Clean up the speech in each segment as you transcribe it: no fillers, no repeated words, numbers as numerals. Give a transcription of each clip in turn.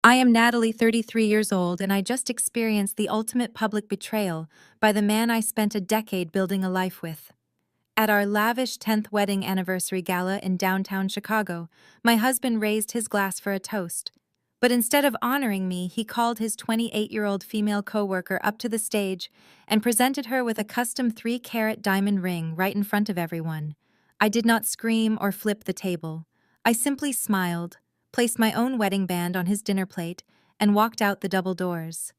I am Natalie, 33 years old, and I just experienced the ultimate public betrayal by the man I spent a decade building a life with. At our lavish 10th wedding anniversary gala in downtown Chicago, my husband raised his glass for a toast. But instead of honoring me, he called his 28-year-old female coworker up to the stage and presented her with a custom 3-carat diamond ring right in front of everyone. I did not scream or flip the table. I simply smiled, placed my own wedding band on his dinner plate, and walked out the double doors.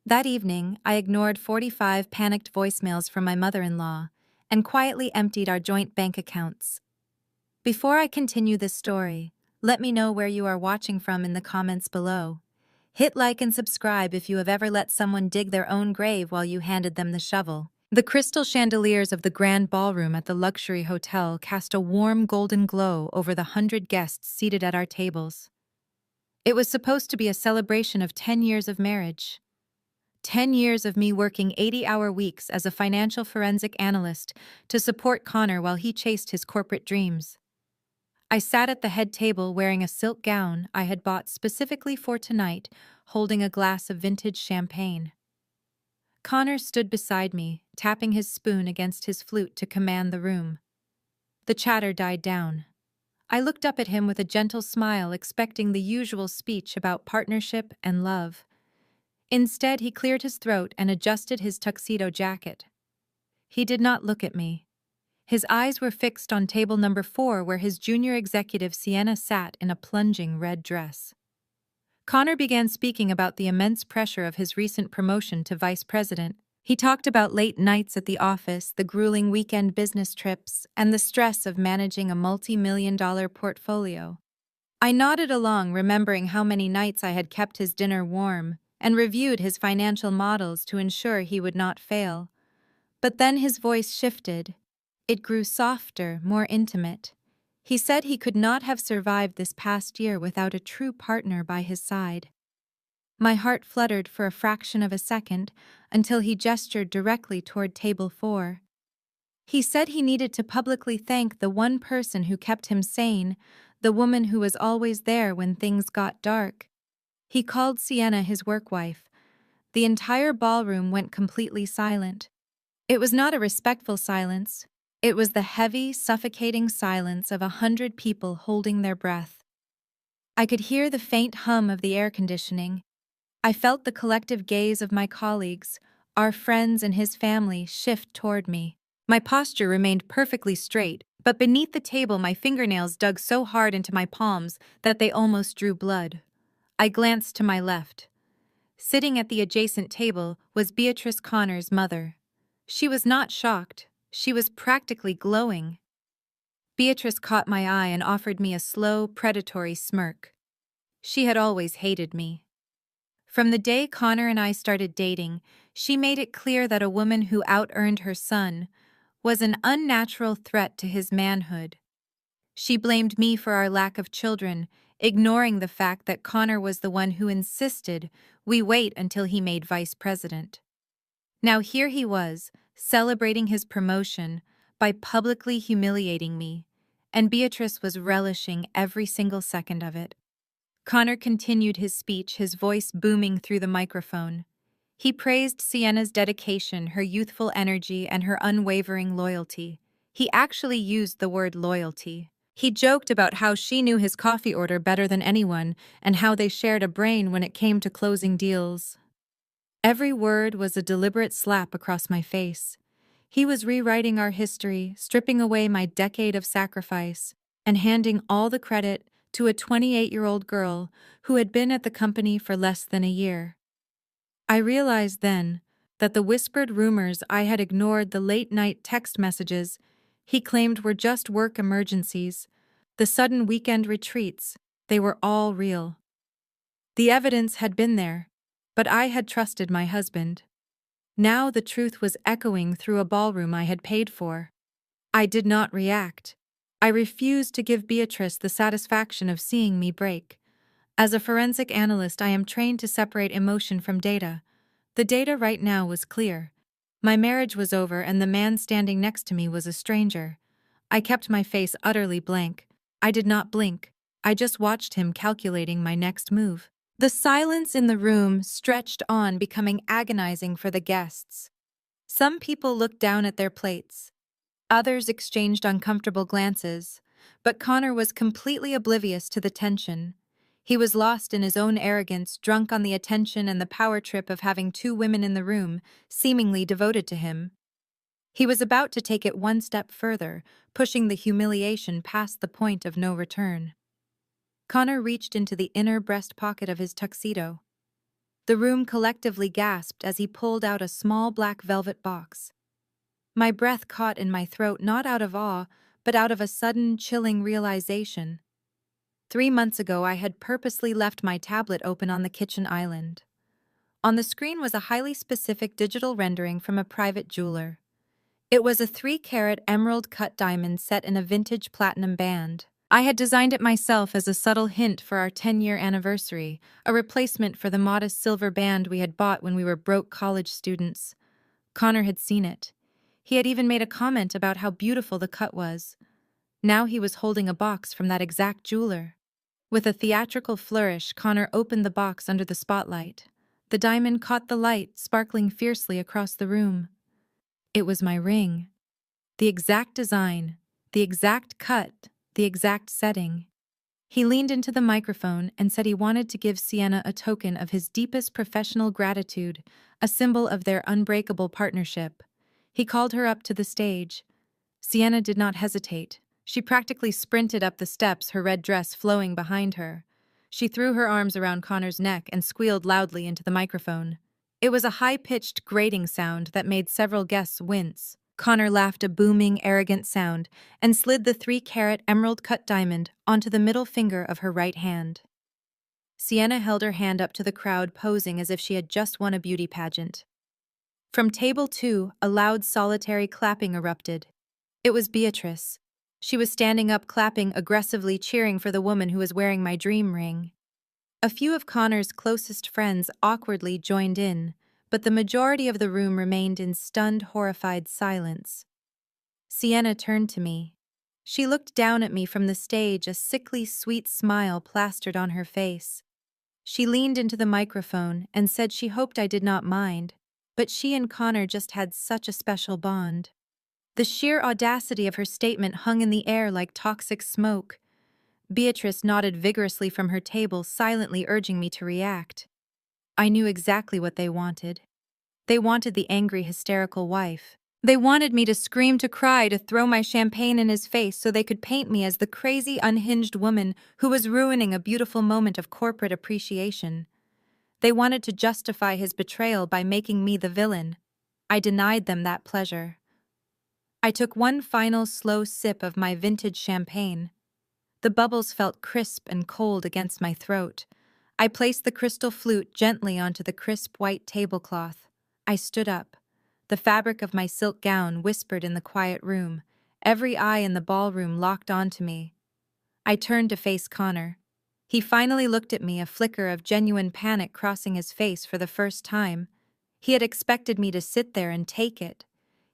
That evening, I ignored 45 panicked voicemails from my mother-in-law and quietly emptied our joint bank accounts. Before I continue this story, let me know where you are watching from in the comments below. Hit like and subscribe if you have ever let someone dig their own grave while you handed them the shovel. The crystal chandeliers of the grand ballroom at the luxury hotel cast a warm golden glow over the 100 guests seated at our tables. It was supposed to be a celebration of 10 years of marriage. 10 years of me working 80-hour weeks as a financial forensic analyst to support Connor while he chased his corporate dreams. I sat at the head table wearing a silk gown I had bought specifically for tonight, holding a glass of vintage champagne. Connor stood beside me, tapping his spoon against his flute to command the room. The chatter died down. I looked up at him with a gentle smile, expecting the usual speech about partnership and love. Instead, he cleared his throat and adjusted his tuxedo jacket. He did not look at me. His eyes were fixed on table number 4, where his junior executive Sienna sat in a plunging red dress. Connor began speaking about the immense pressure of his recent promotion to vice president. He talked about late nights at the office, the grueling weekend business trips, and the stress of managing a multi-million-dollar portfolio. I nodded along, remembering how many nights I had kept his dinner warm and reviewed his financial models to ensure he would not fail. But then his voice shifted. It grew softer, more intimate. He said he could not have survived this past year without a true partner by his side. My heart fluttered for a fraction of a second until he gestured directly toward table 4. He said he needed to publicly thank the one person who kept him sane, the woman who was always there when things got dark. He called Sienna his work wife. The entire ballroom went completely silent. It was not a respectful silence. It was the heavy, suffocating silence of 100 people holding their breath. I could hear the faint hum of the air conditioning. I felt the collective gaze of my colleagues, our friends and his family, shift toward me. My posture remained perfectly straight, but beneath the table my fingernails dug so hard into my palms that they almost drew blood. I glanced to my left. Sitting at the adjacent table was Beatrice Connor's mother. She was not shocked. She was practically glowing. Beatrice caught my eye and offered me a slow, predatory smirk. She had always hated me. From the day Connor and I started dating, she made it clear that a woman who out-earned her son was an unnatural threat to his manhood. She blamed me for our lack of children, ignoring the fact that Connor was the one who insisted we wait until he made vice president. Now here he was, celebrating his promotion by publicly humiliating me, and Beatrice was relishing every single second of it. Connor continued his speech, his voice booming through the microphone. He praised Sienna's dedication, her youthful energy, and her unwavering loyalty. He actually used the word loyalty. He joked about how she knew his coffee order better than anyone and how they shared a brain when it came to closing deals. Every word was a deliberate slap across my face. He was rewriting our history, stripping away my decade of sacrifice, and handing all the credit to a 28-year-old girl who had been at the company for less than a year. I realized then that the whispered rumors I had ignored, the late-night text messages he claimed were just work emergencies, the sudden weekend retreats, they were all real. The evidence had been there, but I had trusted my husband. Now the truth was echoing through a ballroom I had paid for. I did not react. I refused to give Beatrice the satisfaction of seeing me break. As a forensic analyst, I am trained to separate emotion from data. The data right now was clear. My marriage was over and the man standing next to me was a stranger. I kept my face utterly blank. I did not blink. I just watched him calculating my next move. The silence in the room stretched on, becoming agonizing for the guests. Some people looked down at their plates. Others exchanged uncomfortable glances, but Connor was completely oblivious to the tension. He was lost in his own arrogance, drunk on the attention and the power trip of having two women in the room, seemingly devoted to him. He was about to take it one step further, pushing the humiliation past the point of no return. Connor reached into the inner breast pocket of his tuxedo. The room collectively gasped as he pulled out a small black velvet box. My breath caught in my throat, not out of awe, but out of a sudden, chilling realization. 3 months ago, I had purposely left my tablet open on the kitchen island. On the screen was a highly specific digital rendering from a private jeweler. It was a 3-carat emerald-cut diamond set in a vintage platinum band. I had designed it myself as a subtle hint for our 10-year anniversary, a replacement for the modest silver band we had bought when we were broke college students. Connor had seen it. He had even made a comment about how beautiful the cut was. Now he was holding a box from that exact jeweler. With a theatrical flourish, Connor opened the box under the spotlight. The diamond caught the light, sparkling fiercely across the room. It was my ring. The exact design, the exact cut, the exact setting. He leaned into the microphone and said he wanted to give Sienna a token of his deepest professional gratitude, a symbol of their unbreakable partnership. He called her up to the stage. Sienna did not hesitate. She practically sprinted up the steps, her red dress flowing behind her. She threw her arms around Connor's neck and squealed loudly into the microphone. It was a high-pitched, grating sound that made several guests wince. Connor laughed a booming, arrogant sound and slid the 3-carat emerald-cut diamond onto the middle finger of her right hand. Sienna held her hand up to the crowd, posing as if she had just won a beauty pageant. From table 2, a loud, solitary clapping erupted. It was Beatrice. She was standing up, clapping aggressively, cheering for the woman who was wearing my dream ring. A few of Connor's closest friends awkwardly joined in, but the majority of the room remained in stunned, horrified silence. Sienna turned to me. She looked down at me from the stage, a sickly, sweet smile plastered on her face. She leaned into the microphone and said she hoped I did not mind, but she and Connor just had such a special bond. The sheer audacity of her statement hung in the air like toxic smoke. Beatrice nodded vigorously from her table, silently urging me to react. I knew exactly what they wanted. They wanted the angry, hysterical wife. They wanted me to scream, to cry, to throw my champagne in his face so they could paint me as the crazy, unhinged woman who was ruining a beautiful moment of corporate appreciation. They wanted to justify his betrayal by making me the villain. I denied them that pleasure. I took one final slow sip of my vintage champagne. The bubbles felt crisp and cold against my throat. I placed the crystal flute gently onto the crisp white tablecloth. I stood up. The fabric of my silk gown whispered in the quiet room. Every eye in the ballroom locked onto me. I turned to face Connor. He finally looked at me, a flicker of genuine panic crossing his face for the first time. He had expected me to sit there and take it.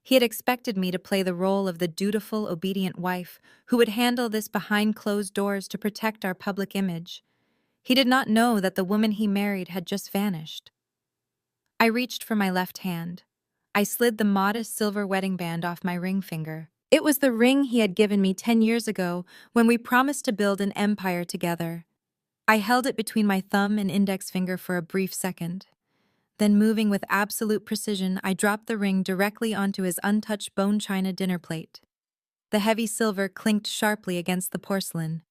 He had expected me to play the role of the dutiful, obedient wife who would handle this behind closed doors to protect our public image. He did not know that the woman he married had just vanished. I reached for my left hand. I slid the modest silver wedding band off my ring finger. It was the ring he had given me 10 years ago when we promised to build an empire together. I held it between my thumb and index finger for a brief second. Then, moving with absolute precision, I dropped the ring directly onto his untouched bone china dinner plate. The heavy silver clinked sharply against the porcelain.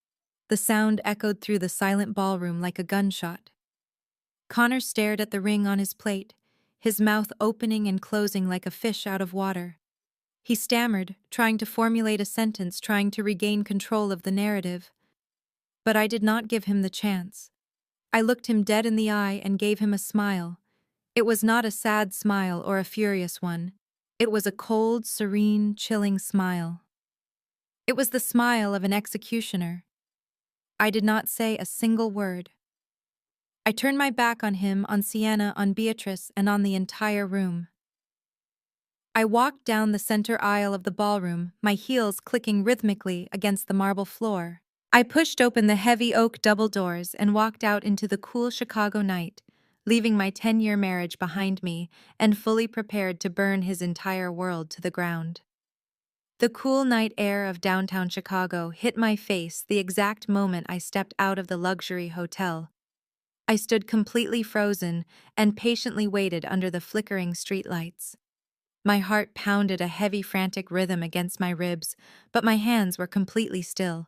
The sound echoed through the silent ballroom like a gunshot. Connor stared at the ring on his plate, his mouth opening and closing like a fish out of water. He stammered, trying to formulate a sentence, trying to regain control of the narrative. But I did not give him the chance. I looked him dead in the eye and gave him a smile. It was not a sad smile or a furious one. It was a cold, serene, chilling smile. It was the smile of an executioner. I did not say a single word. I turned my back on him, on Sienna, on Beatrice, and on the entire room. I walked down the center aisle of the ballroom, my heels clicking rhythmically against the marble floor. I pushed open the heavy oak double doors and walked out into the cool Chicago night, leaving my 10-year marriage behind me and fully prepared to burn his entire world to the ground. The cool night air of downtown Chicago hit my face the exact moment I stepped out of the luxury hotel. I stood completely frozen and patiently waited under the flickering streetlights. My heart pounded a heavy, frantic rhythm against my ribs, but my hands were completely still.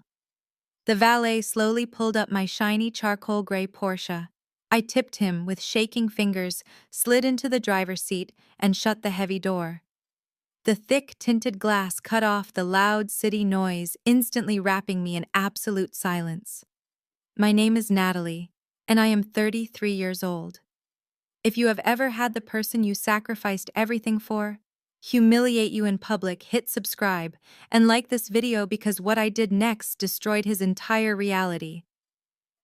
The valet slowly pulled up my shiny charcoal gray Porsche. I tipped him with shaking fingers, slid into the driver's seat, and shut the heavy door. The thick tinted glass cut off the loud city noise, instantly wrapping me in absolute silence. My name is Natalie, and I am 33 years old. If you have ever had the person you sacrificed everything for humiliate you in public, hit subscribe, and like this video because what I did next destroyed his entire reality.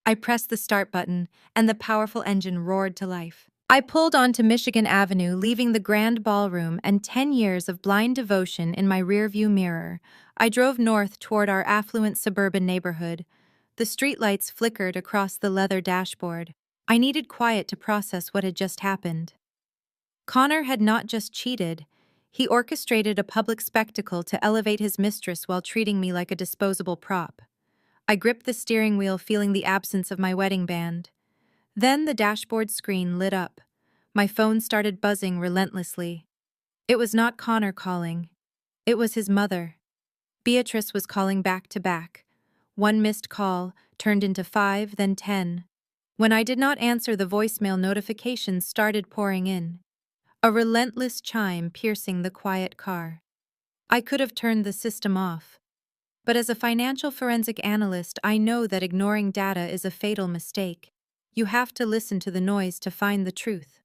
I pressed the start button, and the powerful engine roared to life. I pulled onto Michigan Avenue, leaving the grand ballroom and 10 years of blind devotion in my rearview mirror. I drove north toward our affluent suburban neighborhood. The streetlights flickered across the leather dashboard. I needed quiet to process what had just happened. Connor had not just cheated, he orchestrated a public spectacle to elevate his mistress while treating me like a disposable prop. I gripped the steering wheel, feeling the absence of my wedding band. Then the dashboard screen lit up. My phone started buzzing relentlessly. It was not Connor calling. It was his mother. Beatrice was calling back to back. One missed call turned into 5, then 10. When I did not answer, the voicemail notifications started pouring in. A relentless chime piercing the quiet car. I could have turned the system off. But as a financial forensic analyst, I know that ignoring data is a fatal mistake. You have to listen to the noise to find the truth.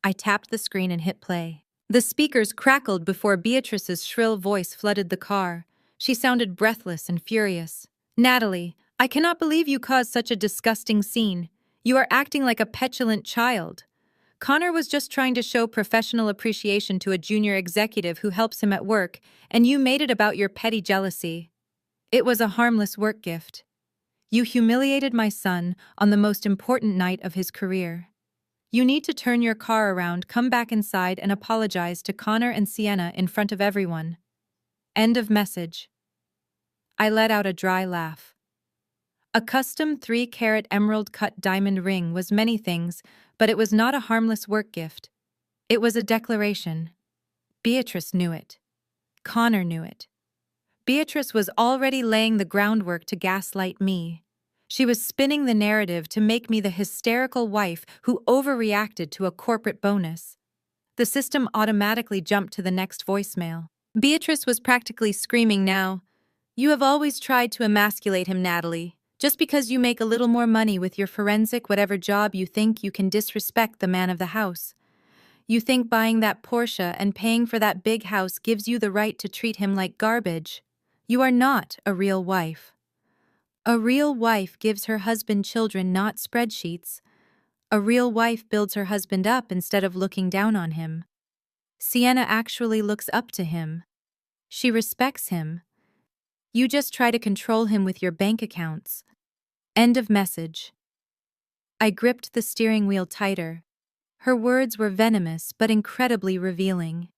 I tapped the screen and hit play. The speakers crackled before Beatrice's shrill voice flooded the car. She sounded breathless and furious. "Natalie, I cannot believe you caused such a disgusting scene. You are acting like a petulant child. Connor was just trying to show professional appreciation to a junior executive who helps him at work, and you made it about your petty jealousy. It was a harmless work gift. You humiliated my son on the most important night of his career. You need to turn your car around, come back inside, and apologize to Connor and Sienna in front of everyone." End of message. I let out a dry laugh. A custom 3-carat emerald-cut diamond ring was many things, but it was not a harmless work gift. It was a declaration. Beatrice knew it. Connor knew it. Beatrice was already laying the groundwork to gaslight me. She was spinning the narrative to make me the hysterical wife who overreacted to a corporate bonus. The system automatically jumped to the next voicemail. Beatrice was practically screaming now. "You have always tried to emasculate him, Natalie. Just because you make a little more money with your forensic whatever job, you think you can disrespect the man of the house. You think buying that Porsche and paying for that big house gives you the right to treat him like garbage. You are not a real wife. A real wife gives her husband children, not spreadsheets. A real wife builds her husband up instead of looking down on him. Sienna actually looks up to him. She respects him. You just try to control him with your bank accounts." End of message. I gripped the steering wheel tighter. Her words were venomous but incredibly revealing.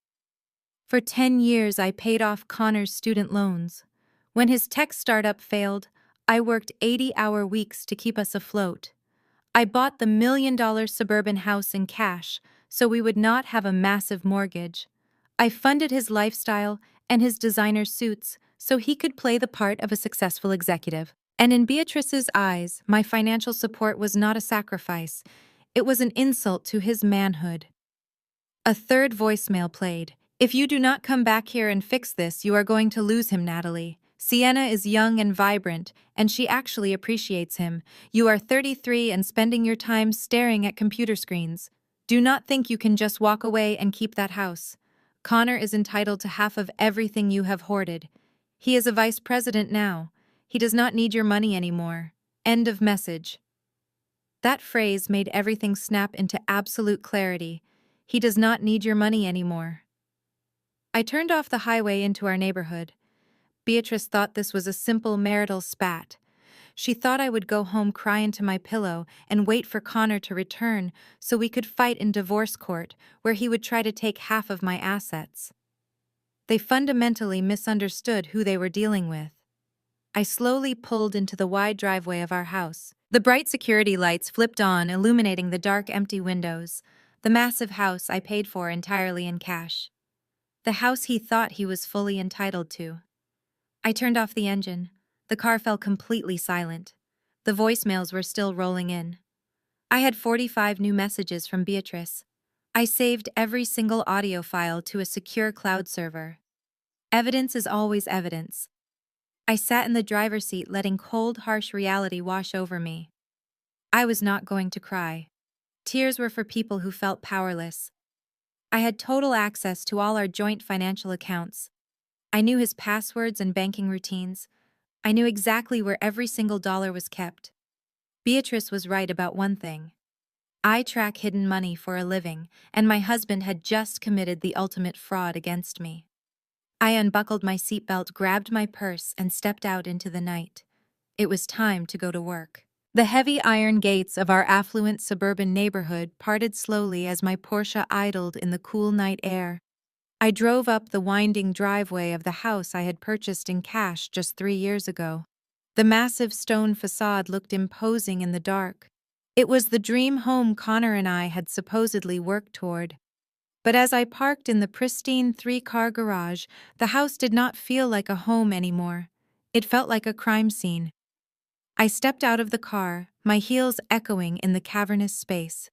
For 10 years, I paid off Connor's student loans. When his tech startup failed, I worked 80-hour weeks to keep us afloat. I bought the $1 million suburban house in cash so we would not have a massive mortgage. I funded his lifestyle and his designer suits so he could play the part of a successful executive. And in Beatrice's eyes, my financial support was not a sacrifice. It was an insult to his manhood. A third voicemail played. "If you do not come back here and fix this, you are going to lose him, Natalie. Sienna is young and vibrant, and she actually appreciates him. You are 33 and spending your time staring at computer screens. Do not think you can just walk away and keep that house. Connor is entitled to half of everything you have hoarded. He is a vice president now. He does not need your money anymore." End of message. That phrase made everything snap into absolute clarity. He does not need your money anymore. I turned off the highway into our neighborhood. Beatrice thought this was a simple marital spat. She thought I would go home cry into my pillow and wait for Connor to return so we could fight in divorce court, where he would try to take half of my assets. They fundamentally misunderstood who they were dealing with. I slowly pulled into the wide driveway of our house. The bright security lights flipped on, illuminating the dark, empty windows. The massive house I paid for entirely in cash. The house he thought he was fully entitled to. I turned off the engine. The car fell completely silent. The voicemails were still rolling in. I had 45 new messages from Beatrice. I saved every single audio file to a secure cloud server. Evidence is always evidence. I sat in the driver's seat, letting cold, harsh reality wash over me. I was not going to cry. Tears were for people who felt powerless. I had total access to all our joint financial accounts. I knew his passwords and banking routines. I knew exactly where every single dollar was kept. Beatrice was right about one thing. I track hidden money for a living, and my husband had just committed the ultimate fraud against me. I unbuckled my seatbelt, grabbed my purse, and stepped out into the night. It was time to go to work. The heavy iron gates of our affluent suburban neighborhood parted slowly as my Porsche idled in the cool night air. I drove up the winding driveway of the house I had purchased in cash just 3 years ago. The massive stone facade looked imposing in the dark. It was the dream home Connor and I had supposedly worked toward. But as I parked in the pristine 3-car garage, the house did not feel like a home anymore. It felt like a crime scene. I stepped out of the car, my heels echoing in the cavernous space.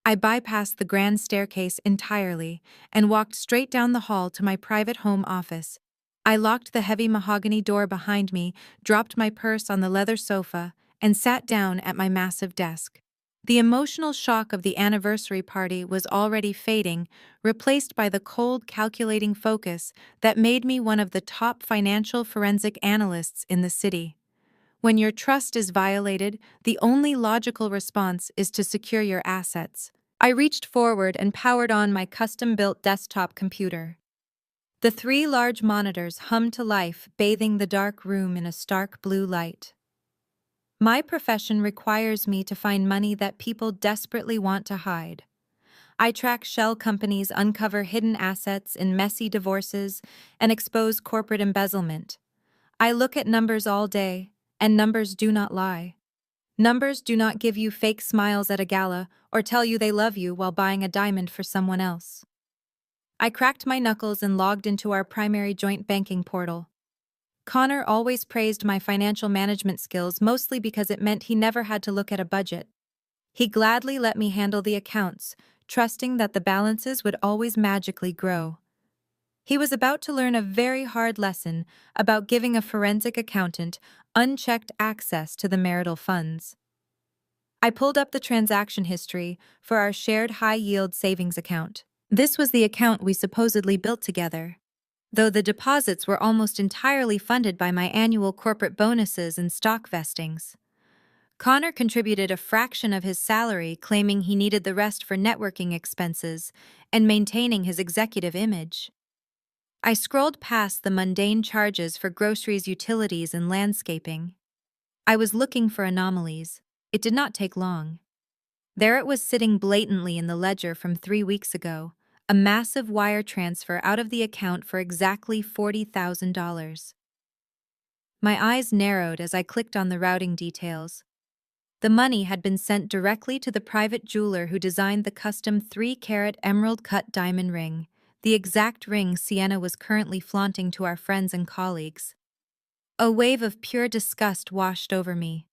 I bypassed the grand staircase entirely and walked straight down the hall to my private home office. I locked the heavy mahogany door behind me, dropped my purse on the leather sofa, and sat down at my massive desk. The emotional shock of the anniversary party was already fading, replaced by the cold, calculating focus that made me one of the top financial forensic analysts in the city. When your trust is violated, the only logical response is to secure your assets. I reached forward and powered on my custom-built desktop computer. The 3 large monitors hummed to life, bathing the dark room in a stark blue light. My profession requires me to find money that people desperately want to hide. I track shell companies, uncover hidden assets in messy divorces, and expose corporate embezzlement. I look at numbers all day, and numbers do not lie. Numbers do not give you fake smiles at a gala or tell you they love you while buying a diamond for someone else. I cracked my knuckles and logged into our primary joint banking portal. Connor always praised my financial management skills, mostly because it meant he never had to look at a budget. He gladly let me handle the accounts, trusting that the balances would always magically grow. He was about to learn a very hard lesson about giving a forensic accountant unchecked access to the marital funds. I pulled up the transaction history for our shared high-yield savings account. This was the account we supposedly built together, though the deposits were almost entirely funded by my annual corporate bonuses and stock vestings. Connor contributed a fraction of his salary, claiming he needed the rest for networking expenses and maintaining his executive image. I scrolled past the mundane charges for groceries, utilities, and landscaping. I was looking for anomalies. It did not take long. There it was, sitting blatantly in the ledger from 3 weeks ago, a massive wire transfer out of the account for exactly $40,000. My eyes narrowed as I clicked on the routing details. The money had been sent directly to the private jeweler who designed the custom 3-carat emerald-cut diamond ring, the exact ring Sienna was currently flaunting to our friends and colleagues. A wave of pure disgust washed over me.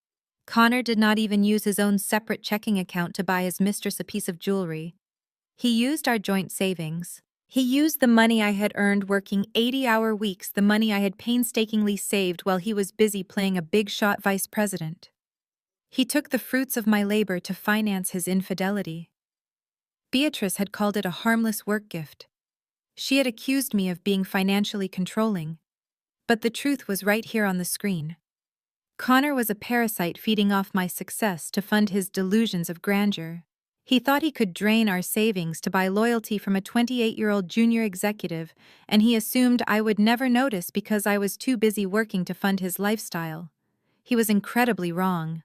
Connor did not even use his own separate checking account to buy his mistress a piece of jewelry. He used our joint savings. He used the money I had earned working 80-hour weeks, the money I had painstakingly saved while he was busy playing a big-shot vice president. He took the fruits of my labor to finance his infidelity. Beatrice had called it a harmless work gift. She had accused me of being financially controlling. But the truth was right here on the screen. Connor was a parasite feeding off my success to fund his delusions of grandeur. He thought he could drain our savings to buy loyalty from a 28-year-old junior executive, and he assumed I would never notice because I was too busy working to fund his lifestyle. He was incredibly wrong.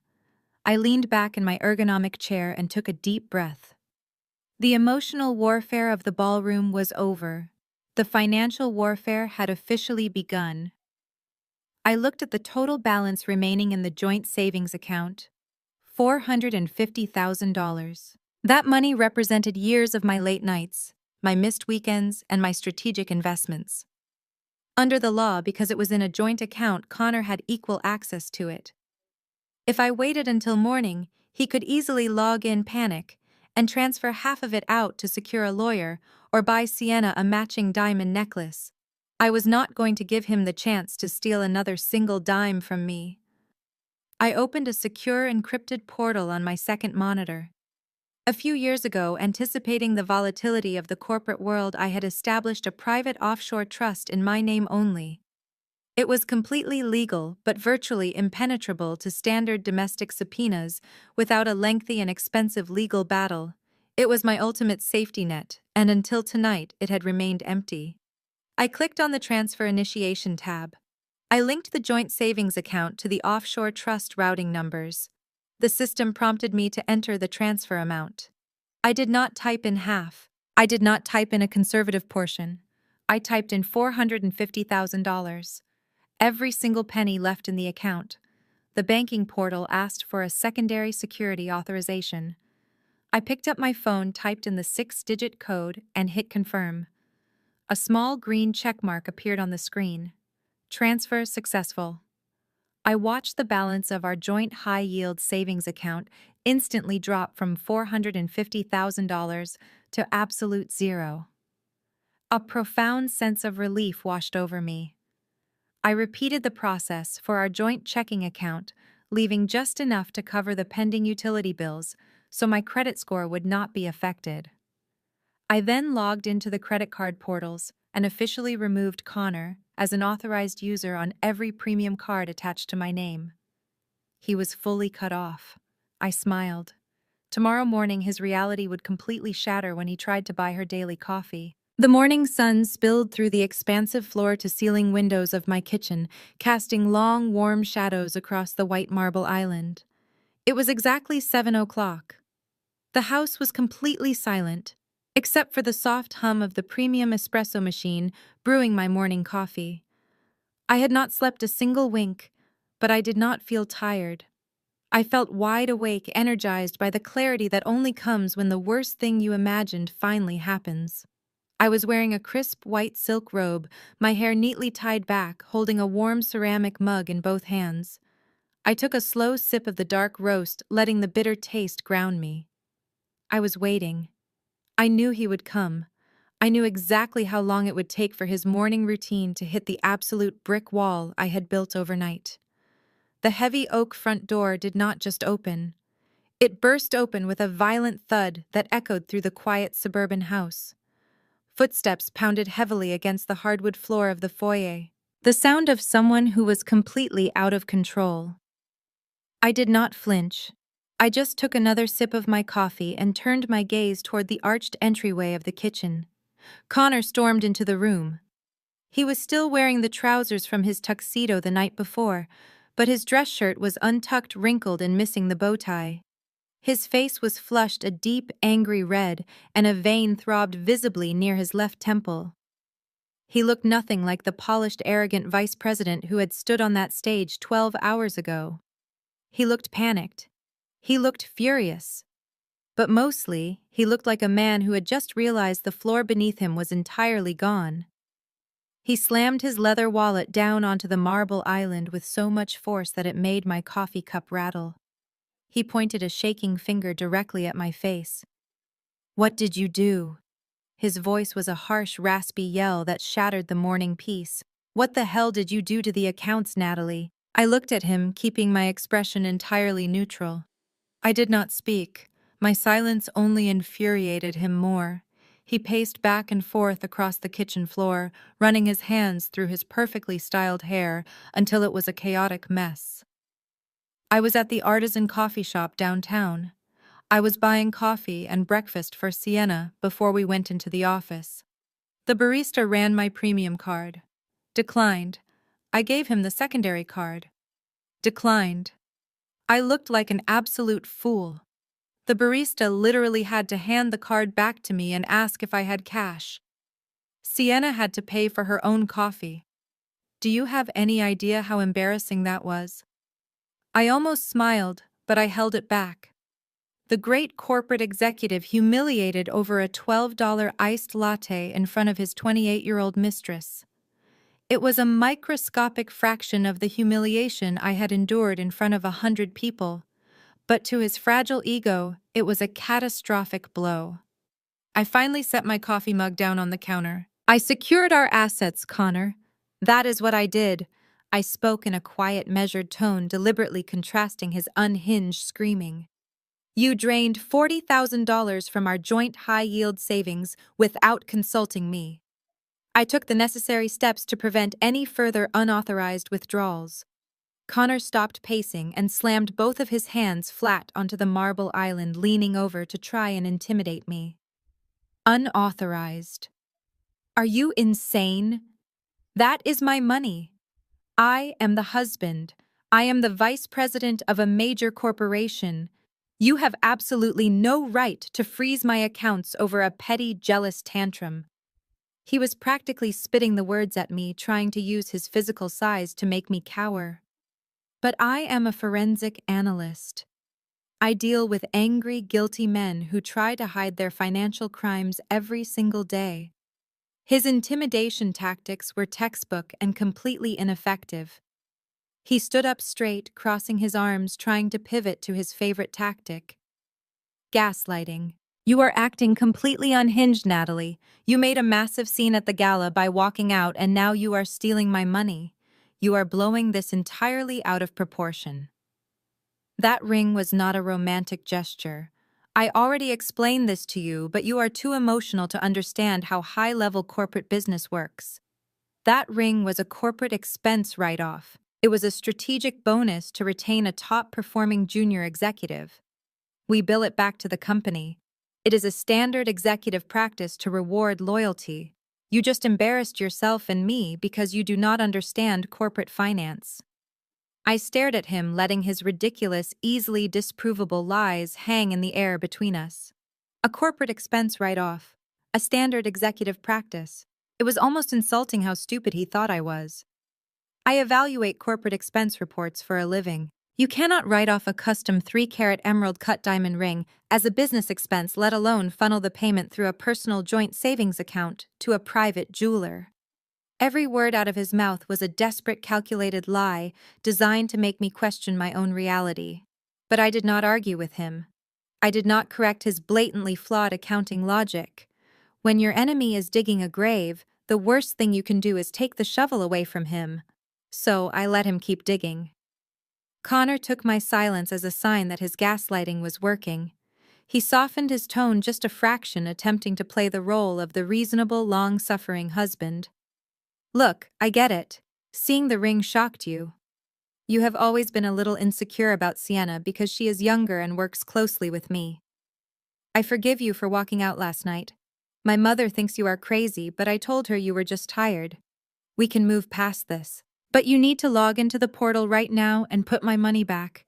I leaned back in my ergonomic chair and took a deep breath. The emotional warfare of the ballroom was over. The financial warfare had officially begun. I looked at the total balance remaining in the joint savings account. $450,000. That money represented years of my late nights, my missed weekends, and my strategic investments. Under the law, because it was in a joint account, Connor had equal access to it. If I waited until morning, he could easily log in, panic, and transfer half of it out to secure a lawyer or buy Sienna a matching diamond necklace. I was not going to give him the chance to steal another single dime from me. I opened a secure encrypted portal on my second monitor. A few years ago, anticipating the volatility of the corporate world, I had established a private offshore trust in my name only. It was completely legal but virtually impenetrable to standard domestic subpoenas without a lengthy and expensive legal battle. It was my ultimate safety net, and until tonight it had remained empty. I clicked on the Transfer Initiation tab. I linked the joint savings account to the offshore trust routing numbers. The system prompted me to enter the transfer amount. I did not type in half. I did not type in a conservative portion. I typed in $450,000. Every single penny left in the account. The banking portal asked for a secondary security authorization. I picked up my phone, typed in the 6-digit code, and hit confirm. A small green checkmark appeared on the screen. Transfer successful. I watched the balance of our joint high-yield savings account instantly drop from $450,000 to absolute zero. A profound sense of relief washed over me. I repeated the process for our joint checking account, leaving just enough to cover the pending utility bills so my credit score would not be affected. I then logged into the credit card portals and officially removed Connor as an authorized user on every premium card attached to my name. He was fully cut off. I smiled. Tomorrow morning his reality would completely shatter when he tried to buy her daily coffee. The morning sun spilled through the expansive floor-to-ceiling windows of my kitchen, casting long, warm shadows across the white marble island. It was exactly 7 o'clock. The house was completely silent, except for the soft hum of the premium espresso machine brewing my morning coffee. I had not slept a single wink, but I did not feel tired. I felt wide awake, energized by the clarity that only comes when the worst thing you imagined finally happens. I was wearing a crisp white silk robe, my hair neatly tied back, holding a warm ceramic mug in both hands. I took a slow sip of the dark roast, letting the bitter taste ground me. I was waiting. I knew he would come. I knew exactly how long it would take for his morning routine to hit the absolute brick wall I had built overnight. The heavy oak front door did not just open. It burst open with a violent thud that echoed through the quiet suburban house. Footsteps pounded heavily against the hardwood floor of the foyer, the sound of someone who was completely out of control. I did not flinch. I just took another sip of my coffee and turned my gaze toward the arched entryway of the kitchen. Connor stormed into the room. He was still wearing the trousers from his tuxedo the night before, but his dress shirt was untucked, wrinkled, and missing the bow tie. His face was flushed a deep, angry red, and a vein throbbed visibly near his left temple. He looked nothing like the polished, arrogant vice president who had stood on that stage 12 hours ago. He looked panicked. He looked furious. But mostly, he looked like a man who had just realized the floor beneath him was entirely gone. He slammed his leather wallet down onto the marble island with so much force that it made my coffee cup rattle. He pointed a shaking finger directly at my face. "What did you do?" His voice was a harsh, raspy yell that shattered the morning peace. "What the hell did you do to the accounts, Natalie?" I looked at him, keeping my expression entirely neutral. I did not speak. My silence only infuriated him more. He paced back and forth across the kitchen floor, running his hands through his perfectly styled hair until it was a chaotic mess. I was at the artisan coffee shop downtown. I was buying coffee and breakfast for Sienna before we went into the office. The barista ran my premium card. Declined. I gave him the secondary card. Declined. I looked like an absolute fool. The barista literally had to hand the card back to me and ask if I had cash. Sienna had to pay for her own coffee. Do you have any idea how embarrassing that was? I almost smiled, but I held it back. The great corporate executive humiliated over a $12 iced latte in front of his 28-year-old mistress. It was a microscopic fraction of the humiliation I had endured in front of 100 people, but to his fragile ego, it was a catastrophic blow. I finally set my coffee mug down on the counter. I secured our assets, Connor. That is what I did. I spoke in a quiet, measured tone, deliberately contrasting his unhinged screaming. You drained $40,000 from our joint high-yield savings without consulting me. I took the necessary steps to prevent any further unauthorized withdrawals. Connor stopped pacing and slammed both of his hands flat onto the marble island, leaning over to try and intimidate me. Unauthorized. Are you insane? That is my money. I am the husband. I am the vice president of a major corporation. You have absolutely no right to freeze my accounts over a petty, jealous tantrum. He was practically spitting the words at me, trying to use his physical size to make me cower. But I am a forensic analyst. I deal with angry, guilty men who try to hide their financial crimes every single day. His intimidation tactics were textbook and completely ineffective. He stood up straight, crossing his arms, trying to pivot to his favorite tactic. Gaslighting. You are acting completely unhinged, Natalie. You made a massive scene at the gala by walking out, and now you are stealing my money. You are blowing this entirely out of proportion. That ring was not a romantic gesture. I already explained this to you, but you are too emotional to understand how high-level corporate business works. That ring was a corporate expense write-off. It was a strategic bonus to retain a top-performing junior executive. We bill it back to the company. It is a standard executive practice to reward loyalty. You just embarrassed yourself and me because you do not understand corporate finance. I stared at him, letting his ridiculous, easily disprovable lies hang in the air between us. A corporate expense write-off. A standard executive practice. It was almost insulting how stupid he thought I was. I evaluate corporate expense reports for a living. You cannot write off a custom 3-carat emerald cut diamond ring as a business expense, let alone funnel the payment through a personal joint savings account to a private jeweler. Every word out of his mouth was a desperate, calculated lie designed to make me question my own reality. But I did not argue with him. I did not correct his blatantly flawed accounting logic. When your enemy is digging a grave, the worst thing you can do is take the shovel away from him. So I let him keep digging. Connor took my silence as a sign that his gaslighting was working. He softened his tone just a fraction, attempting to play the role of the reasonable, long-suffering husband. Look, I get it. Seeing the ring shocked you. You have always been a little insecure about Sienna because she is younger and works closely with me. I forgive you for walking out last night. My mother thinks you are crazy, but I told her you were just tired. We can move past this. But you need to log into the portal right now and put my money back.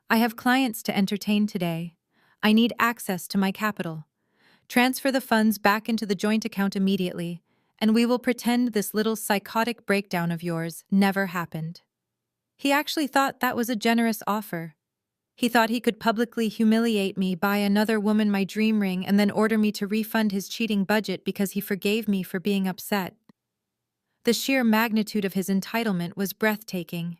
I have clients to entertain today. I need access to my capital. Transfer the funds back into the joint account immediately, and we will pretend this little psychotic breakdown of yours never happened. He actually thought that was a generous offer. He thought he could publicly humiliate me, buy another woman my dream ring, and then order me to refund his cheating budget because he forgave me for being upset. The sheer magnitude of his entitlement was breathtaking.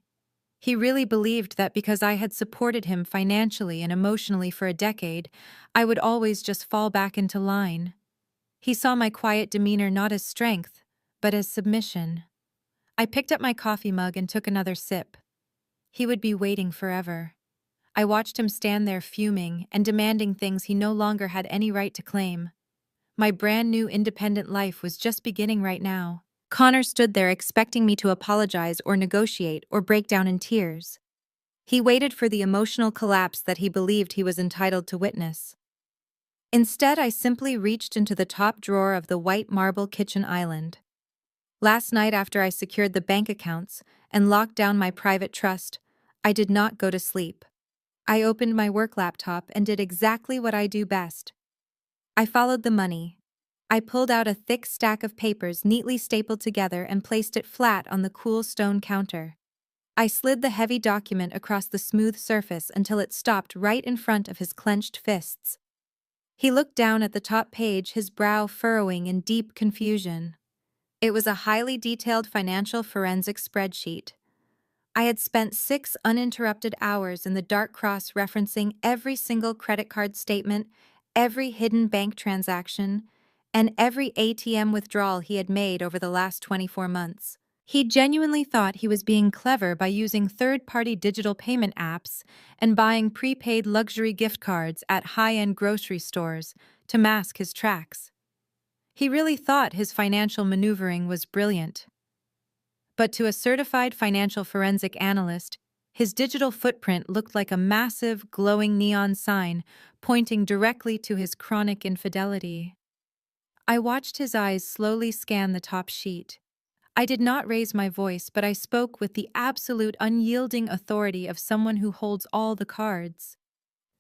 He really believed that because I had supported him financially and emotionally for a decade, I would always just fall back into line. He saw my quiet demeanor not as strength, but as submission. I picked up my coffee mug and took another sip. He would be waiting forever. I watched him stand there fuming and demanding things he no longer had any right to claim. My brand new independent life was just beginning right now. Connor stood there expecting me to apologize or negotiate or break down in tears. He waited for the emotional collapse that he believed he was entitled to witness. Instead, I simply reached into the top drawer of the white marble kitchen island. Last night, after I secured the bank accounts and locked down my private trust, I did not go to sleep. I opened my work laptop and did exactly what I do best. I followed the money. I pulled out a thick stack of papers neatly stapled together and placed it flat on the cool stone counter. I slid the heavy document across the smooth surface until it stopped right in front of his clenched fists. He looked down at the top page, his brow furrowing in deep confusion. It was a highly detailed financial forensic spreadsheet. I had spent 6 uninterrupted hours in the dark cross-referencing every single credit card statement, every hidden bank transaction, and every ATM withdrawal he had made over the last 24 months. He genuinely thought he was being clever by using third-party digital payment apps and buying prepaid luxury gift cards at high-end grocery stores to mask his tracks. He really thought his financial maneuvering was brilliant. But to a certified financial forensic analyst, his digital footprint looked like a massive, glowing neon sign pointing directly to his chronic infidelity. I watched his eyes slowly scan the top sheet. I did not raise my voice, but I spoke with the absolute unyielding authority of someone who holds all the cards.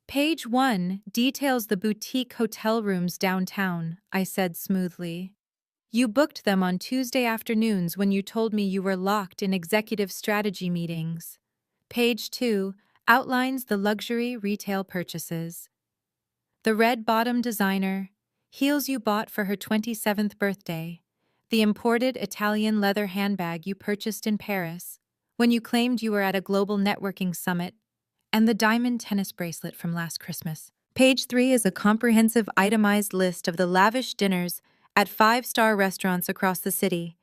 Page 1 details the boutique hotel rooms downtown, I said smoothly. You booked them on Tuesday afternoons when you told me you were locked in executive strategy meetings. Page 2 outlines the luxury retail purchases. The red bottom designer, heels you bought for her 27th birthday. The imported Italian leather handbag you purchased in Paris when you claimed you were at a global networking summit, and the diamond tennis bracelet from last Christmas. Page 3 is a comprehensive itemized list of the lavish dinners at 5-star restaurants across the city.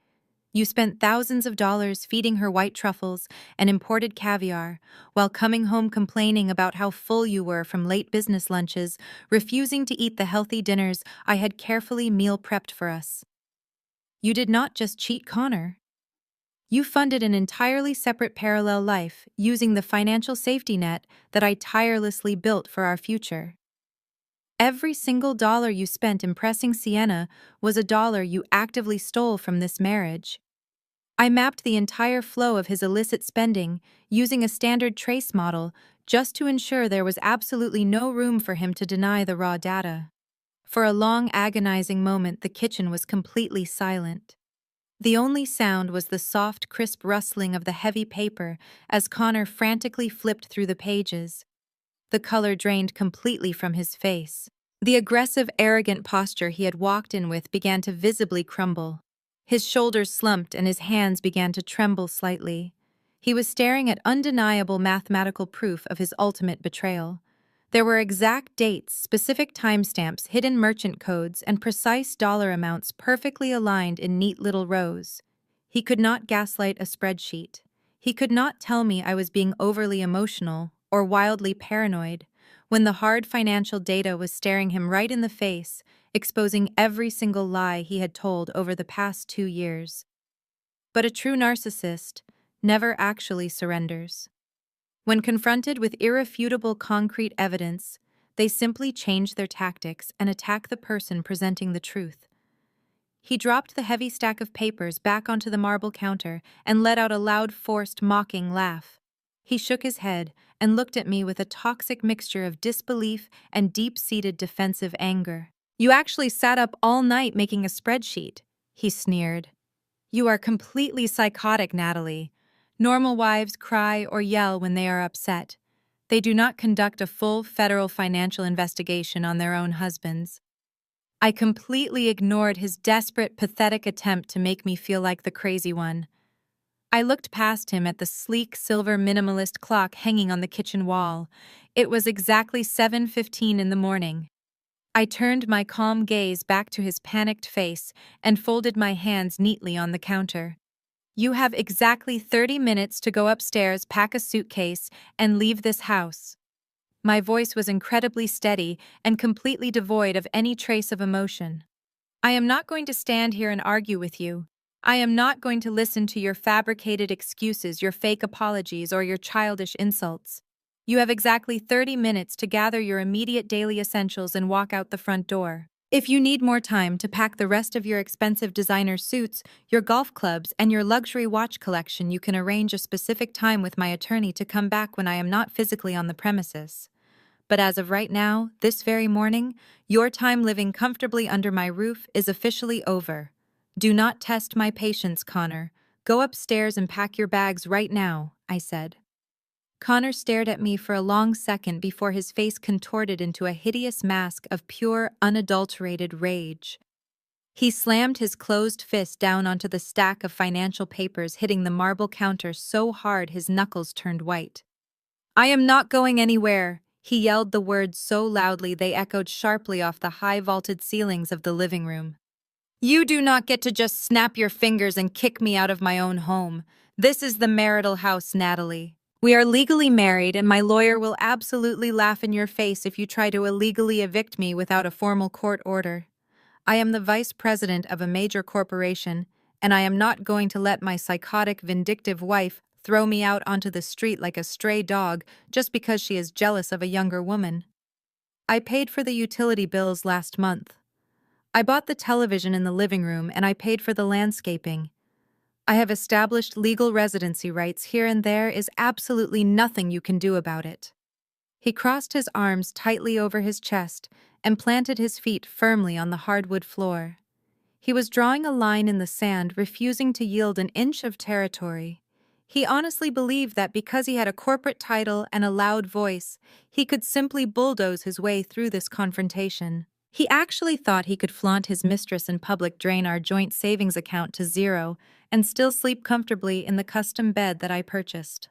You spent thousands of dollars feeding her white truffles and imported caviar, while coming home complaining about how full you were from late business lunches, refusing to eat the healthy dinners I had carefully meal prepped for us. You did not just cheat Connor. You funded an entirely separate parallel life using the financial safety net that I tirelessly built for our future. Every single dollar you spent impressing Sienna was a dollar you actively stole from this marriage. I mapped the entire flow of his illicit spending using a standard trace model just to ensure there was absolutely no room for him to deny the raw data. For a long, agonizing moment, the kitchen was completely silent. The only sound was the soft, crisp rustling of the heavy paper as Connor frantically flipped through the pages. The color drained completely from his face. The aggressive, arrogant posture he had walked in with began to visibly crumble. His shoulders slumped and his hands began to tremble slightly. He was staring at undeniable mathematical proof of his ultimate betrayal. There were exact dates, specific timestamps, hidden merchant codes, and precise dollar amounts perfectly aligned in neat little rows. He could not gaslight a spreadsheet. He could not tell me I was being overly emotional or wildly paranoid when the hard financial data was staring him right in the face, exposing every single lie he had told over the past 2 years. But a true narcissist never actually surrenders. When confronted with irrefutable concrete evidence, they simply change their tactics and attack the person presenting the truth. He dropped the heavy stack of papers back onto the marble counter and let out a loud, forced, mocking laugh. He shook his head and looked at me with a toxic mixture of disbelief and deep-seated defensive anger. "You actually sat up all night making a spreadsheet," he sneered. "You are completely psychotic, Natalie. Normal wives cry or yell when they are upset. They do not conduct a full federal financial investigation on their own husbands." I completely ignored his desperate, pathetic attempt to make me feel like the crazy one. I looked past him at the sleek silver minimalist clock hanging on the kitchen wall. It was exactly 7:15 in the morning. I turned my calm gaze back to his panicked face and folded my hands neatly on the counter. "You have exactly 30 minutes to go upstairs, pack a suitcase, and leave this house." My voice was incredibly steady and completely devoid of any trace of emotion. "I am not going to stand here and argue with you. I am not going to listen to your fabricated excuses, your fake apologies, or your childish insults. You have exactly 30 minutes to gather your immediate daily essentials and walk out the front door. If you need more time to pack the rest of your expensive designer suits, your golf clubs, and your luxury watch collection, you can arrange a specific time with my attorney to come back when I am not physically on the premises. But as of right now, this very morning, your time living comfortably under my roof is officially over. Do not test my patience, Connor. Go upstairs and pack your bags right now, I said. Connor stared at me for a long second before his face contorted into a hideous mask of pure, unadulterated rage. He slammed his closed fist down onto the stack of financial papers, hitting the marble counter so hard his knuckles turned white. I am not going anywhere, he yelled the words so loudly they echoed sharply off the high-vaulted ceilings of the living room. You do not get to just snap your fingers and kick me out of my own home. This is the marital house, Natalie. We are legally married, and my lawyer will absolutely laugh in your face if you try to illegally evict me without a formal court order. I am the vice president of a major corporation, and I am not going to let my psychotic, vindictive wife throw me out onto the street like a stray dog just because she is jealous of a younger woman. I paid for the utility bills last month. I bought the television in the living room, and I paid for the landscaping. I have established legal residency rights here, and there is absolutely nothing you can do about it. He crossed his arms tightly over his chest and planted his feet firmly on the hardwood floor. He was drawing a line in the sand, refusing to yield an inch of territory. He honestly believed that because he had a corporate title and a loud voice, he could simply bulldoze his way through this confrontation. He actually thought he could flaunt his mistress in public, drain our joint savings account to zero, and still sleep comfortably in the custom bed that I purchased.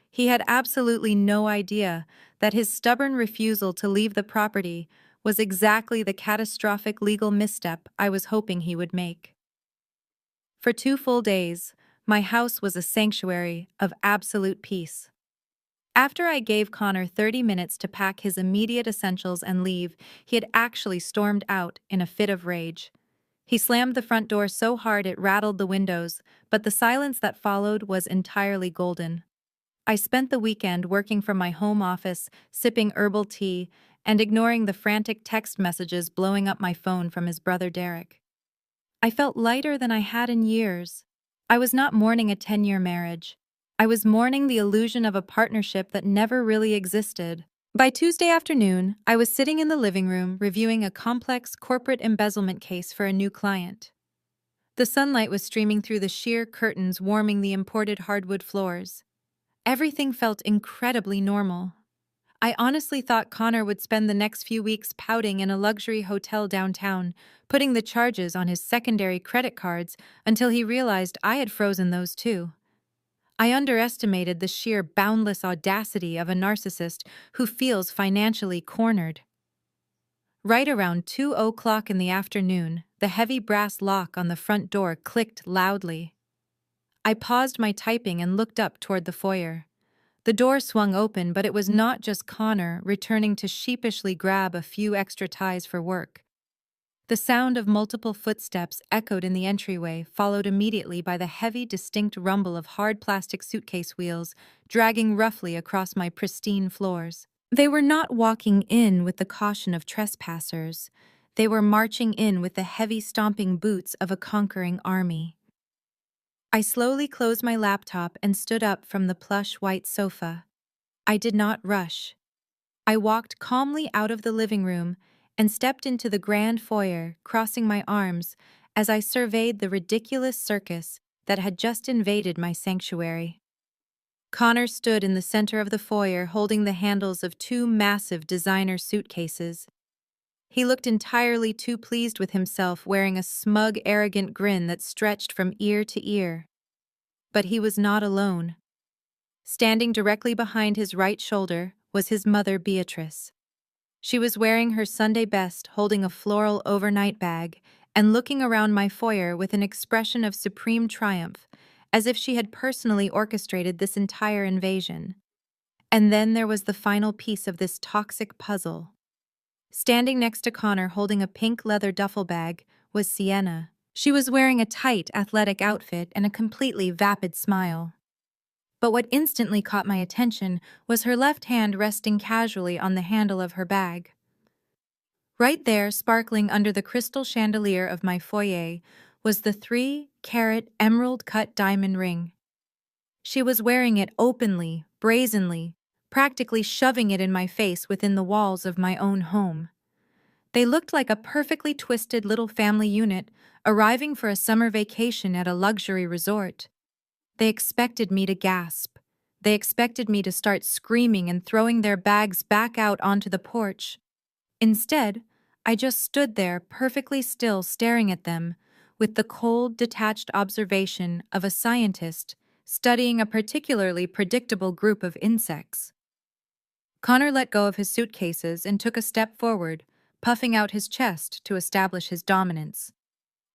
He had absolutely no idea that his stubborn refusal to leave the property was exactly the catastrophic legal misstep I was hoping he would make. For 2 full days, my house was a sanctuary of absolute peace. After I gave Connor 30 minutes to pack his immediate essentials and leave, he had actually stormed out in a fit of rage. He slammed the front door so hard it rattled the windows, but the silence that followed was entirely golden. I spent the weekend working from my home office, sipping herbal tea, and ignoring the frantic text messages blowing up my phone from his brother Derek. I felt lighter than I had in years. I was not mourning a 10-year marriage. I was mourning the illusion of a partnership that never really existed. By Tuesday afternoon, I was sitting in the living room reviewing a complex corporate embezzlement case for a new client. The sunlight was streaming through the sheer curtains, warming the imported hardwood floors. Everything felt incredibly normal. I honestly thought Connor would spend the next few weeks pouting in a luxury hotel downtown, putting the charges on his secondary credit cards until he realized I had frozen those too. I underestimated the sheer boundless audacity of a narcissist who feels financially cornered. Right around 2:00 in the afternoon, the heavy brass lock on the front door clicked loudly. I paused my typing and looked up toward the foyer. The door swung open, but it was not just Connor returning to sheepishly grab a few extra ties for work. The sound of multiple footsteps echoed in the entryway, followed immediately by the heavy, distinct rumble of hard plastic suitcase wheels dragging roughly across my pristine floors. They were not walking in with the caution of trespassers. They were marching in with the heavy stomping boots of a conquering army. I slowly closed my laptop and stood up from the plush white sofa. I did not rush. I walked calmly out of the living room and stepped into the grand foyer, crossing my arms as I surveyed the ridiculous circus that had just invaded my sanctuary. Connor stood in the center of the foyer holding the handles of 2 massive designer suitcases. He looked entirely too pleased with himself, wearing a smug, arrogant grin that stretched from ear to ear. But he was not alone. Standing directly behind his right shoulder was his mother, Beatrice. She was wearing her Sunday best, holding a floral overnight bag, and looking around my foyer with an expression of supreme triumph, as if she had personally orchestrated this entire invasion. And then there was the final piece of this toxic puzzle. Standing next to Connor holding a pink leather duffel bag was Sienna, She was wearing a tight, athletic outfit and a completely vapid smile. But what instantly caught my attention was her left hand resting casually on the handle of her bag. Right there, sparkling under the crystal chandelier of my foyer, was the 3-carat emerald-cut diamond ring. She was wearing it openly, brazenly, practically shoving it in my face within the walls of my own home. They looked like a perfectly twisted little family unit arriving for a summer vacation at a luxury resort. They expected me to gasp. They expected me to start screaming and throwing their bags back out onto the porch. Instead, I just stood there perfectly still staring at them, with the cold, detached observation of a scientist studying a particularly predictable group of insects. Connor let go of his suitcases and took a step forward, puffing out his chest to establish his dominance.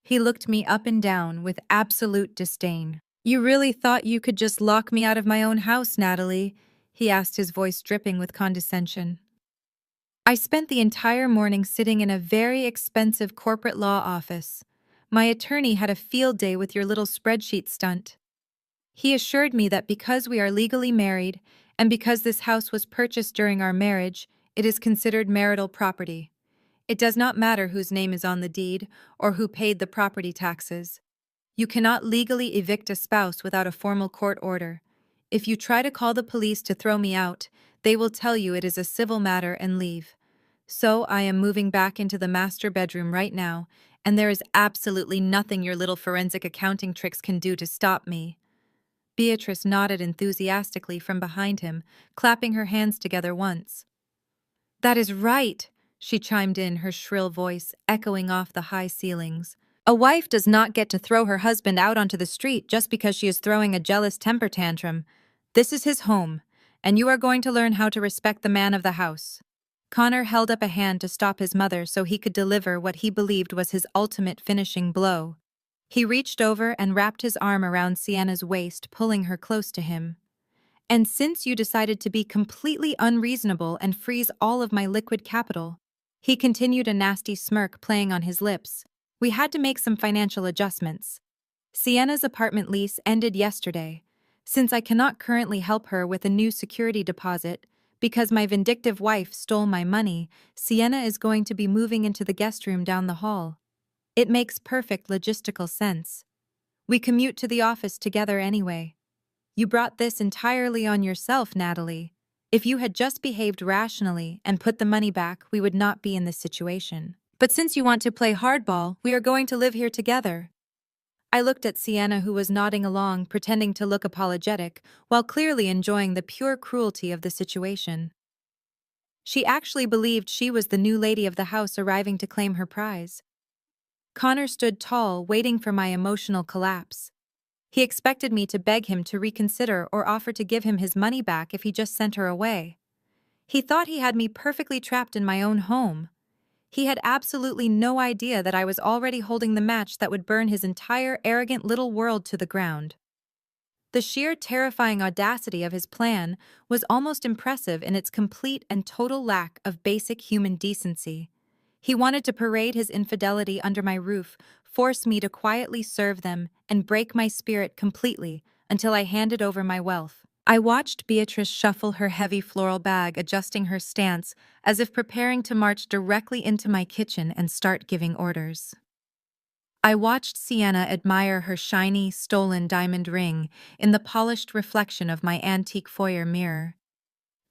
He looked me up and down with absolute disdain. "You really thought you could just lock me out of my own house, Natalie?" he asked, his voice dripping with condescension. "I spent the entire morning sitting in a very expensive corporate law office. My attorney had a field day with your little spreadsheet stunt. He assured me that because we are legally married, and because this house was purchased during our marriage, it is considered marital property. It does not matter whose name is on the deed or who paid the property taxes. You cannot legally evict a spouse without a formal court order. If you try to call the police to throw me out, they will tell you it is a civil matter and leave. So I am moving back into the master bedroom right now, and there is absolutely nothing your little forensic accounting tricks can do to stop me." Beatrice nodded enthusiastically from behind him, clapping her hands together once. "That is right," she chimed in, her shrill voice echoing off the high ceilings. "A wife does not get to throw her husband out onto the street just because she is throwing a jealous temper tantrum. This is his home, and you are going to learn how to respect the man of the house." Connor held up a hand to stop his mother so he could deliver what he believed was his ultimate finishing blow. He reached over and wrapped his arm around Sienna's waist, pulling her close to him. "And since you decided to be completely unreasonable and freeze all of my liquid capital," he continued, a nasty smirk playing on his lips, "we had to make some financial adjustments. Sienna's apartment lease ended yesterday. Since I cannot currently help her with a new security deposit, because my vindictive wife stole my money, Sienna is going to be moving into the guest room down the hall. It makes perfect logistical sense. We commute to the office together anyway. You brought this entirely on yourself, Natalie. If you had just behaved rationally and put the money back, we would not be in this situation. But since you want to play hardball, we are going to live here together." I looked at Sienna, who was nodding along, pretending to look apologetic, while clearly enjoying the pure cruelty of the situation. She actually believed she was the new lady of the house arriving to claim her prize. Connor stood tall, waiting for my emotional collapse. He expected me to beg him to reconsider or offer to give him his money back if he just sent her away. He thought he had me perfectly trapped in my own home. He had absolutely no idea that I was already holding the match that would burn his entire arrogant little world to the ground. The sheer terrifying audacity of his plan was almost impressive in its complete and total lack of basic human decency. He wanted to parade his infidelity under my roof, force me to quietly serve them, and break my spirit completely until I handed over my wealth. I watched Beatrice shuffle her heavy floral bag, adjusting her stance as if preparing to march directly into my kitchen and start giving orders. I watched Sienna admire her shiny, stolen diamond ring in the polished reflection of my antique foyer mirror.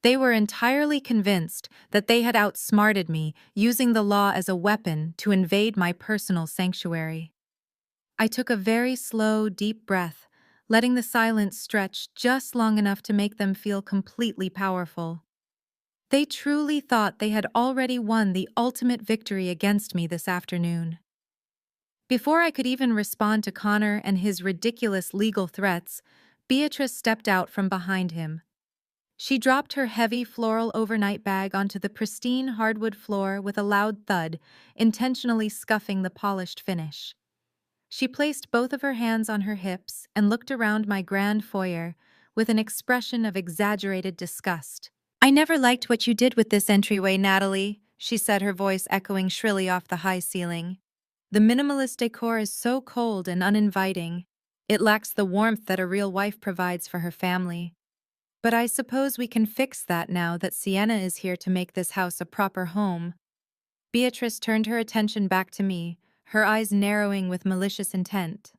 They were entirely convinced that they had outsmarted me, using the law as a weapon to invade my personal sanctuary. I took a very slow, deep breath, letting the silence stretch just long enough to make them feel completely powerful. They truly thought they had already won the ultimate victory against me this afternoon. Before I could even respond to Connor and his ridiculous legal threats, Beatrice stepped out from behind him. She dropped her heavy floral overnight bag onto the pristine hardwood floor with a loud thud, intentionally scuffing the polished finish. She placed both of her hands on her hips and looked around my grand foyer with an expression of exaggerated disgust. "I never liked what you did with this entryway, Natalie," she said, her voice echoing shrilly off the high ceiling. The minimalist decor is so cold and uninviting. It lacks the warmth that a real wife provides for her family. But I suppose we can fix that now that Sienna is here to make this house a proper home. Beatrice turned her attention back to me, her eyes narrowing with malicious intent.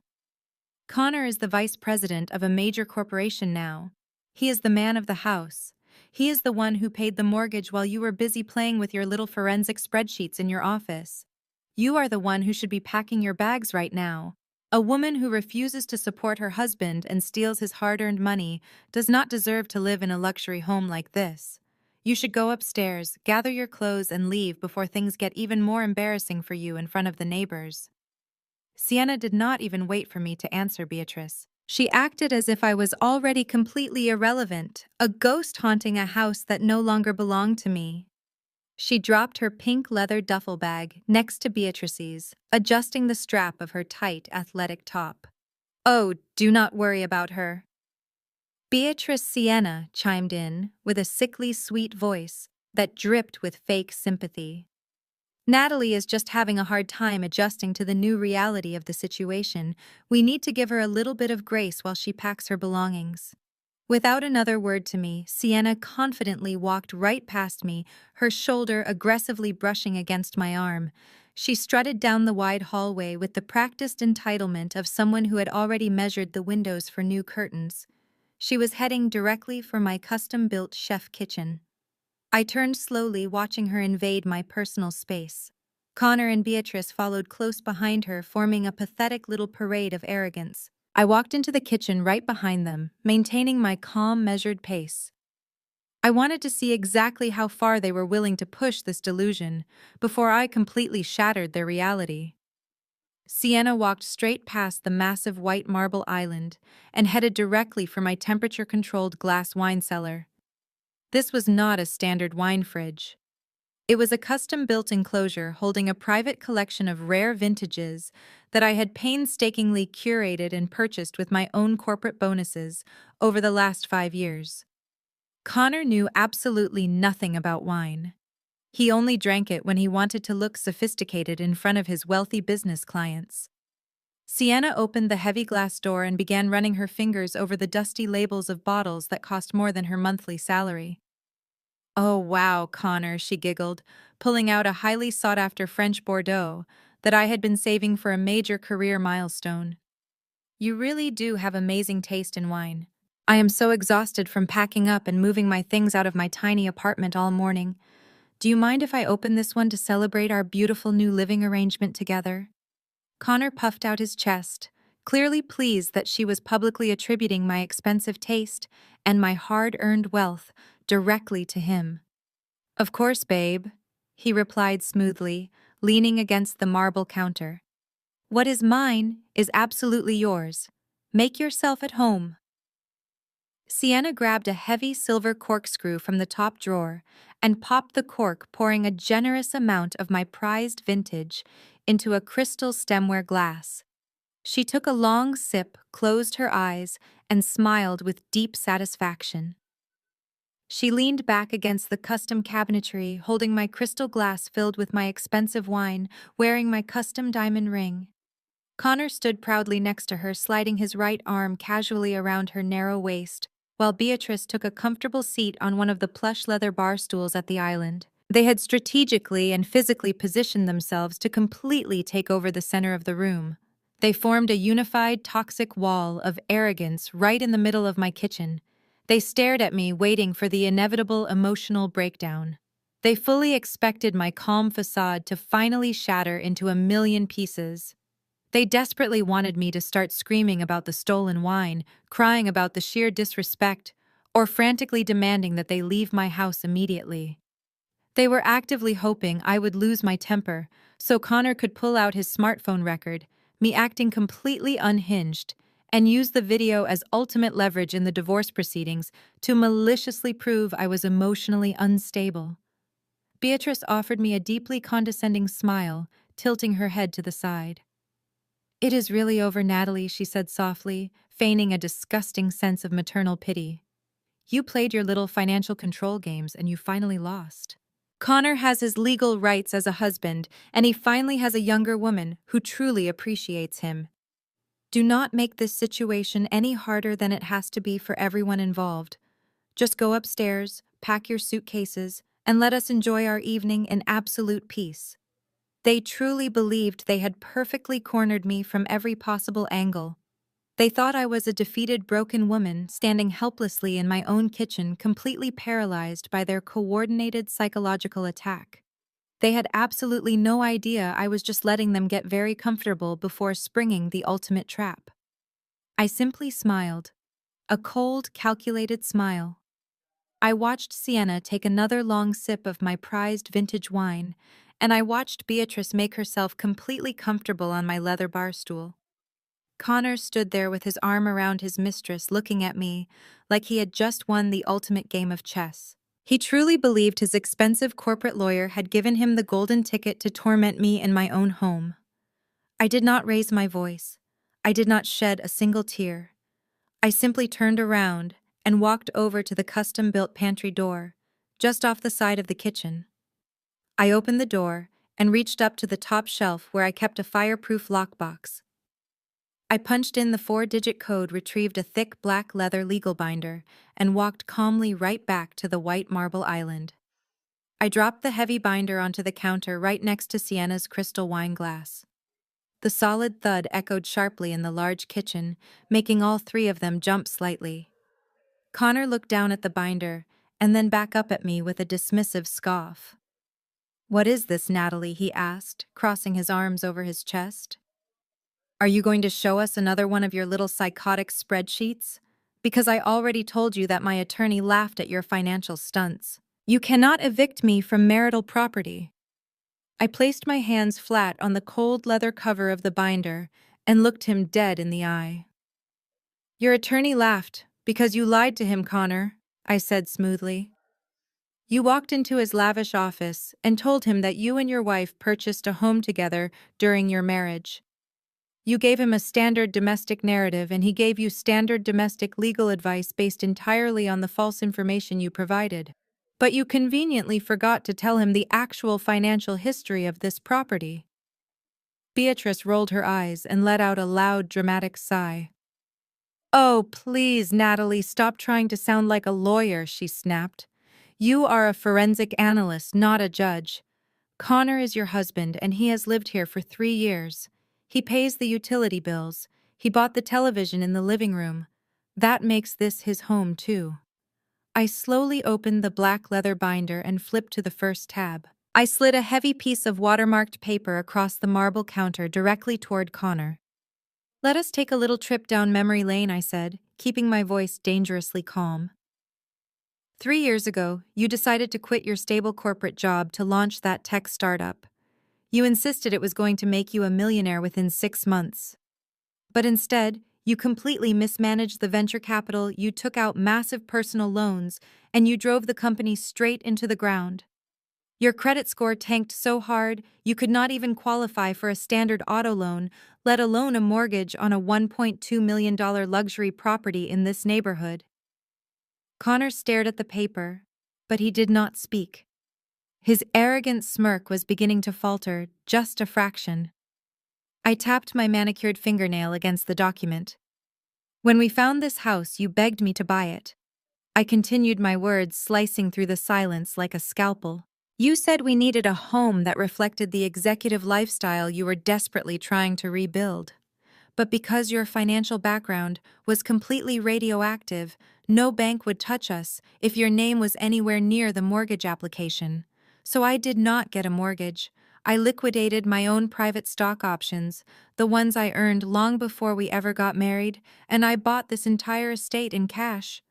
Connor is the vice president of a major corporation now. He is the man of the house. He is the one who paid the mortgage while you were busy playing with your little forensic spreadsheets in your office. You are the one who should be packing your bags right now. A woman who refuses to support her husband and steals his hard-earned money does not deserve to live in a luxury home like this. You should go upstairs, gather your clothes, and leave before things get even more embarrassing for you in front of the neighbors. Sienna did not even wait for me to answer Beatrice. She acted as if I was already completely irrelevant, a ghost haunting a house that no longer belonged to me. She dropped her pink leather duffel bag next to Beatrice's, adjusting the strap of her tight, athletic top. "Oh, do not worry about her." Beatrice Sienna chimed in with a sickly sweet voice that dripped with fake sympathy. Natalie is just having a hard time adjusting to the new reality of the situation. We need to give her a little bit of grace while she packs her belongings. Without another word to me, Sienna confidently walked right past me, her shoulder aggressively brushing against my arm. She strutted down the wide hallway with the practiced entitlement of someone who had already measured the windows for new curtains. She was heading directly for my custom-built chef kitchen. I turned slowly, watching her invade my personal space. Connor and Beatrice followed close behind her, forming a pathetic little parade of arrogance. I walked into the kitchen right behind them, maintaining my calm, measured pace. I wanted to see exactly how far they were willing to push this delusion before I completely shattered their reality. Sienna walked straight past the massive white marble island and headed directly for my temperature-controlled glass wine cellar. This was not a standard wine fridge. It was a custom-built enclosure holding a private collection of rare vintages that I had painstakingly curated and purchased with my own corporate bonuses over the last 5 years. Connor knew absolutely nothing about wine. He only drank it when he wanted to look sophisticated in front of his wealthy business clients. Sienna opened the heavy glass door and began running her fingers over the dusty labels of bottles that cost more than her monthly salary. "Oh, wow, Connor," she giggled, pulling out a highly sought-after French Bordeaux that I had been saving for a major career milestone. "You really do have amazing taste in wine. I am so exhausted from packing up and moving my things out of my tiny apartment all morning. Do you mind if I open this one to celebrate our beautiful new living arrangement together?" Connor puffed out his chest, clearly pleased that she was publicly attributing my expensive taste and my hard-earned wealth directly to him. "Of course, babe," he replied smoothly, leaning against the marble counter. "What is mine is absolutely yours. Make yourself at home." Sienna grabbed a heavy silver corkscrew from the top drawer and popped the cork, pouring a generous amount of my prized vintage into a crystal stemware glass. She took a long sip, closed her eyes, and smiled with deep satisfaction. She leaned back against the custom cabinetry, holding my crystal glass filled with my expensive wine, wearing my custom diamond ring. Connor stood proudly next to her, sliding his right arm casually around her narrow waist, while Beatrice took a comfortable seat on one of the plush leather bar stools at the island. They had strategically and physically positioned themselves to completely take over the center of the room. They formed a unified, toxic wall of arrogance right in the middle of my kitchen. They stared at me, waiting for the inevitable emotional breakdown. They fully expected my calm facade to finally shatter into a million pieces. They desperately wanted me to start screaming about the stolen wine, crying about the sheer disrespect, or frantically demanding that they leave my house immediately. They were actively hoping I would lose my temper, so Connor could pull out his smartphone record, me acting completely unhinged, and use the video as ultimate leverage in the divorce proceedings to maliciously prove I was emotionally unstable. Beatrice offered me a deeply condescending smile, tilting her head to the side. "It is really over, Natalie," she said softly, feigning a disgusting sense of maternal pity. "You played your little financial control games and you finally lost." Connor has his legal rights as a husband, and he finally has a younger woman who truly appreciates him. Do not make this situation any harder than it has to be for everyone involved. Just go upstairs, pack your suitcases, and let us enjoy our evening in absolute peace. They truly believed they had perfectly cornered me from every possible angle. They thought I was a defeated, broken woman standing helplessly in my own kitchen, completely paralyzed by their coordinated psychological attack. They had absolutely no idea I was just letting them get very comfortable before springing the ultimate trap. I simply smiled. A cold, calculated smile. I watched Sienna take another long sip of my prized vintage wine, and I watched Beatrice make herself completely comfortable on my leather bar stool. Connor stood there with his arm around his mistress, looking at me like he had just won the ultimate game of chess. He truly believed his expensive corporate lawyer had given him the golden ticket to torment me in my own home. I did not raise my voice. I did not shed a single tear. I simply turned around and walked over to the custom-built pantry door, just off the side of the kitchen. I opened the door and reached up to the top shelf where I kept a fireproof lockbox. I punched in the 4-digit code, retrieved a thick black leather legal binder, and walked calmly right back to the white marble island. I dropped the heavy binder onto the counter right next to Sienna's crystal wine glass. The solid thud echoed sharply in the large kitchen, making all three of them jump slightly. Connor looked down at the binder, and then back up at me with a dismissive scoff. "What is this, Natalie?" he asked, crossing his arms over his chest. "Are you going to show us another one of your little psychotic spreadsheets? Because I already told you that my attorney laughed at your financial stunts. You cannot evict me from marital property." I placed my hands flat on the cold leather cover of the binder and looked him dead in the eye. "Your attorney laughed because you lied to him, Connor," I said smoothly. "You walked into his lavish office and told him that you and your wife purchased a home together during your marriage. You gave him a standard domestic narrative, and he gave you standard domestic legal advice based entirely on the false information you provided. But you conveniently forgot to tell him the actual financial history of this property." Beatrice rolled her eyes and let out a loud, dramatic sigh. "Oh, please, Natalie, stop trying to sound like a lawyer," she snapped. "You are a forensic analyst, not a judge. Connor is your husband, and he has lived here for 3 years. He pays the utility bills. He bought the television in the living room. That makes this his home, too." I slowly opened the black leather binder and flipped to the first tab. I slid a heavy piece of watermarked paper across the marble counter directly toward Connor. "Let us take a little trip down memory lane," I said, keeping my voice dangerously calm. 3 years ago, you decided to quit your stable corporate job to launch that tech startup. You insisted it was going to make you a millionaire within 6 months. But instead, you completely mismanaged the venture capital, you took out massive personal loans, and you drove the company straight into the ground. Your credit score tanked so hard, you could not even qualify for a standard auto loan, let alone a mortgage on a $1.2 million luxury property in this neighborhood. Connor stared at the paper, but he did not speak. His arrogant smirk was beginning to falter, just a fraction. I tapped my manicured fingernail against the document. "When we found this house, you begged me to buy it." I continued my words, slicing through the silence like a scalpel. "You said we needed a home that reflected the executive lifestyle you were desperately trying to rebuild. But because your financial background was completely radioactive, no bank would touch us if your name was anywhere near the mortgage application. So I did not get a mortgage. I liquidated my own private stock options, the ones I earned long before we ever got married, and I bought this entire estate in cash.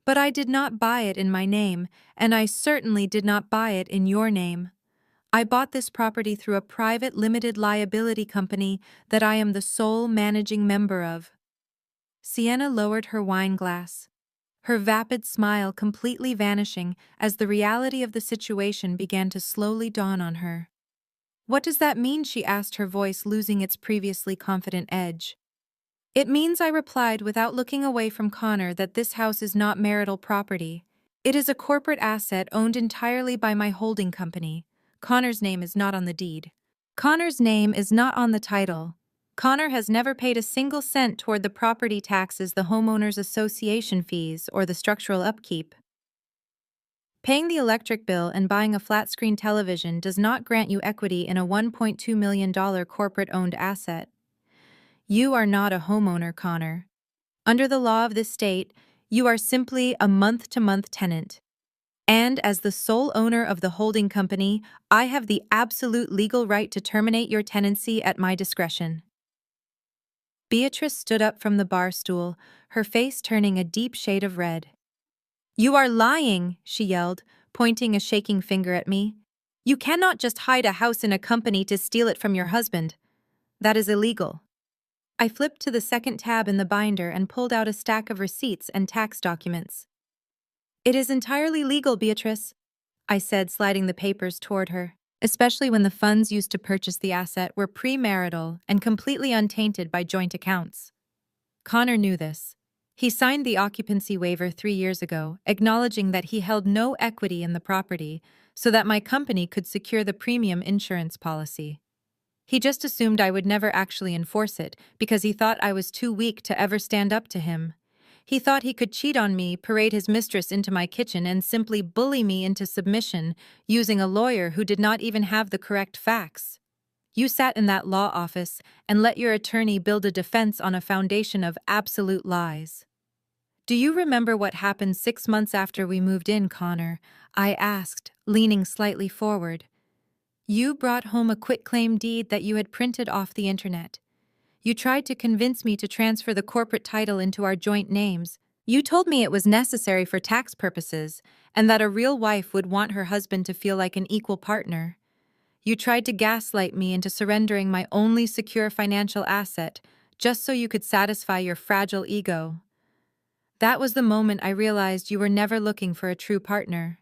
But I did not buy it in my name, and I certainly did not buy it in your name. I bought this property through a private limited liability company that I am the sole managing member of." Sienna lowered her wine glass, her vapid smile completely vanishing as the reality of the situation began to slowly dawn on her. "What does that mean?" she asked, her voice losing its previously confident edge. "It means," I replied without looking away from Connor, "that this house is not marital property. It is a corporate asset owned entirely by my holding company. Connor's name is not on the deed. Connor's name is not on the title. Connor has never paid a single cent toward the property taxes, the homeowners association fees, or the structural upkeep. Paying the electric bill and buying a flat-screen television does not grant you equity in a $1.2 million corporate-owned asset. You are not a homeowner, Connor. Under the law of this state, you are simply a month-to-month tenant. And as the sole owner of the holding company, I have the absolute legal right to terminate your tenancy at my discretion. Beatrice stood up from the bar stool, her face turning a deep shade of red. "You are lying," she yelled, pointing a shaking finger at me. "You cannot just hide a house in a company to steal it from your husband. That is illegal." I flipped to the second tab in the binder and pulled out a stack of receipts and tax documents. "It is entirely legal, Beatrice," I said, sliding the papers toward her, especially when the funds used to purchase the asset were premarital and completely untainted by joint accounts. Connor knew this. He signed the occupancy waiver 3 years ago, acknowledging that he held no equity in the property so that my company could secure the premium insurance policy. He just assumed I would never actually enforce it because he thought I was too weak to ever stand up to him. He thought he could cheat on me, parade his mistress into my kitchen, and simply bully me into submission using a lawyer who did not even have the correct facts. You sat in that law office and let your attorney build a defense on a foundation of absolute lies. "Do you remember what happened 6 months after we moved in, Connor?" I asked, leaning slightly forward. "You brought home a quitclaim deed that you had printed off the internet. You tried to convince me to transfer the corporate title into our joint names. You told me it was necessary for tax purposes and that a real wife would want her husband to feel like an equal partner. You tried to gaslight me into surrendering my only secure financial asset just so you could satisfy your fragile ego. That was the moment I realized you were never looking for a true partner."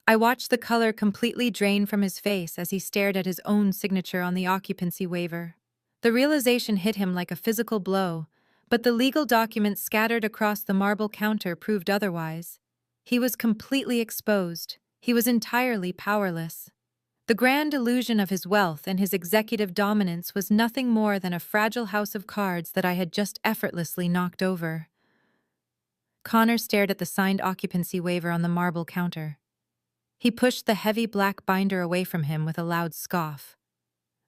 I watched the color completely drain from his face as he stared at his own signature on the occupancy waiver. The realization hit him like a physical blow, but the legal documents scattered across the marble counter proved otherwise. He was completely exposed. He was entirely powerless. The grand illusion of his wealth and his executive dominance was nothing more than a fragile house of cards that I had just effortlessly knocked over. Connor stared at the signed occupancy waiver on the marble counter. He pushed the heavy black binder away from him with a loud scoff.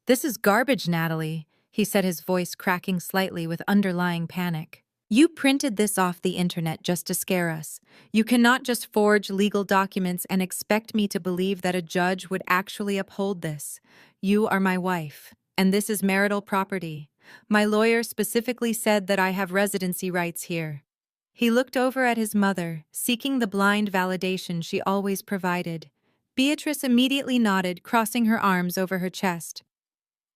"This is garbage, Natalie," he said, his voice cracking slightly with underlying panic. "You printed this off the internet just to scare us. You cannot just forge legal documents and expect me to believe that a judge would actually uphold this. You are my wife, and this is marital property. My lawyer specifically said that I have residency rights here." He looked over at his mother, seeking the blind validation she always provided. Beatrice immediately nodded, crossing her arms over her chest.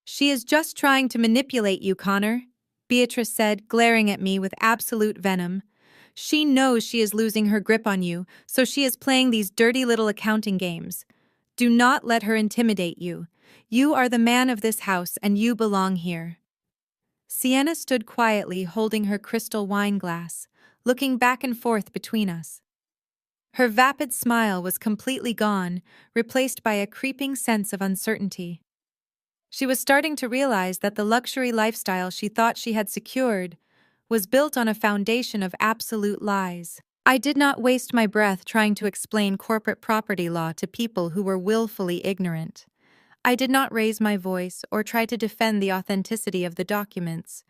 "She is just trying to manipulate you, Connor," Beatrice said, glaring at me with absolute venom. "She knows she is losing her grip on you, so she is playing these dirty little accounting games. Do not let her intimidate you. You are the man of this house and you belong here." Sienna stood quietly, holding her crystal wine glass, looking back and forth between us. Her vapid smile was completely gone, replaced by a creeping sense of uncertainty. She was starting to realize that the luxury lifestyle she thought she had secured was built on a foundation of absolute lies. I did not waste my breath trying to explain corporate property law to people who were willfully ignorant. I did not raise my voice or try to defend the authenticity of the documents.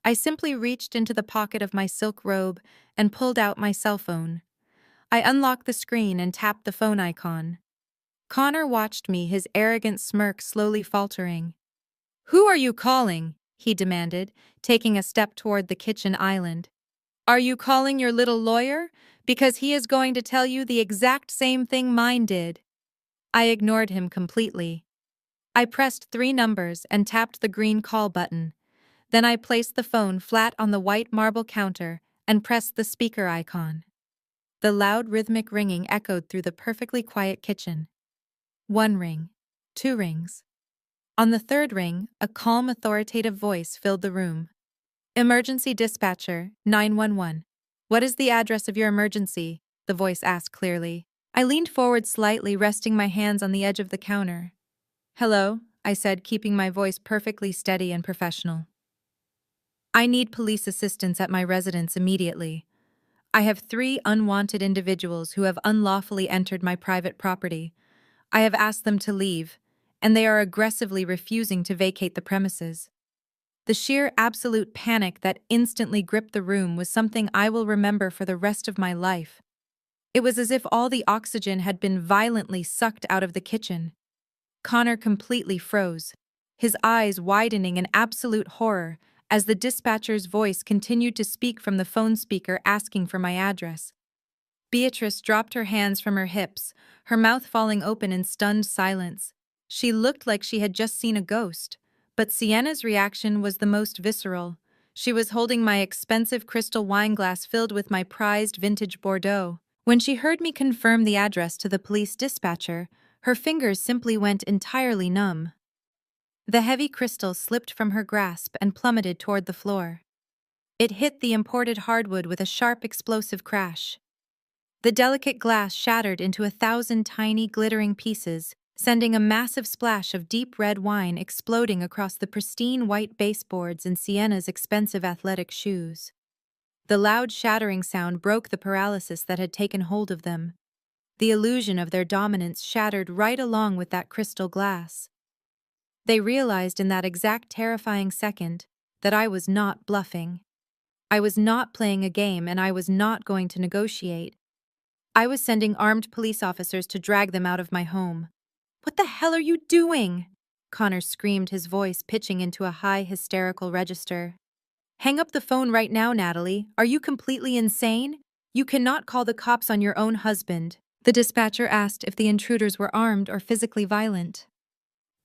I simply reached into the pocket of my silk robe and pulled out my cell phone. I unlocked the screen and tapped the phone icon. Connor watched me, his arrogant smirk slowly faltering. "Who are you calling?" he demanded, taking a step toward the kitchen island. "Are you calling your little lawyer? Because he is going to tell you the exact same thing mine did." I ignored him completely. I pressed 3 numbers and tapped the green call button. Then I placed the phone flat on the white marble counter and pressed the speaker icon. The loud rhythmic ringing echoed through the perfectly quiet kitchen. 1 ring, 2 rings. On the 3rd ring, a calm, authoritative voice filled the room. "Emergency dispatcher, 911. What is the address of your emergency?" the voice asked clearly. I leaned forward slightly, resting my hands on the edge of the counter. Hello, I said, keeping my voice perfectly steady and professional. I need police assistance at my residence immediately. I have 3 unwanted individuals who have unlawfully entered my private property. I have asked them to leave, and they are aggressively refusing to vacate the premises. The sheer absolute panic that instantly gripped the room was something I will remember for the rest of my life. It was as if all the oxygen had been violently sucked out of the kitchen. Connor completely froze, his eyes widening in absolute horror as the dispatcher's voice continued to speak from the phone speaker asking for my address. Beatrice dropped her hands from her hips, her mouth falling open in stunned silence. She looked like she had just seen a ghost, but Sienna's reaction was the most visceral. She was holding my expensive crystal wine glass filled with my prized vintage Bordeaux. When she heard me confirm the address to the police dispatcher, her fingers simply went entirely numb. The heavy crystal slipped from her grasp and plummeted toward the floor. It hit the imported hardwood with a sharp, explosive crash. The delicate glass shattered into 1,000 tiny, glittering pieces, sending a massive splash of deep red wine exploding across the pristine white baseboards and Sienna's expensive athletic shoes. The loud shattering sound broke the paralysis that had taken hold of them. The illusion of their dominance shattered right along with that crystal glass. They realized in that exact terrifying second that I was not bluffing. I was not playing a game, and I was not going to negotiate. I was sending armed police officers to drag them out of my home. "What the hell are you doing?" Connor screamed, his voice pitching into a high, hysterical register. "Hang up the phone right now, Natalie. Are you completely insane? You cannot call the cops on your own husband." The dispatcher asked if the intruders were armed or physically violent.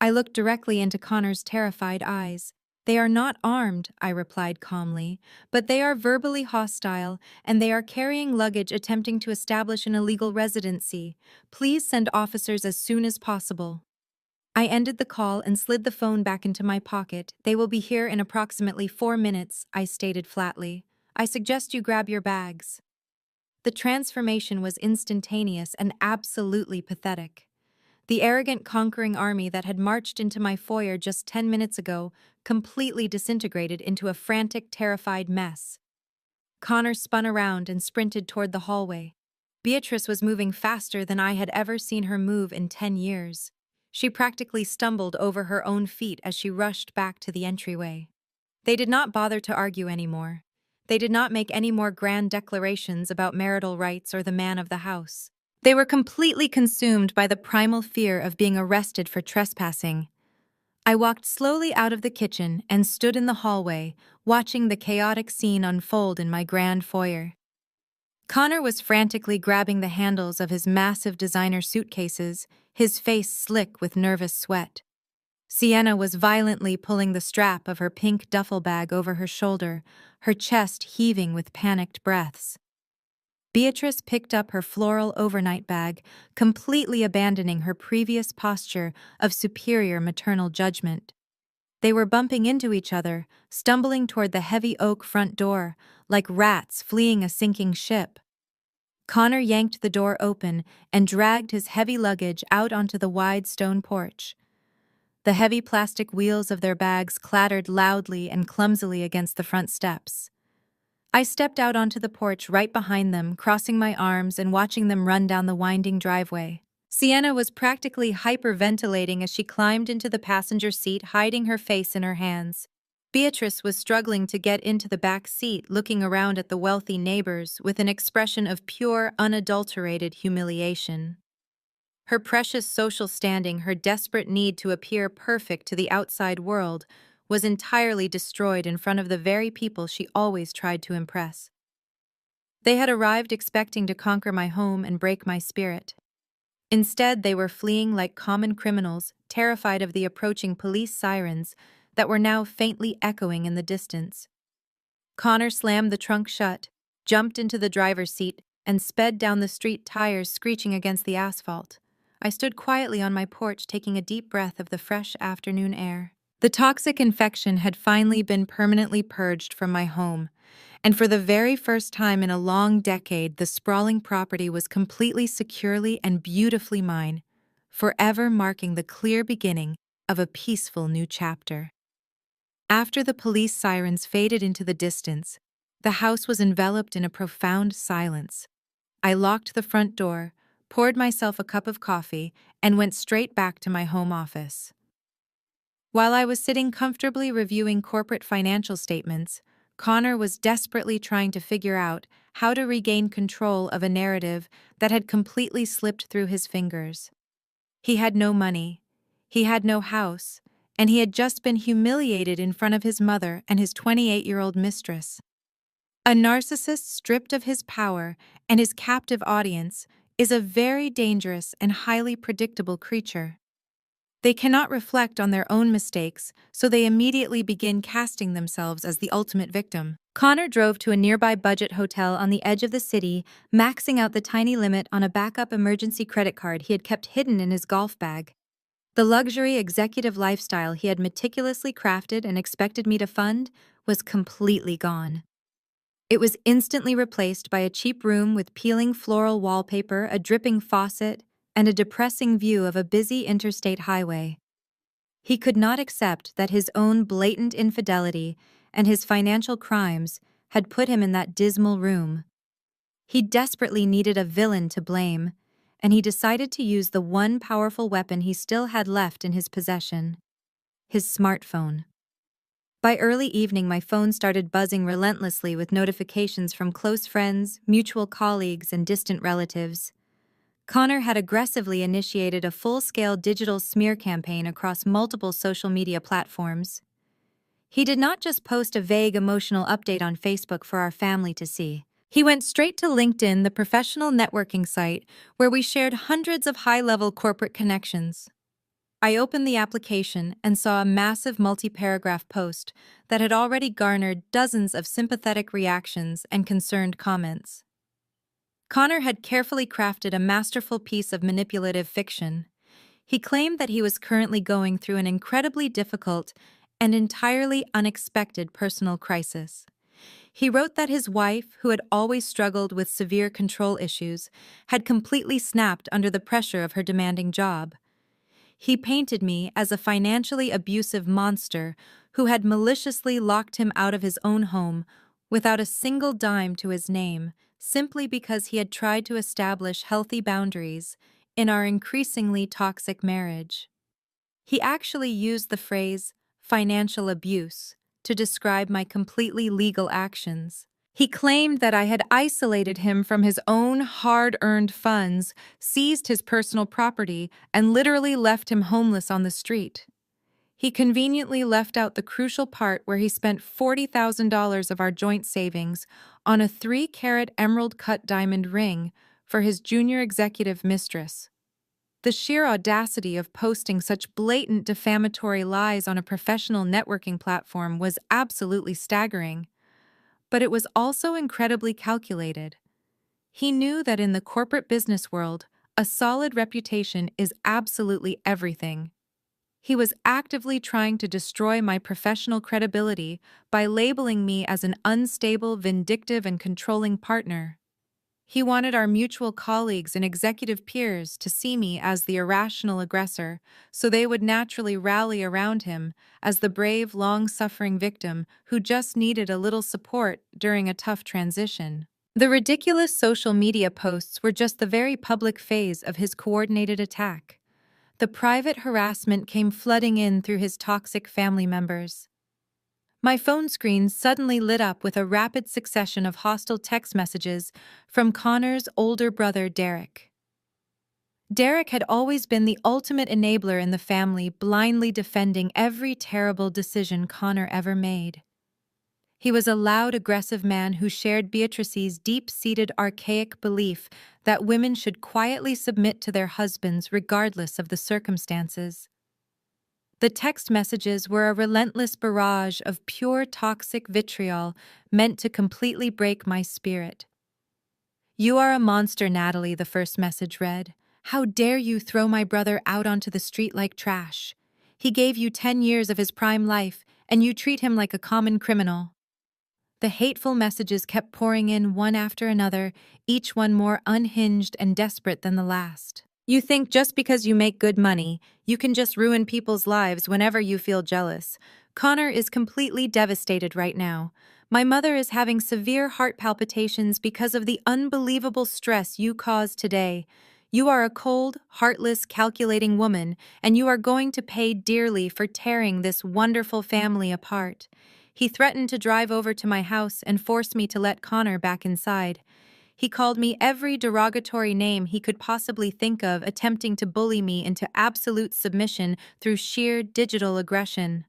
I looked directly into Connor's terrified eyes. "They are not armed," I replied calmly, "but they are verbally hostile, and they are carrying luggage attempting to establish an illegal residency. Please send officers as soon as possible." I ended the call and slid the phone back into my pocket. "They will be here in approximately 4 minutes, I stated flatly. "I suggest you grab your bags." The transformation was instantaneous and absolutely pathetic. The arrogant, conquering army that had marched into my foyer just 10 minutes ago completely disintegrated into a frantic, terrified mess. Connor spun around and sprinted toward the hallway. Beatrice was moving faster than I had ever seen her move in 10 years. She practically stumbled over her own feet as she rushed back to the entryway. They did not bother to argue anymore. They did not make any more grand declarations about marital rights or the man of the house. They were completely consumed by the primal fear of being arrested for trespassing. I walked slowly out of the kitchen and stood in the hallway, watching the chaotic scene unfold in my grand foyer. Connor was frantically grabbing the handles of his massive designer suitcases, his face slick with nervous sweat. Sienna was violently pulling the strap of her pink duffel bag over her shoulder, her chest heaving with panicked breaths. Beatrice picked up her floral overnight bag, completely abandoning her previous posture of superior maternal judgment. They were bumping into each other, stumbling toward the heavy oak front door, like rats fleeing a sinking ship. Connor yanked the door open and dragged his heavy luggage out onto the wide stone porch. The heavy plastic wheels of their bags clattered loudly and clumsily against the front steps. I stepped out onto the porch right behind them, crossing my arms and watching them run down the winding driveway. Sienna was practically hyperventilating as she climbed into the passenger seat, hiding her face in her hands. Beatrice was struggling to get into the back seat, looking around at the wealthy neighbors with an expression of pure, unadulterated humiliation. Her precious social standing, her desperate need to appear perfect to the outside world, was entirely destroyed in front of the very people she always tried to impress. They had arrived expecting to conquer my home and break my spirit. Instead, they were fleeing like common criminals, terrified of the approaching police sirens that were now faintly echoing in the distance. Connor slammed the trunk shut, jumped into the driver's seat, and sped down the street, tires screeching against the asphalt. I stood quietly on my porch, taking a deep breath of the fresh afternoon air. The toxic infection had finally been permanently purged from my home, And for the very first time in a long decade, the sprawling property was completely securely and beautifully mine, forever marking the clear beginning of a peaceful new chapter. After the police sirens faded into the distance, the house was enveloped in a profound silence. I locked the front door, poured myself a cup of coffee, and went straight back to my home office. While I was sitting comfortably reviewing corporate financial statements, Connor was desperately trying to figure out how to regain control of a narrative that had completely slipped through his fingers. He had no money, he had no house, and he had just been humiliated in front of his mother and his 28-year-old mistress. A narcissist stripped of his power and his captive audience is a very dangerous and highly predictable creature. They cannot reflect on their own mistakes, so they immediately begin casting themselves as the ultimate victim. Connor drove to a nearby budget hotel on the edge of the city, maxing out the tiny limit on a backup emergency credit card he had kept hidden in his golf bag. The luxury executive lifestyle he had meticulously crafted and expected me to fund was completely gone. It was instantly replaced by a cheap room with peeling floral wallpaper, a dripping faucet, and a depressing view of a busy interstate highway. He could not accept that his own blatant infidelity and his financial crimes had put him in that dismal room. He desperately needed a villain to blame, and he decided to use the one powerful weapon he still had left in his possession: his smartphone. By early evening, my phone started buzzing relentlessly with notifications from close friends, mutual colleagues, and distant relatives. Connor had aggressively initiated a full-scale digital smear campaign across multiple social media platforms. He did not just post a vague emotional update on Facebook for our family to see. He went straight to LinkedIn, the professional networking site, where we shared hundreds of high-level corporate connections. I opened the application and saw a massive multi-paragraph post that had already garnered dozens of sympathetic reactions and concerned comments. Connor had carefully crafted a masterful piece of manipulative fiction. He claimed that he was currently going through an incredibly difficult and entirely unexpected personal crisis. He wrote that his wife, who had always struggled with severe control issues, had completely snapped under the pressure of her demanding job. He painted me as a financially abusive monster who had maliciously locked him out of his own home without a single dime to his name, simply because he had tried to establish healthy boundaries in our increasingly toxic marriage. He actually used the phrase financial abuse to describe my completely legal actions. He claimed that I had isolated him from his own hard-earned funds, seized his personal property, and literally left him homeless on the street. He conveniently left out the crucial part where he spent $40,000 of our joint savings on a 3-carat emerald-cut diamond ring for his junior executive mistress. The sheer audacity of posting such blatant defamatory lies on a professional networking platform was absolutely staggering. But it was also incredibly calculated. He knew that in the corporate business world, a solid reputation is absolutely everything. He was actively trying to destroy my professional credibility by labeling me as an unstable, vindictive, and controlling partner. He wanted our mutual colleagues and executive peers to see me as the irrational aggressor, so they would naturally rally around him as the brave, long-suffering victim who just needed a little support during a tough transition. The ridiculous social media posts were just the very public phase of his coordinated attack. The private harassment came flooding in through his toxic family members. My phone screen suddenly lit up with a rapid succession of hostile text messages from Connor's older brother, Derek. Derek had always been the ultimate enabler in the family, blindly defending every terrible decision Connor ever made. He was a loud, aggressive man who shared Beatrice's deep-seated archaic belief that women should quietly submit to their husbands regardless of the circumstances. The text messages were a relentless barrage of pure toxic vitriol meant to completely break my spirit. "You are a monster, Natalie," the first message read. "How dare you throw my brother out onto the street like trash? He gave you 10 years of his prime life, and you treat him like a common criminal." The hateful messages kept pouring in one after another, each one more unhinged and desperate than the last. You think just because you make good money, you can just ruin people's lives whenever you feel jealous. Connor is completely devastated right now. My mother is having severe heart palpitations because of the unbelievable stress you caused today. You are a cold, heartless, calculating woman, and you are going to pay dearly for tearing this wonderful family apart. He threatened to drive over to my house and force me to let Connor back inside. He called me every derogatory name he could possibly think of, attempting to bully me into absolute submission through sheer digital aggression.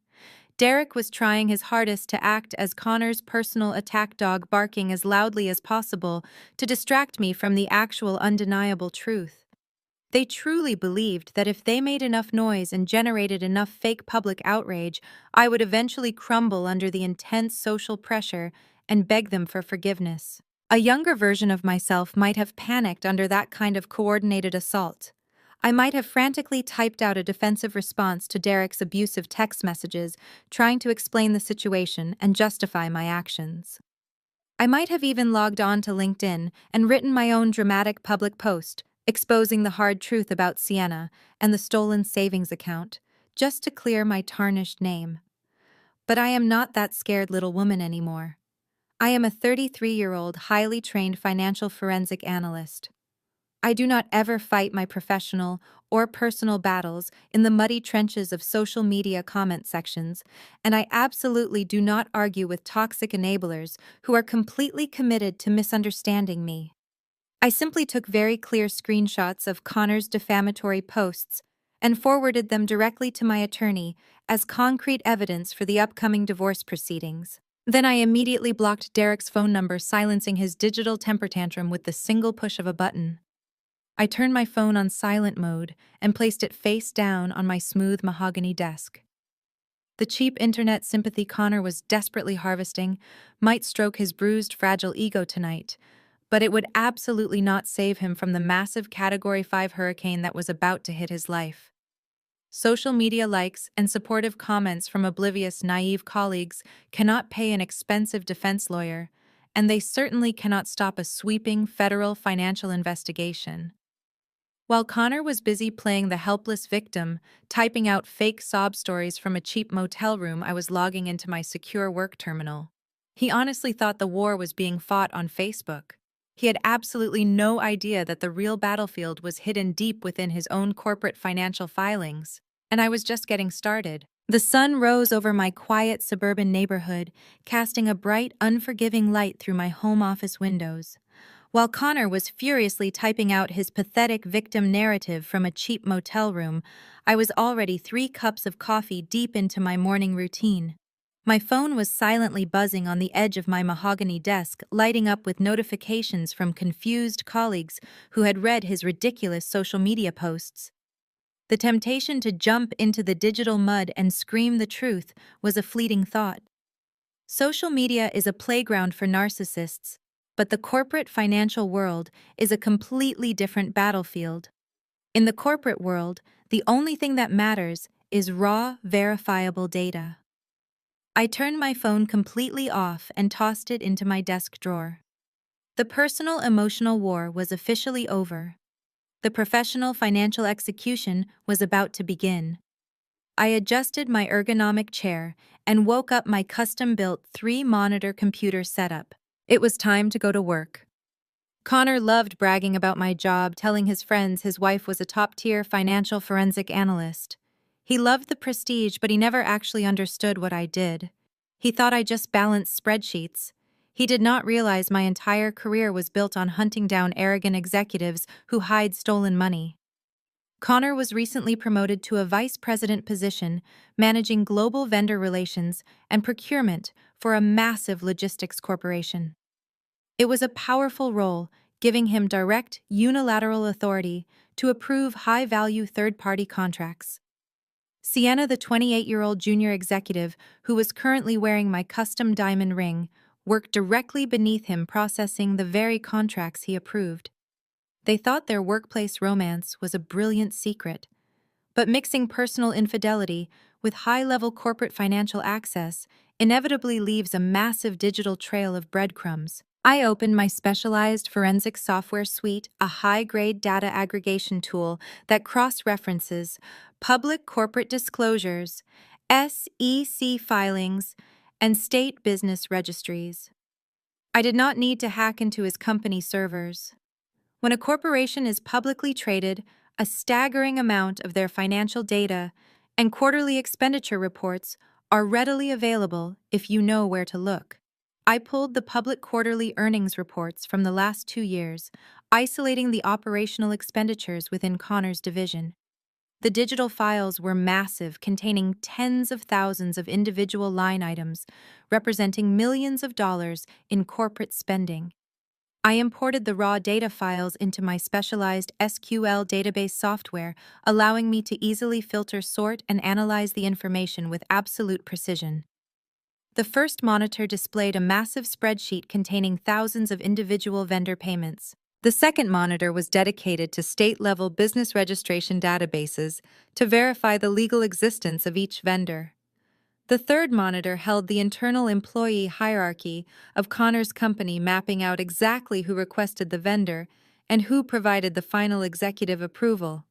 Derek was trying his hardest to act as Connor's personal attack dog, barking as loudly as possible to distract me from the actual undeniable truth. They truly believed that if they made enough noise and generated enough fake public outrage, I would eventually crumble under the intense social pressure and beg them for forgiveness. A younger version of myself might have panicked under that kind of coordinated assault. I might have frantically typed out a defensive response to Derek's abusive text messages, trying to explain the situation and justify my actions. I might have even logged on to LinkedIn and written my own dramatic public post, exposing the hard truth about Sienna and the stolen savings account, just to clear my tarnished name. But I am not that scared little woman anymore. I am a 33-year-old, highly trained financial forensic analyst. I do not ever fight my professional or personal battles in the muddy trenches of social media comment sections, and I absolutely do not argue with toxic enablers who are completely committed to misunderstanding me. I simply took very clear screenshots of Connor's defamatory posts and forwarded them directly to my attorney as concrete evidence for the upcoming divorce proceedings. Then I immediately blocked Derek's phone number, silencing his digital temper tantrum with the single push of a button. I turned my phone on silent mode and placed it face down on my smooth mahogany desk. The cheap internet sympathy Connor was desperately harvesting might stroke his bruised, fragile ego tonight, but it would absolutely not save him from the massive Category 5 hurricane that was about to hit his life. Social media likes and supportive comments from oblivious, naive colleagues cannot pay an expensive defense lawyer, and they certainly cannot stop a sweeping federal financial investigation. While Connor was busy playing the helpless victim, typing out fake sob stories from a cheap motel room, I was logging into my secure work terminal. He honestly thought the war was being fought on Facebook. He had absolutely no idea that the real battlefield was hidden deep within his own corporate financial filings. And I was just getting started. The sun rose over my quiet suburban neighborhood, casting a bright, unforgiving light through my home office windows. While Connor was furiously typing out his pathetic victim narrative from a cheap motel room, I was already 3 cups of coffee deep into my morning routine. My phone was silently buzzing on the edge of my mahogany desk, lighting up with notifications from confused colleagues who had read his ridiculous social media posts. The temptation to jump into the digital mud and scream the truth was a fleeting thought. Social media is a playground for narcissists, but the corporate financial world is a completely different battlefield. In the corporate world, the only thing that matters is raw, verifiable data. I turned my phone completely off and tossed it into my desk drawer. The personal emotional war was officially over. The professional financial execution was about to begin. I adjusted my ergonomic chair and woke up my custom-built 3-monitor computer setup. It was time to go to work. Connor loved bragging about my job, telling his friends his wife was a top-tier financial forensic analyst. He loved the prestige, but he never actually understood what I did. He thought I just balanced spreadsheets. He did not realize my entire career was built on hunting down arrogant executives who hide stolen money. Connor was recently promoted to a vice president position, managing global vendor relations and procurement for a massive logistics corporation. It was a powerful role, giving him direct, unilateral authority to approve high-value third-party contracts. Sienna, the 28-year-old junior executive who was currently wearing my custom diamond ring, worked directly beneath him, processing the very contracts he approved. They thought their workplace romance was a brilliant secret, but mixing personal infidelity with high-level corporate financial access inevitably leaves a massive digital trail of breadcrumbs. I opened my specialized forensic software suite, a high-grade data aggregation tool that cross-references public corporate disclosures, SEC filings, and state business registries. I did not need to hack into his company servers. When a corporation is publicly traded, a staggering amount of their financial data and quarterly expenditure reports are readily available if you know where to look. I pulled the public quarterly earnings reports from the last 2 years, isolating the operational expenditures within Connor's division. The digital files were massive, containing tens of thousands of individual line items, representing millions of dollars in corporate spending. I imported the raw data files into my specialized SQL database software, allowing me to easily filter, sort, and analyze the information with absolute precision. The first monitor displayed a massive spreadsheet containing thousands of individual vendor payments. The second monitor was dedicated to state-level business registration databases to verify the legal existence of each vendor. The third monitor held the internal employee hierarchy of Connor's company, mapping out exactly who requested the vendor and who provided the final executive approval.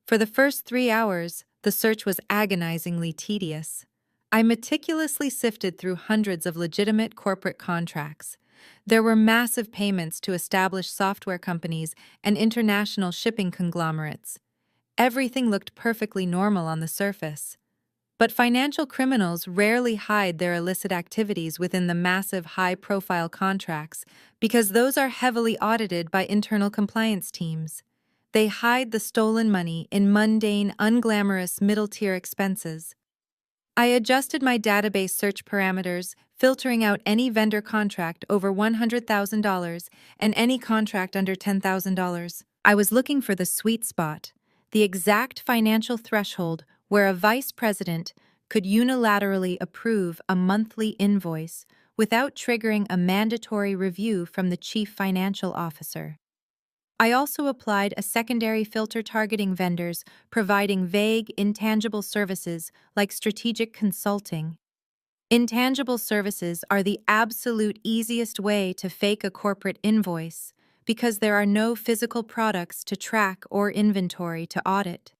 For the first 3 hours, the search was agonizingly tedious. I meticulously sifted through hundreds of legitimate corporate contracts. There were massive payments to established software companies and international shipping conglomerates. Everything looked perfectly normal on the surface. But financial criminals rarely hide their illicit activities within the massive high-profile contracts because those are heavily audited by internal compliance teams. They hide the stolen money in mundane, unglamorous middle-tier expenses. I adjusted my database search parameters, filtering out any vendor contract over $100,000 and any contract under $10,000. I was looking for the sweet spot, the exact financial threshold where a vice president could unilaterally approve a monthly invoice without triggering a mandatory review from the chief financial officer. I also applied a secondary filter targeting vendors providing vague, intangible services like strategic consulting. Intangible services are the absolute easiest way to fake a corporate invoice because there are no physical products to track or inventory to audit.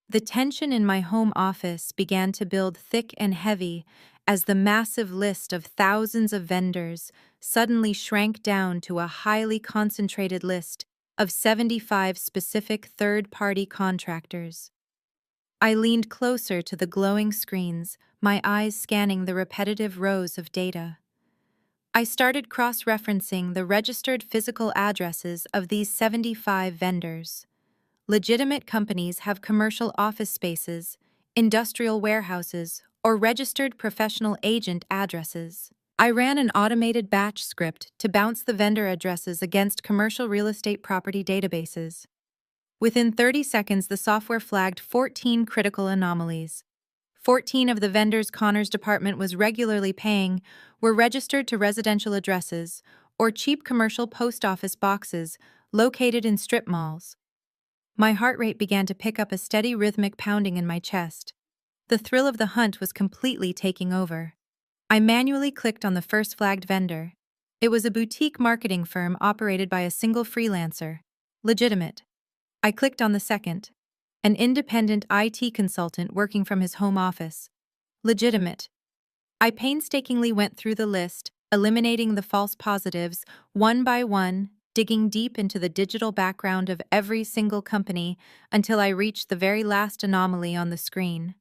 The tension in my home office began to build thick and heavy as the massive list of thousands of vendors suddenly shrank down to a highly concentrated list of 75 specific third-party contractors. I leaned closer to the glowing screens, my eyes scanning the repetitive rows of data. I started cross-referencing the registered physical addresses of these 75 vendors. Legitimate companies have commercial office spaces, industrial warehouses, or registered professional agent addresses. I ran an automated batch script to bounce the vendor addresses against commercial real estate property databases. Within 30 seconds, the software flagged 14 critical anomalies. 14 of the vendors Connor's department was regularly paying were registered to residential addresses or cheap commercial post office boxes located in strip malls. My heart rate began to pick up a steady rhythmic pounding in my chest. The thrill of the hunt was completely taking over. I manually clicked on the first flagged vendor. It was a boutique marketing firm operated by a single freelancer. Legitimate. I clicked on the second. An independent IT consultant working from his home office. Legitimate. I painstakingly went through the list, eliminating the false positives, one by one, digging deep into the digital background of every single company until I reached the very last anomaly on the screen.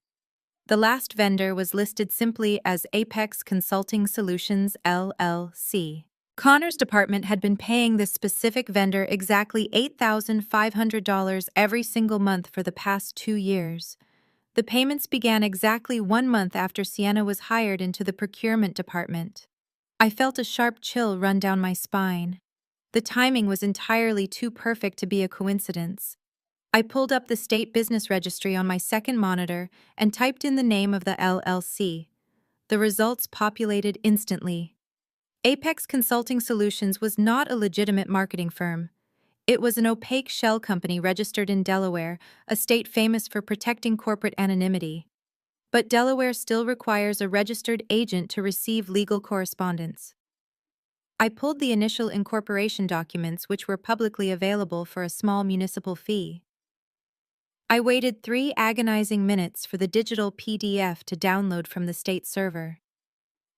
The last vendor was listed simply as Apex Consulting Solutions, LLC. Connor's department had been paying this specific vendor exactly $8,500 every single month for the past 2 years. The payments began exactly 1 month after Sienna was hired into the procurement department. I felt a sharp chill run down my spine. The timing was entirely too perfect to be a coincidence. I pulled up the state business registry on my second monitor and typed in the name of the LLC. The results populated instantly. Apex Consulting Solutions was not a legitimate marketing firm. It was an opaque shell company registered in Delaware, a state famous for protecting corporate anonymity. but Delaware still requires a registered agent to receive legal correspondence. I pulled the initial incorporation documents, which were publicly available for a small municipal fee. I waited 3 agonizing minutes for the digital PDF to download from the state server.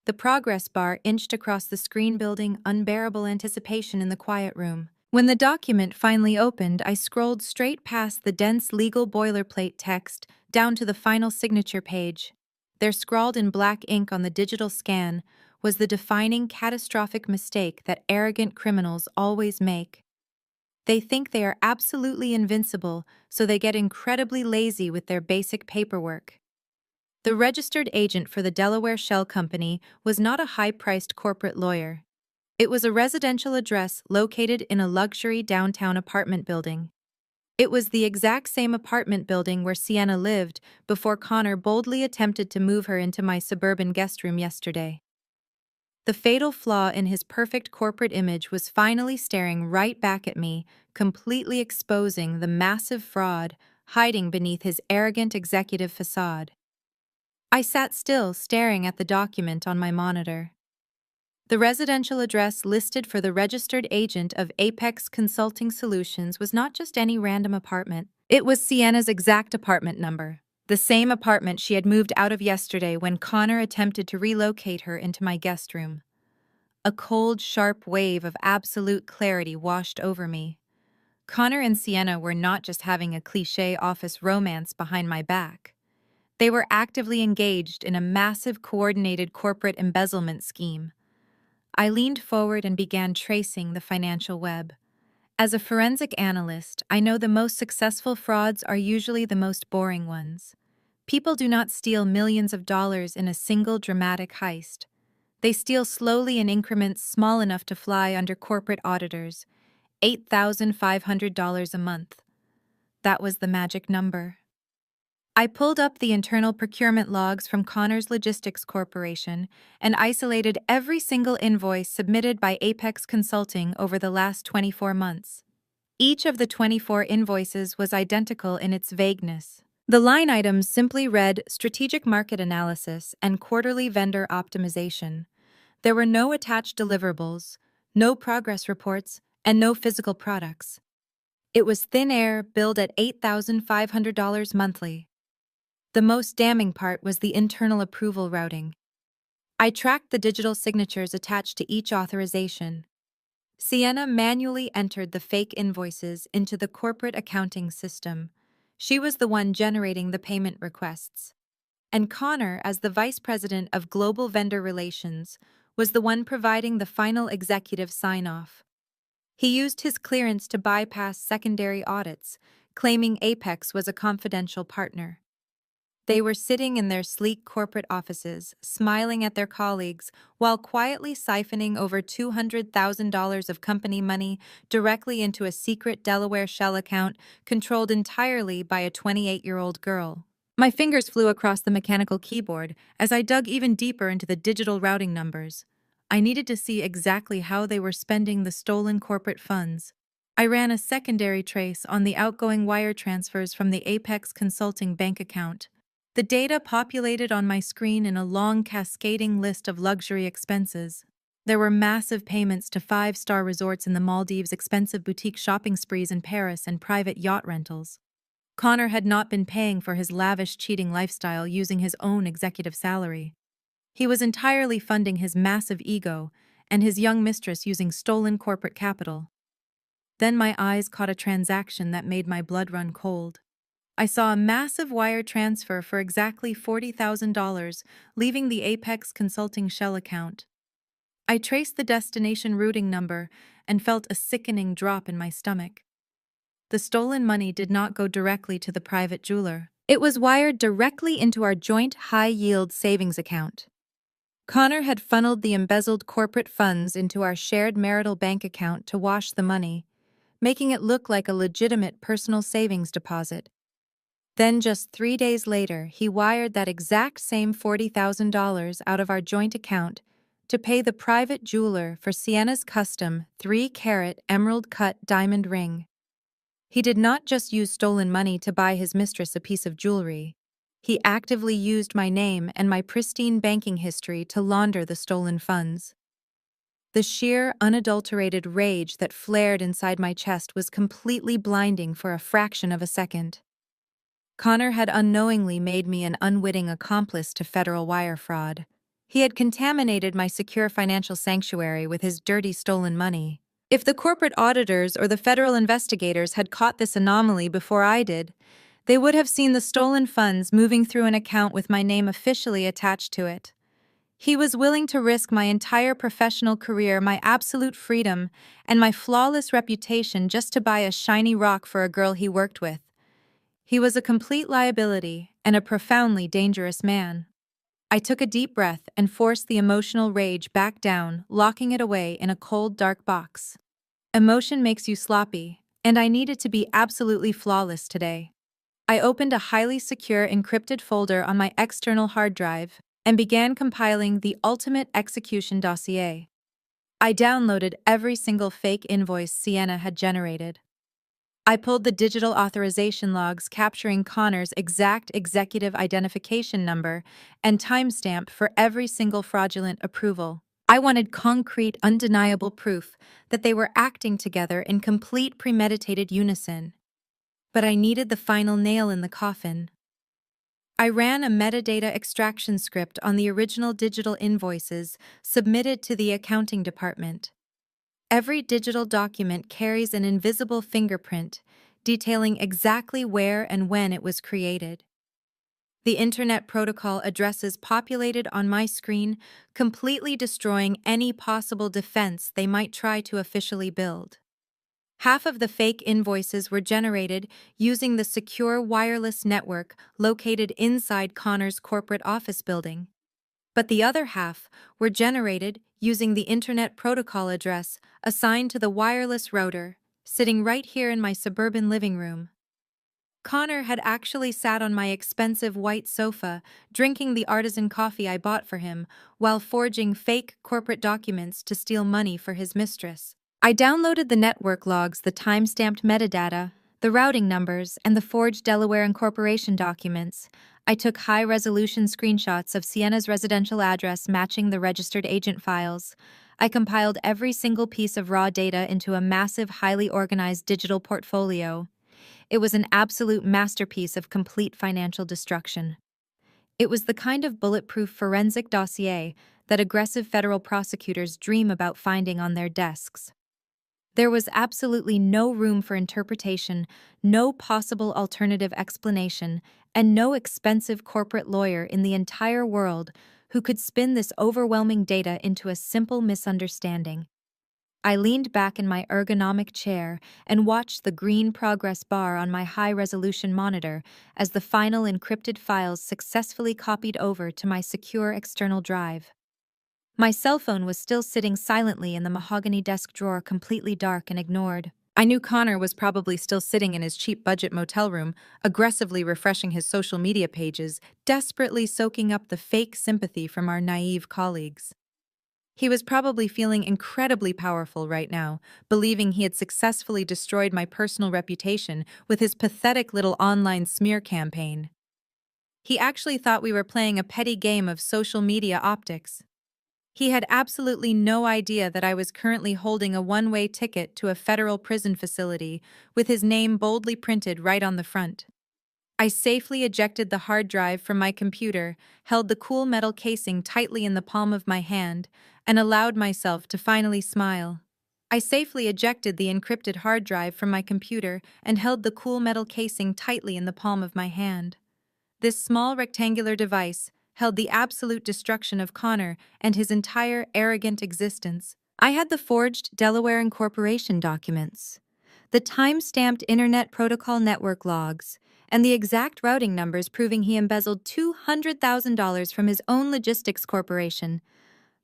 The progress bar inched across the screen, building unbearable anticipation in the quiet room. When the document finally opened, I scrolled straight past the dense legal boilerplate text down to the final signature page. There, scrawled in black ink on the digital scan, was the defining catastrophic mistake that arrogant criminals always make. They think they are absolutely invincible, so they get incredibly lazy with their basic paperwork. The registered agent for the Delaware Shell Company was not a high-priced corporate lawyer. It was a residential address located in a luxury downtown apartment building. It was the exact same apartment building where Sienna lived before Connor boldly attempted to move her into my suburban guest room yesterday. The fatal flaw in his perfect corporate image was finally staring right back at me, completely exposing the massive fraud hiding beneath his arrogant executive facade. I sat still, staring at the document on my monitor. The residential address listed for the registered agent of Apex Consulting Solutions was not just any random apartment. It was Sienna's exact apartment number, the same apartment she had moved out of yesterday when Connor attempted to relocate her into my guest room. A cold, sharp wave of absolute clarity washed over me. Connor and Sienna were not just having a cliché office romance behind my back. They were actively engaged in a massive, coordinated corporate embezzlement scheme. I leaned forward and began tracing the financial web. As a forensic analyst, I know the most successful frauds are usually the most boring ones. People do not steal millions of dollars in a single dramatic heist. They steal slowly in increments small enough to fly under corporate auditors. $8,500 a month. That was the magic number. I pulled up the internal procurement logs from Connor's Logistics Corporation and isolated every single invoice submitted by Apex Consulting over the last 24 months. Each of the 24 invoices was identical in its vagueness. The line items simply read Strategic Market Analysis and Quarterly Vendor Optimization. There were no attached deliverables, no progress reports, and no physical products. It was thin air, billed at $8,500 monthly. The most damning part was the internal approval routing. I tracked the digital signatures attached to each authorization. Sienna manually entered the fake invoices into the corporate accounting system. She was the one generating the payment requests. And Connor, as the Vice President of Global Vendor Relations, was the one providing the final executive sign-off. He used his clearance to bypass secondary audits, claiming Apex was a confidential partner. They were sitting in their sleek corporate offices, smiling at their colleagues, while quietly siphoning over $200,000 of company money directly into a secret Delaware Shell account controlled entirely by a 28-year-old girl. My fingers flew across the mechanical keyboard as I dug even deeper into the digital routing numbers. I needed to see exactly how they were spending the stolen corporate funds. I ran a secondary trace on the outgoing wire transfers from the Apex Consulting bank account. The data populated on my screen in a long cascading list of luxury expenses. There were massive payments to 5-star resorts in the Maldives, expensive boutique shopping sprees in Paris, and private yacht rentals. Connor had not been paying for his lavish, cheating lifestyle using his own executive salary. He was entirely funding his massive ego and his young mistress using stolen corporate capital. Then my eyes caught a transaction that made my blood run cold. I saw a massive wire transfer for exactly $40,000, leaving the Apex Consulting Shell account. I traced the destination routing number and felt a sickening drop in my stomach. The stolen money did not go directly to the private jeweler. It was wired directly into our joint high-yield savings account. Connor had funneled the embezzled corporate funds into our shared marital bank account to wash the money, making it look like a legitimate personal savings deposit. Then just 3 days later, he wired that exact same $40,000 out of our joint account to pay the private jeweler for Sienna's custom 3-carat emerald-cut diamond ring. He did not just use stolen money to buy his mistress a piece of jewelry. He actively used my name and my pristine banking history to launder the stolen funds. The sheer, unadulterated rage that flared inside my chest was completely blinding for a fraction of a second. Connor had unknowingly made me an unwitting accomplice to federal wire fraud. He had contaminated my secure financial sanctuary with his dirty stolen money. If the corporate auditors or the federal investigators had caught this anomaly before I did, they would have seen the stolen funds moving through an account with my name officially attached to it. He was willing to risk my entire professional career, my absolute freedom, and my flawless reputation just to buy a shiny rock for a girl he worked with. He was a complete liability and a profoundly dangerous man. I took a deep breath and forced the emotional rage back down, locking it away in a cold, dark box. Emotion makes you sloppy, and I needed to be absolutely flawless today. I opened a highly secure encrypted folder on my external hard drive and began compiling the ultimate execution dossier. I downloaded every single fake invoice Sienna had generated. I pulled the digital authorization logs capturing Connor's exact executive identification number and timestamp for every single fraudulent approval. I wanted concrete, undeniable proof that they were acting together in complete premeditated unison. But I needed the final nail in the coffin. I ran a metadata extraction script on the original digital invoices submitted to the accounting department. Every digital document carries an invisible fingerprint, detailing exactly where and when it was created. The Internet Protocol addresses populated on my screen, completely destroying any possible defense they might try to officially build. Half of the fake invoices were generated using the secure wireless network located inside Connor's corporate office building. But the other half were generated using the Internet Protocol address assigned to the wireless router, sitting right here in my suburban living room. Connor had actually sat on my expensive white sofa, drinking the artisan coffee I bought for him, while forging fake corporate documents to steal money for his mistress. I downloaded the network logs, the time-stamped metadata, the routing numbers, and the forged Delaware incorporation documents. I took high-resolution screenshots of Sienna's residential address matching the registered agent files. I compiled every single piece of raw data into a massive, highly organized digital portfolio. It was an absolute masterpiece of complete financial destruction. It was the kind of bulletproof forensic dossier that aggressive federal prosecutors dream about finding on their desks. There was absolutely no room for interpretation, no possible alternative explanation, and no expensive corporate lawyer in the entire world who could spin this overwhelming data into a simple misunderstanding. I leaned back in my ergonomic chair and watched the green progress bar on my high-resolution monitor as the final encrypted files successfully copied over to my secure external drive. My cell phone was still sitting silently in the mahogany desk drawer, completely dark and ignored. I knew Connor was probably still sitting in his cheap budget motel room, aggressively refreshing his social media pages, desperately soaking up the fake sympathy from our naive colleagues. He was probably feeling incredibly powerful right now, believing he had successfully destroyed my personal reputation with his pathetic little online smear campaign. He actually thought we were playing a petty game of social media optics. He had absolutely no idea that I was currently holding a one-way ticket to a federal prison facility with his name boldly printed right on the front. I safely ejected the hard drive from my computer, held the cool metal casing tightly in the palm of my hand, and allowed myself to finally smile. I safely ejected the encrypted hard drive from my computer and held the cool metal casing tightly in the palm of my hand. This small rectangular device held the absolute destruction of Connor and his entire arrogant existence. I had the forged Delaware incorporation documents, the time-stamped Internet Protocol network logs, and the exact routing numbers proving he embezzled $200,000 from his own logistics corporation.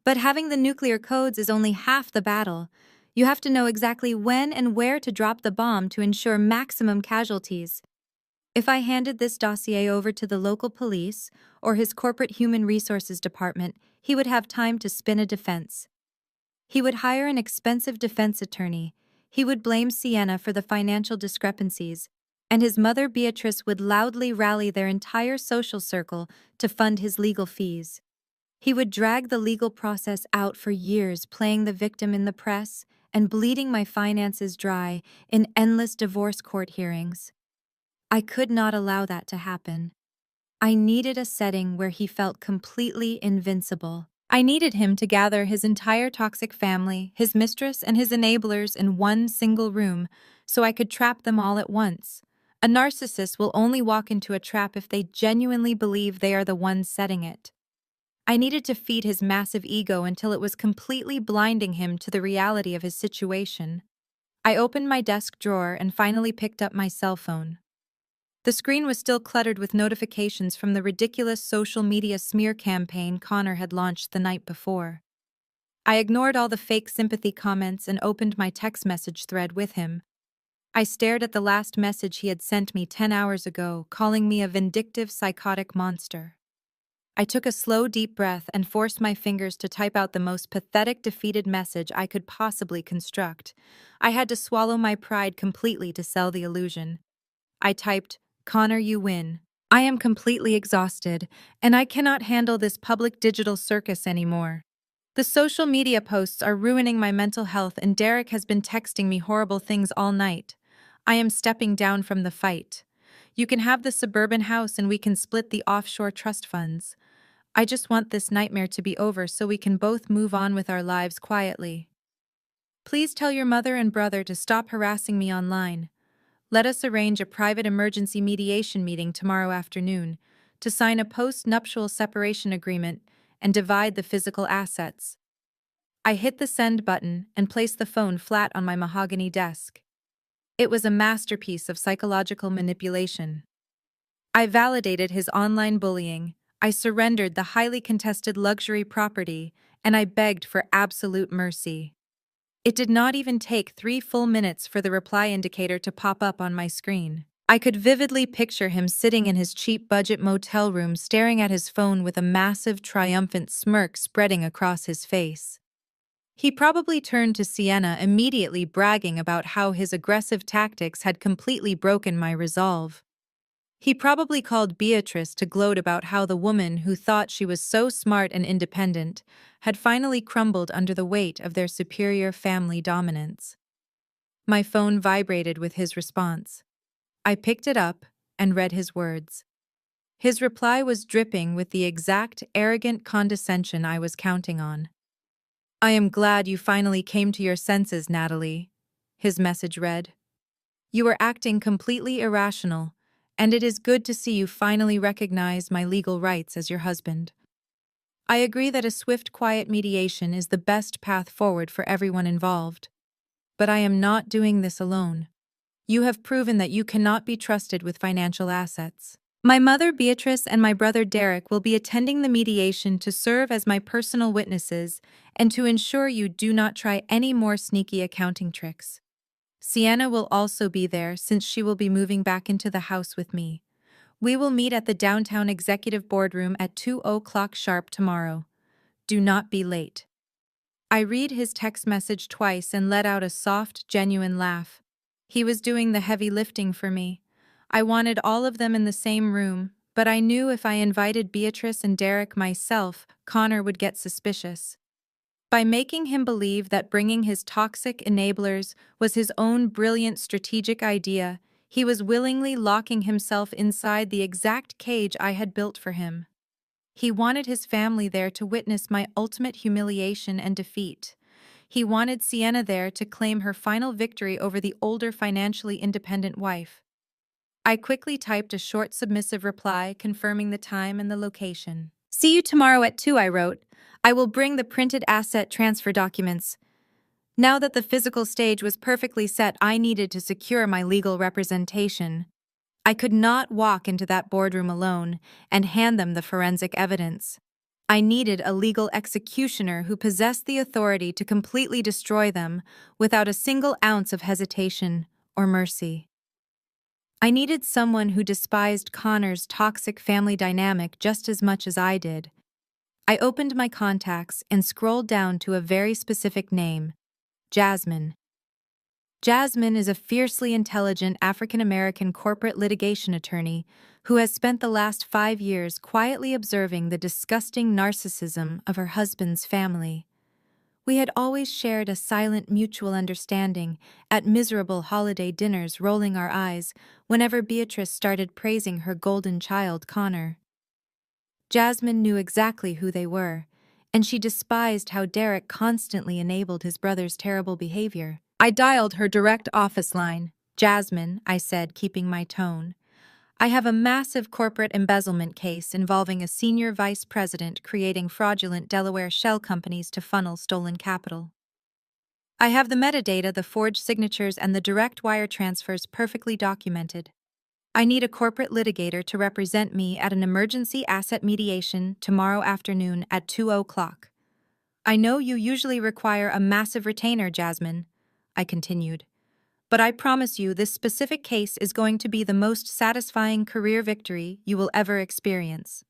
But having the nuclear codes is only half the battle. You have to know exactly when and where to drop the bomb to ensure maximum casualties. If I handed this dossier over to the local police or his corporate human resources department, he would have time to spin a defense. He would hire an expensive defense attorney. He would blame Sienna for the financial discrepancies, and his mother Beatrice would loudly rally their entire social circle to fund his legal fees. He would drag the legal process out for years, playing the victim in the press and bleeding my finances dry in endless divorce court hearings. I could not allow that to happen. I needed a setting where he felt completely invincible. I needed him to gather his entire toxic family, his mistress, and his enablers in one single room so I could trap them all at once. A narcissist will only walk into a trap if they genuinely believe they are the ones setting it. I needed to feed his massive ego until it was completely blinding him to the reality of his situation. I opened my desk drawer and finally picked up my cell phone. The screen was still cluttered with notifications from the ridiculous social media smear campaign Connor had launched the night before. I ignored all the fake sympathy comments and opened my text message thread with him. I stared at the last message he had sent me 10 hours ago, calling me a vindictive, psychotic monster. I took a slow, deep breath and forced my fingers to type out the most pathetic, defeated message I could possibly construct. I had to swallow my pride completely to sell the illusion. I typed, "Connor, you win. I am completely exhausted, and I cannot handle this public digital circus anymore. The social media posts are ruining my mental health, and Derek has been texting me horrible things all night. I am stepping down from the fight. You can have the suburban house and we can split the offshore trust funds. I just want this nightmare to be over so we can both move on with our lives quietly. Please tell your mother and brother to stop harassing me online. Let us arrange a private emergency mediation meeting tomorrow afternoon to sign a post-nuptial separation agreement and divide the physical assets." I hit the send button and placed the phone flat on my mahogany desk. It was a masterpiece of psychological manipulation. I validated his online bullying, I surrendered the highly contested luxury property, and I begged for absolute mercy. It did not even take 3 full minutes for the reply indicator to pop up on my screen. I could vividly picture him sitting in his cheap budget motel room staring at his phone with a massive triumphant smirk spreading across his face. He probably turned to Sienna immediately, bragging about how his aggressive tactics had completely broken my resolve. He probably called Beatrice to gloat about how the woman who thought she was so smart and independent had finally crumbled under the weight of their superior family dominance. My phone vibrated with his response. I picked it up and read his words. His reply was dripping with the exact arrogant condescension I was counting on. "I am glad you finally came to your senses, Natalie," his message read. "You were acting completely irrational, and it is good to see you finally recognize my legal rights as your husband. I agree that a swift, quiet mediation is the best path forward for everyone involved. But I am not doing this alone. You have proven that you cannot be trusted with financial assets. My mother Beatrice and my brother Derek will be attending the mediation to serve as my personal witnesses and to ensure you do not try any more sneaky accounting tricks. Sienna will also be there since she will be moving back into the house with me. We will meet at the downtown executive boardroom at 2:00 sharp tomorrow. Do not be late." I read his text message twice and let out a soft, genuine laugh. He was doing the heavy lifting for me. I wanted all of them in the same room, but I knew if I invited Beatrice and Derek myself, Connor would get suspicious. By making him believe that bringing his toxic enablers was his own brilliant strategic idea, he was willingly locking himself inside the exact cage I had built for him. He wanted his family there to witness my ultimate humiliation and defeat. He wanted Sienna there to claim her final victory over the older, financially independent wife. I quickly typed a short, submissive reply confirming the time and the location. "See you tomorrow at 2, I wrote. I will bring the printed asset transfer documents. Now that the physical stage was perfectly set, I needed to secure my legal representation. I could not walk into that boardroom alone and hand them the forensic evidence. I needed a legal executioner who possessed the authority to completely destroy them without a single ounce of hesitation or mercy. I needed someone who despised Connor's toxic family dynamic just as much as I did. I opened my contacts and scrolled down to a very specific name, Jasmine. Jasmine is a fiercely intelligent African-American corporate litigation attorney who has spent the last 5 years quietly observing the disgusting narcissism of her husband's family. We had always shared a silent mutual understanding at miserable holiday dinners, rolling our eyes whenever Beatrice started praising her golden child, Connor. Jasmine knew exactly who they were, and she despised how Derek constantly enabled his brother's terrible behavior. I dialed her direct office line. "Jasmine," I said, keeping my tone, "I have a massive corporate embezzlement case involving a senior vice president creating fraudulent Delaware shell companies to funnel stolen capital. I have the metadata, the forged signatures, and the direct wire transfers perfectly documented. I need a corporate litigator to represent me at an emergency asset mediation tomorrow afternoon at 2 o'clock. I know you usually require a massive retainer, Jasmine," I continued, "but I promise you this specific case is going to be the most satisfying career victory you will ever experience."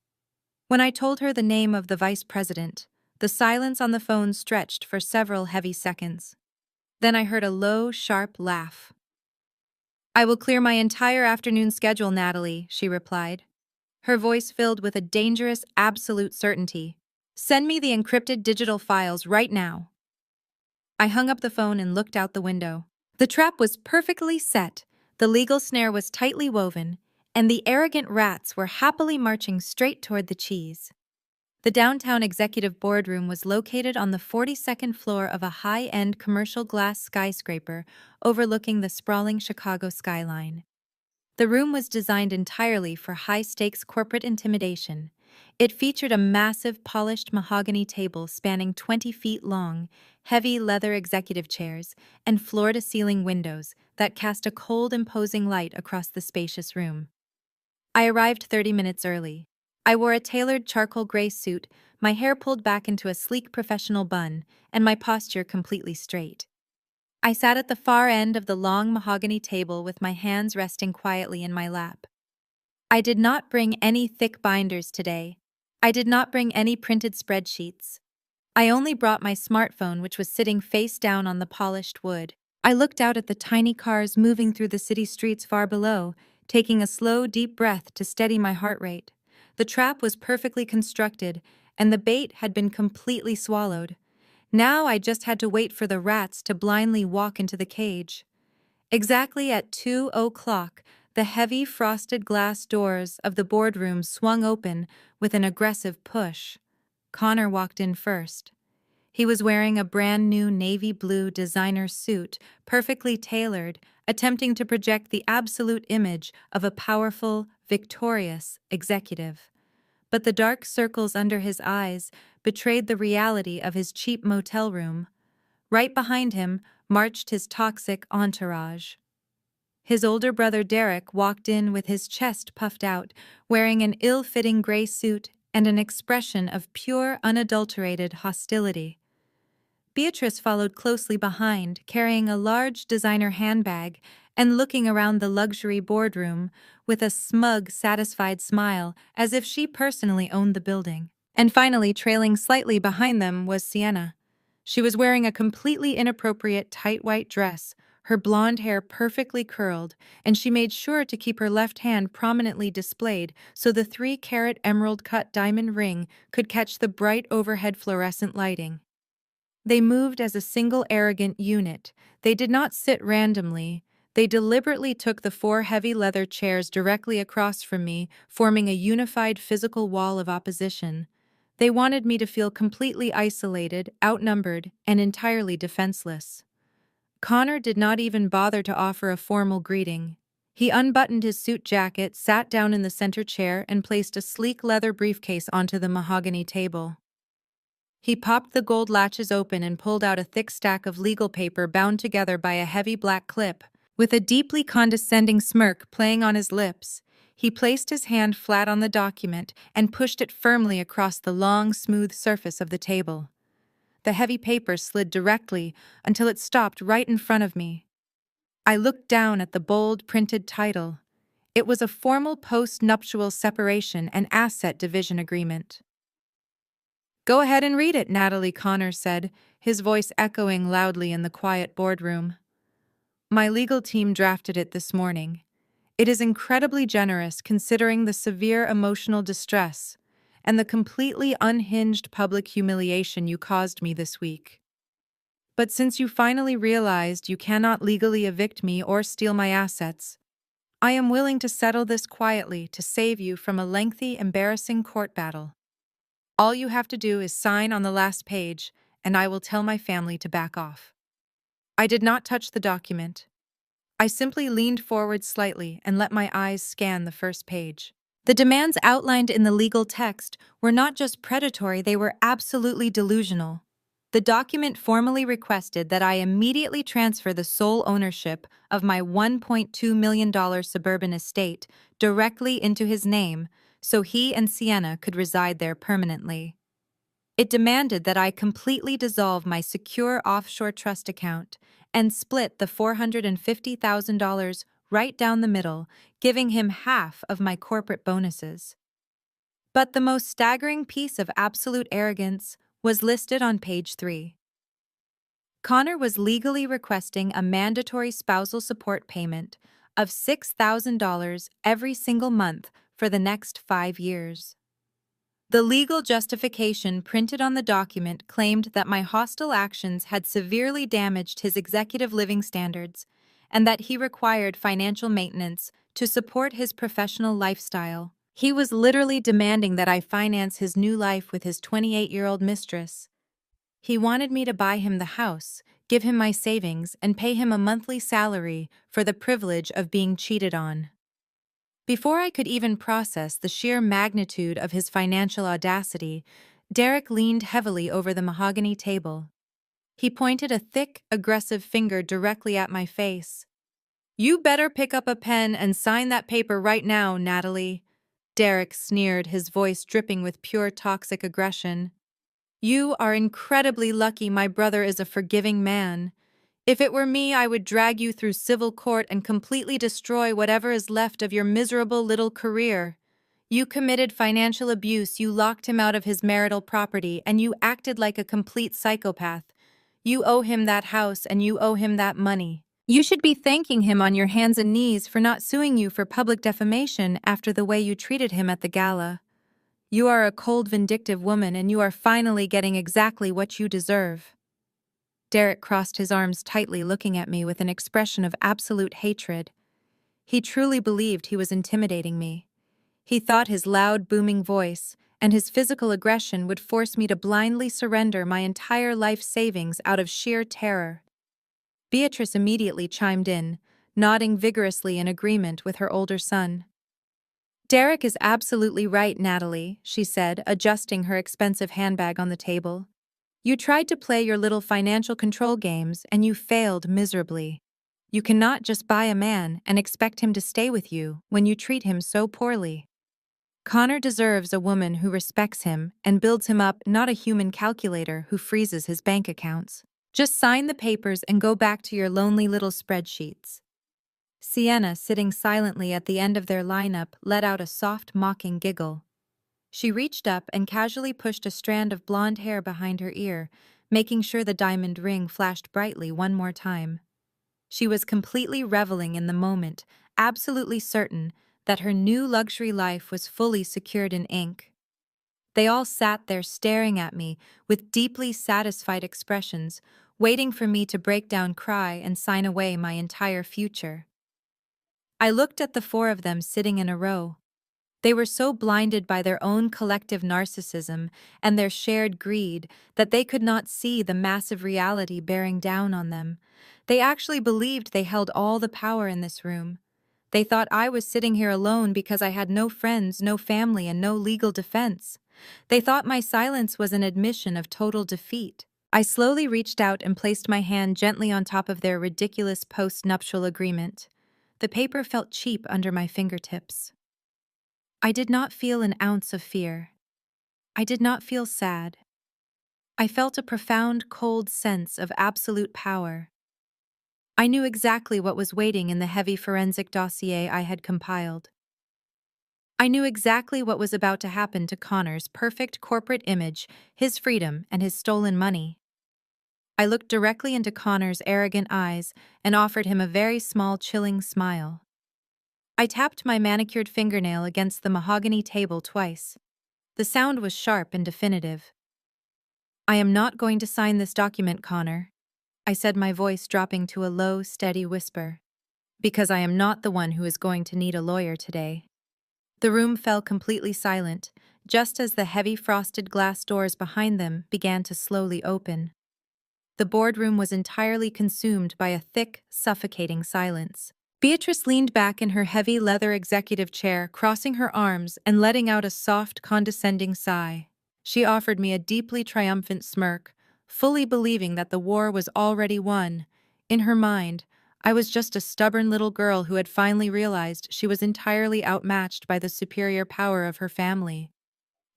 When I told her the name of the vice president, the silence on the phone stretched for several heavy seconds. Then I heard a low, sharp laugh. "I will clear my entire afternoon schedule, Natalie," she replied, her voice filled with a dangerous, absolute certainty. "Send me the encrypted digital files right now." I hung up the phone and looked out the window. The trap was perfectly set, the legal snare was tightly woven, and the arrogant rats were happily marching straight toward the cheese. The downtown executive boardroom was located on the 42nd floor of a high-end commercial glass skyscraper overlooking the sprawling Chicago skyline. The room was designed entirely for high-stakes corporate intimidation. It featured a massive polished mahogany table spanning 20 feet long, heavy leather executive chairs, and floor-to-ceiling windows that cast a cold, imposing light across the spacious room. I arrived 30 minutes early. I wore a tailored charcoal gray suit, my hair pulled back into a sleek professional bun, and my posture completely straight. I sat at the far end of the long mahogany table with my hands resting quietly in my lap. I did not bring any thick binders today. I did not bring any printed spreadsheets. I only brought my smartphone, which was sitting face down on the polished wood. I looked out at the tiny cars moving through the city streets far below, taking a slow, deep breath to steady my heart rate. The trap was perfectly constructed, and the bait had been completely swallowed. Now I just had to wait for the rats to blindly walk into the cage. Exactly at 2 o'clock, the heavy frosted glass doors of the boardroom swung open with an aggressive push. Connor walked in first. He was wearing a brand new navy blue designer suit, perfectly tailored, attempting to project the absolute image of a powerful, victorious executive. But the dark circles under his eyes betrayed the reality of his cheap motel room. Right behind him marched his toxic entourage. His older brother Derek walked in with his chest puffed out, wearing an ill-fitting gray suit and an expression of pure, unadulterated hostility. Beatrice followed closely behind, carrying a large designer handbag and looking around the luxury boardroom with a smug, satisfied smile as if she personally owned the building. And finally, trailing slightly behind them was Sienna. She was wearing a completely inappropriate tight white dress, her blonde hair perfectly curled, and she made sure to keep her left hand prominently displayed so the 3-carat emerald-cut diamond ring could catch the bright overhead fluorescent lighting. They moved as a single arrogant unit. They did not sit randomly. They deliberately took the 4 heavy leather chairs directly across from me, forming a unified physical wall of opposition. They wanted me to feel completely isolated, outnumbered, and entirely defenseless. Connor did not even bother to offer a formal greeting. He unbuttoned his suit jacket, sat down in the center chair, and placed a sleek leather briefcase onto the mahogany table. He popped the gold latches open and pulled out a thick stack of legal paper bound together by a heavy black clip. With a deeply condescending smirk playing on his lips, he placed his hand flat on the document and pushed it firmly across the long, smooth surface of the table. The heavy paper slid directly until it stopped right in front of me. I looked down at the bold, printed title. It was a formal post-nuptial separation and asset division agreement. "Go ahead and read it," Natalie Connor said, his voice echoing loudly in the quiet boardroom. My legal team drafted it this morning. It is incredibly generous considering the severe emotional distress and the completely unhinged public humiliation you caused me this week. But since you finally realized you cannot legally evict me or steal my assets, I am willing to settle this quietly to save you from a lengthy, embarrassing court battle. All you have to do is sign on the last page, and I will tell my family to back off. I did not touch the document. I simply leaned forward slightly and let my eyes scan the first page. The demands outlined in the legal text were not just predatory, they were absolutely delusional. The document formally requested that I immediately transfer the sole ownership of my $1.2 million suburban estate directly into his name so he and Sienna could reside there permanently. It demanded that I completely dissolve my secure offshore trust account and split the $450,000 right down the middle, giving him half of my corporate bonuses. But the most staggering piece of absolute arrogance was listed on page 3. Connor was legally requesting a mandatory spousal support payment of $6,000 every single month for the next 5 years. The legal justification printed on the document claimed that my hostile actions had severely damaged his executive living standards and that he required financial maintenance to support his professional lifestyle. He was literally demanding that I finance his new life with his 28-year-old mistress. He wanted me to buy him the house, give him my savings, and pay him a monthly salary for the privilege of being cheated on. Before I could even process the sheer magnitude of his financial audacity, Derek leaned heavily over the mahogany table. He pointed a thick, aggressive finger directly at my face. "You better pick up a pen and sign that paper right now, Natalie." Derek sneered, his voice dripping with pure toxic aggression. "You are incredibly lucky my brother is a forgiving man. If it were me, I would drag you through civil court and completely destroy whatever is left of your miserable little career. You committed financial abuse, you locked him out of his marital property, and you acted like a complete psychopath. You owe him that house and you owe him that money. You should be thanking him on your hands and knees for not suing you for public defamation after the way you treated him at the gala. You are a cold, vindictive woman, and you are finally getting exactly what you deserve." Derek crossed his arms tightly, looking at me with an expression of absolute hatred. He truly believed he was intimidating me. He thought his loud, booming voice and his physical aggression would force me to blindly surrender my entire life savings out of sheer terror. Beatrice immediately chimed in, nodding vigorously in agreement with her older son. "Derek is absolutely right, Natalie," she said, adjusting her expensive handbag on the table. "You tried to play your little financial control games, and you failed miserably. You cannot just buy a man and expect him to stay with you when you treat him so poorly. Connor deserves a woman who respects him and builds him up, not a human calculator who freezes his bank accounts. Just sign the papers and go back to your lonely little spreadsheets." Sienna, sitting silently at the end of their lineup, let out a soft, mocking giggle. She reached up and casually pushed a strand of blonde hair behind her ear, making sure the diamond ring flashed brightly one more time. She was completely reveling in the moment, absolutely certain that her new luxury life was fully secured in ink. They all sat there staring at me with deeply satisfied expressions, waiting for me to break down, cry, and sign away my entire future. I looked at the 4 of them sitting in a row. They were so blinded by their own collective narcissism and their shared greed that they could not see the massive reality bearing down on them. They actually believed they held all the power in this room. They thought I was sitting here alone because I had no friends, no family, and no legal defense. They thought my silence was an admission of total defeat. I slowly reached out and placed my hand gently on top of their ridiculous post-nuptial agreement. The paper felt cheap under my fingertips. I did not feel an ounce of fear. I did not feel sad. I felt a profound, cold sense of absolute power. I knew exactly what was waiting in the heavy forensic dossier I had compiled. I knew exactly what was about to happen to Connor's perfect corporate image, his freedom, and his stolen money. I looked directly into Connor's arrogant eyes and offered him a very small, chilling smile. I tapped my manicured fingernail against the mahogany table twice. The sound was sharp and definitive. "I am not going to sign this document, Connor," I said, my voice dropping to a low, steady whisper, "because I am not the one who is going to need a lawyer today." The room fell completely silent, just as the heavy frosted glass doors behind them began to slowly open. The boardroom was entirely consumed by a thick, suffocating silence. Beatrice leaned back in her heavy leather executive chair, crossing her arms and letting out a soft, condescending sigh. She offered me a deeply triumphant smirk, fully believing that the war was already won. In her mind, I was just a stubborn little girl who had finally realized she was entirely outmatched by the superior power of her family.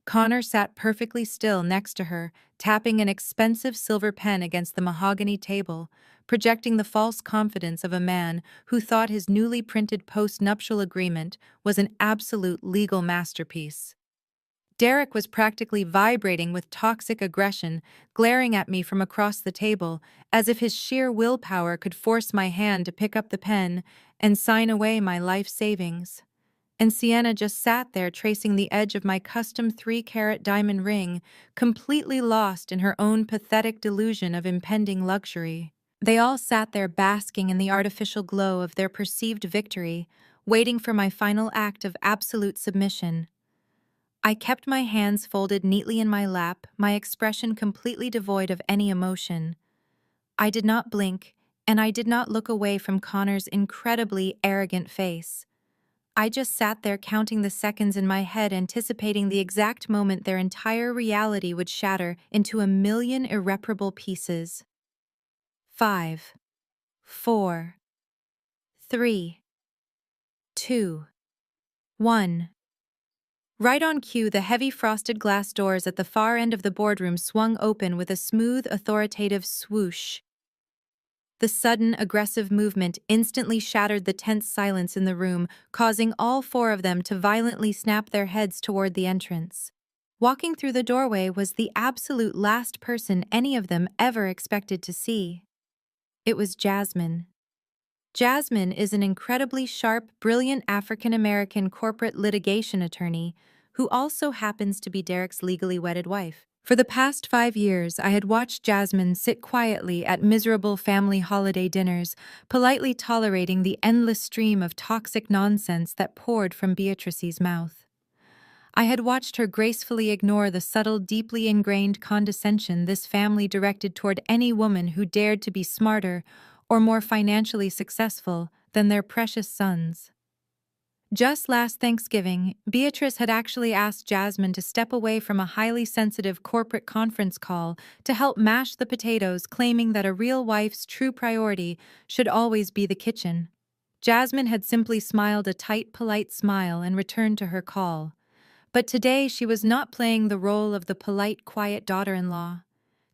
Connor sat perfectly still next to her, tapping an expensive silver pen against the mahogany table, projecting the false confidence of a man who thought his newly printed post-nuptial agreement was an absolute legal masterpiece. Derek was practically vibrating with toxic aggression, glaring at me from across the table, as if his sheer willpower could force my hand to pick up the pen and sign away my life savings. And Sienna just sat there tracing the edge of my custom 3-carat diamond ring, completely lost in her own pathetic delusion of impending luxury. They all sat there basking in the artificial glow of their perceived victory, waiting for my final act of absolute submission. I kept my hands folded neatly in my lap, my expression completely devoid of any emotion. I did not blink, and I did not look away from Connor's incredibly arrogant face. I just sat there counting the seconds in my head, anticipating the exact moment their entire reality would shatter into a million irreparable pieces. 5, 4, 3, 2, 1. Right on cue, the heavy frosted glass doors at the far end of the boardroom swung open with a smooth, authoritative swoosh. The sudden, aggressive movement instantly shattered the tense silence in the room, causing all four of them to violently snap their heads toward the entrance. Walking through the doorway was the absolute last person any of them ever expected to see. It was Jasmine. Jasmine is an incredibly sharp, brilliant African-American corporate litigation attorney who also happens to be Derek's legally wedded wife. For the past 5 years, I had watched Jasmine sit quietly at miserable family holiday dinners, politely tolerating the endless stream of toxic nonsense that poured from Beatrice's mouth. I had watched her gracefully ignore the subtle, deeply ingrained condescension this family directed toward any woman who dared to be smarter or more financially successful than their precious sons. Just last Thanksgiving, Beatrice had actually asked Jasmine to step away from a highly sensitive corporate conference call to help mash the potatoes, claiming that a real wife's true priority should always be the kitchen. Jasmine had simply smiled a tight, polite smile and returned to her call. But today she was not playing the role of the polite, quiet daughter-in-law.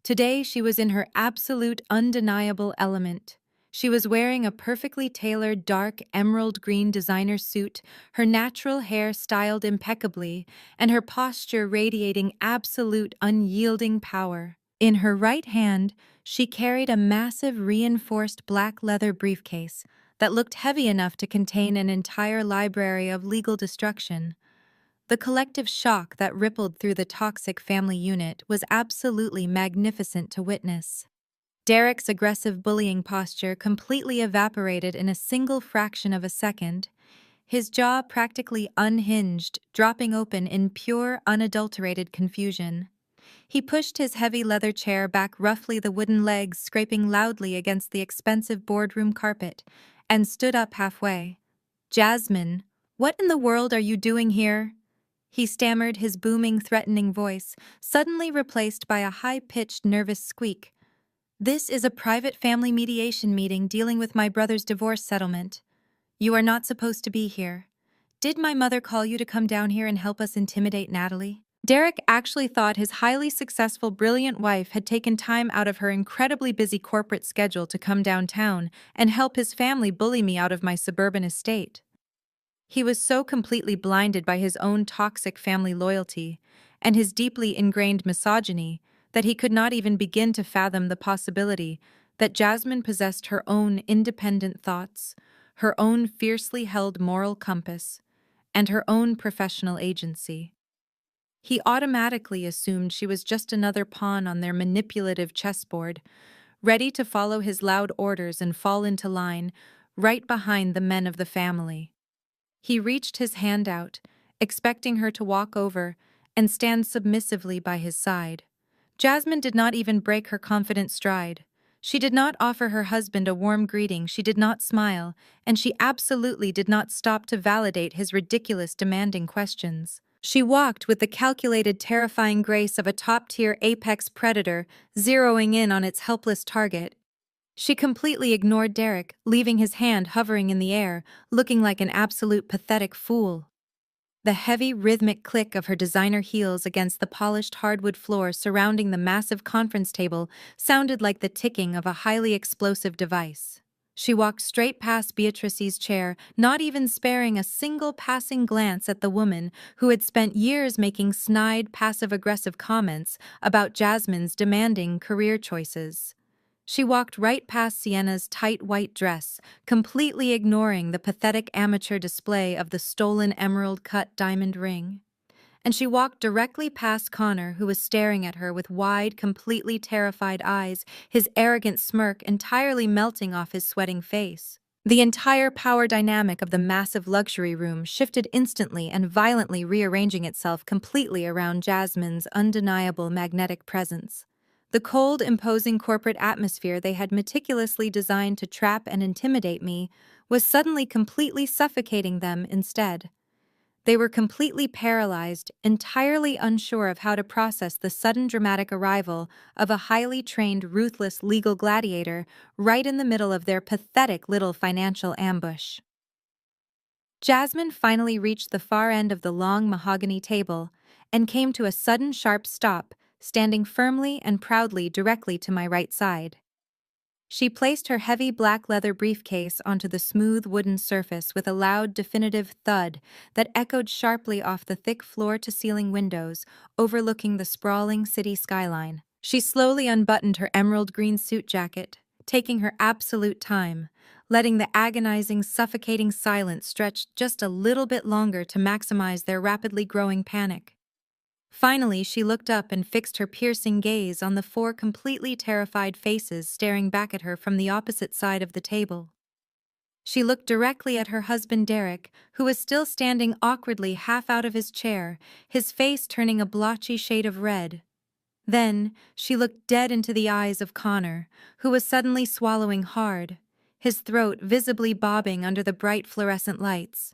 Today she was in her absolute, undeniable element. She was wearing a perfectly tailored dark emerald green designer suit, her natural hair styled impeccably, and her posture radiating absolute unyielding power. In her right hand, she carried a massive reinforced black leather briefcase that looked heavy enough to contain an entire library of legal destruction. The collective shock that rippled through the toxic family unit was absolutely magnificent to witness. Derek's aggressive bullying posture completely evaporated in a single fraction of a second, his jaw practically unhinged, dropping open in pure, unadulterated confusion. He pushed his heavy leather chair back, roughly, the wooden legs scraping loudly against the expensive boardroom carpet, and stood up halfway. "Jasmine, what in the world are you doing here?" he stammered, his booming, threatening voice suddenly replaced by a high-pitched, nervous squeak. "This is a private family mediation meeting dealing with my brother's divorce settlement. You are not supposed to be here. Did my mother call you to come down here and help us intimidate Natalie?" Derek actually thought his highly successful, brilliant wife had taken time out of her incredibly busy corporate schedule to come downtown and help his family bully me out of my suburban estate. He was so completely blinded by his own toxic family loyalty and his deeply ingrained misogyny that he could not even begin to fathom the possibility that Jasmine possessed her own independent thoughts, her own fiercely held moral compass, and her own professional agency. He automatically assumed she was just another pawn on their manipulative chessboard, ready to follow his loud orders and fall into line, right behind the men of the family. He reached his hand out, expecting her to walk over and stand submissively by his side. Jasmine did not even break her confident stride. She did not offer her husband a warm greeting, she did not smile, and she absolutely did not stop to validate his ridiculous demanding questions. She walked with the calculated, terrifying grace of a top-tier apex predator, zeroing in on its helpless target. She completely ignored Derek, leaving his hand hovering in the air, looking like an absolute pathetic fool. The heavy, rhythmic click of her designer heels against the polished hardwood floor surrounding the massive conference table sounded like the ticking of a highly explosive device. She walked straight past Beatrice's chair, not even sparing a single passing glance at the woman who had spent years making snide, passive-aggressive comments about Jasmine's demanding career choices. She walked right past Sienna's tight white dress, completely ignoring the pathetic amateur display of the stolen emerald-cut diamond ring. And she walked directly past Connor, who was staring at her with wide, completely terrified eyes, his arrogant smirk entirely melting off his sweating face. The entire power dynamic of the massive luxury room shifted instantly and violently rearranging itself completely around Jasmine's undeniable magnetic presence. The cold, imposing corporate atmosphere they had meticulously designed to trap and intimidate me was suddenly completely suffocating them instead. They were completely paralyzed, entirely unsure of how to process the sudden dramatic arrival of a highly trained, ruthless legal gladiator right in the middle of their pathetic little financial ambush. Jasmine finally reached the far end of the long mahogany table and came to a sudden sharp stop, standing firmly and proudly directly to my right side. She placed her heavy black leather briefcase onto the smooth wooden surface with a loud, definitive thud that echoed sharply off the thick floor-to-ceiling windows overlooking the sprawling city skyline. She slowly unbuttoned her emerald green suit jacket, taking her absolute time, letting the agonizing, suffocating silence stretch just a little bit longer to maximize their rapidly growing panic. Finally, she looked up and fixed her piercing gaze on the four completely terrified faces staring back at her from the opposite side of the table. She looked directly at her husband Derek, who was still standing awkwardly half out of his chair, his face turning a blotchy shade of red. Then, she looked dead into the eyes of Connor, who was suddenly swallowing hard, his throat visibly bobbing under the bright fluorescent lights.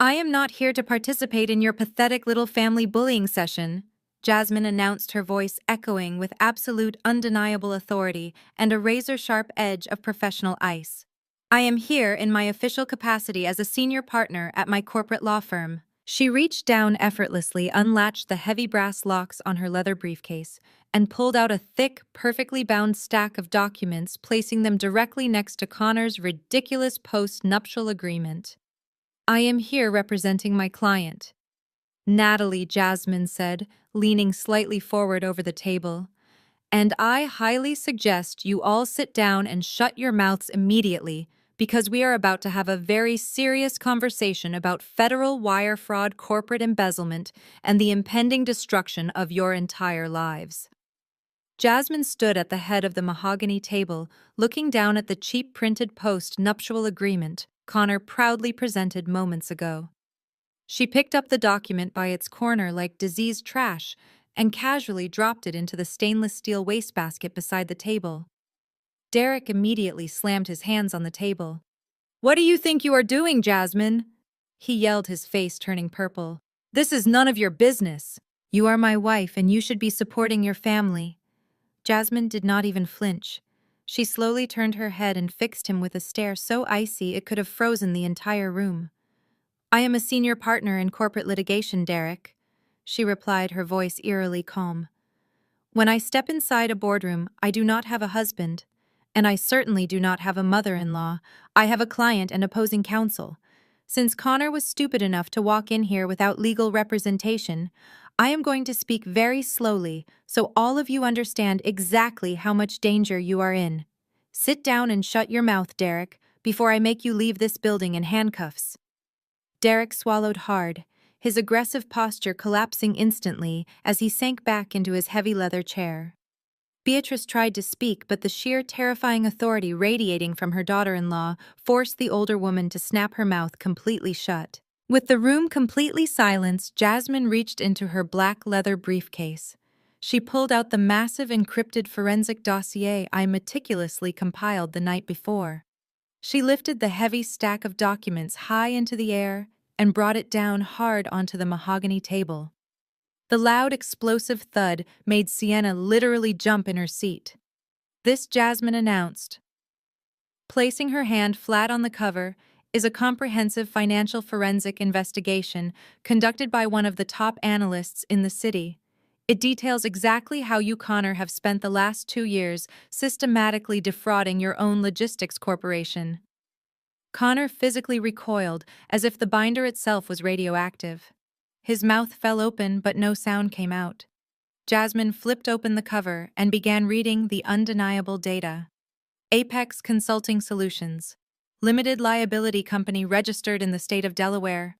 "I am not here to participate in your pathetic little family bullying session," Jasmine announced, her voice echoing with absolute undeniable authority and a razor-sharp edge of professional ice. "I am here in my official capacity as a senior partner at my corporate law firm." She reached down effortlessly, unlatched the heavy brass locks on her leather briefcase, and pulled out a thick, perfectly bound stack of documents, placing them directly next to Connor's ridiculous post-nuptial agreement. "I am here representing my client," Natalie, Jasmine said, leaning slightly forward over the table. "And I highly suggest you all sit down and shut your mouths immediately, because we are about to have a very serious conversation about federal wire fraud, corporate embezzlement, and the impending destruction of your entire lives." Jasmine stood at the head of the mahogany table, looking down at the cheap printed post-nuptial agreement Connor proudly presented moments ago. She picked up the document by its corner like diseased trash and casually dropped it into the stainless steel wastebasket beside the table. Derek immediately slammed his hands on the table. "What do you think you are doing, Jasmine?" he yelled, his face turning purple. "This is none of your business. You are my wife and you should be supporting your family." Jasmine did not even flinch. She slowly turned her head and fixed him with a stare so icy it could have frozen the entire room. "I am a senior partner in corporate litigation, Derek," she replied, her voice eerily calm. "When I step inside a boardroom, I do not have a husband, and I certainly do not have a mother-in-law. I have a client and opposing counsel. Since Connor was stupid enough to walk in here without legal representation, I am going to speak very slowly so all of you understand exactly how much danger you are in. Sit down and shut your mouth, Derek, before I make you leave this building in handcuffs. Derek swallowed hard, his aggressive posture collapsing instantly as he sank back into his heavy leather chair. Beatrice tried to speak, but the sheer terrifying authority radiating from her daughter-in-law forced the older woman to snap her mouth completely shut. With the room completely silenced, Jasmine reached into her black leather briefcase. She pulled out the massive encrypted forensic dossier I meticulously compiled the night before. She lifted the heavy stack of documents high into the air and brought it down hard onto the mahogany table. The loud, explosive thud made Sienna literally jump in her seat. This, Jasmine announced, placing her hand flat on the cover, is a comprehensive financial forensic investigation conducted by one of the top analysts in the city. It details exactly how you, Connor, have spent the last 2 years systematically defrauding your own logistics corporation. Connor physically recoiled, as if the binder itself was radioactive. His mouth fell open, but no sound came out. Jasmine flipped open the cover and began reading the undeniable data. Apex Consulting Solutions, limited liability company registered in the state of Delaware.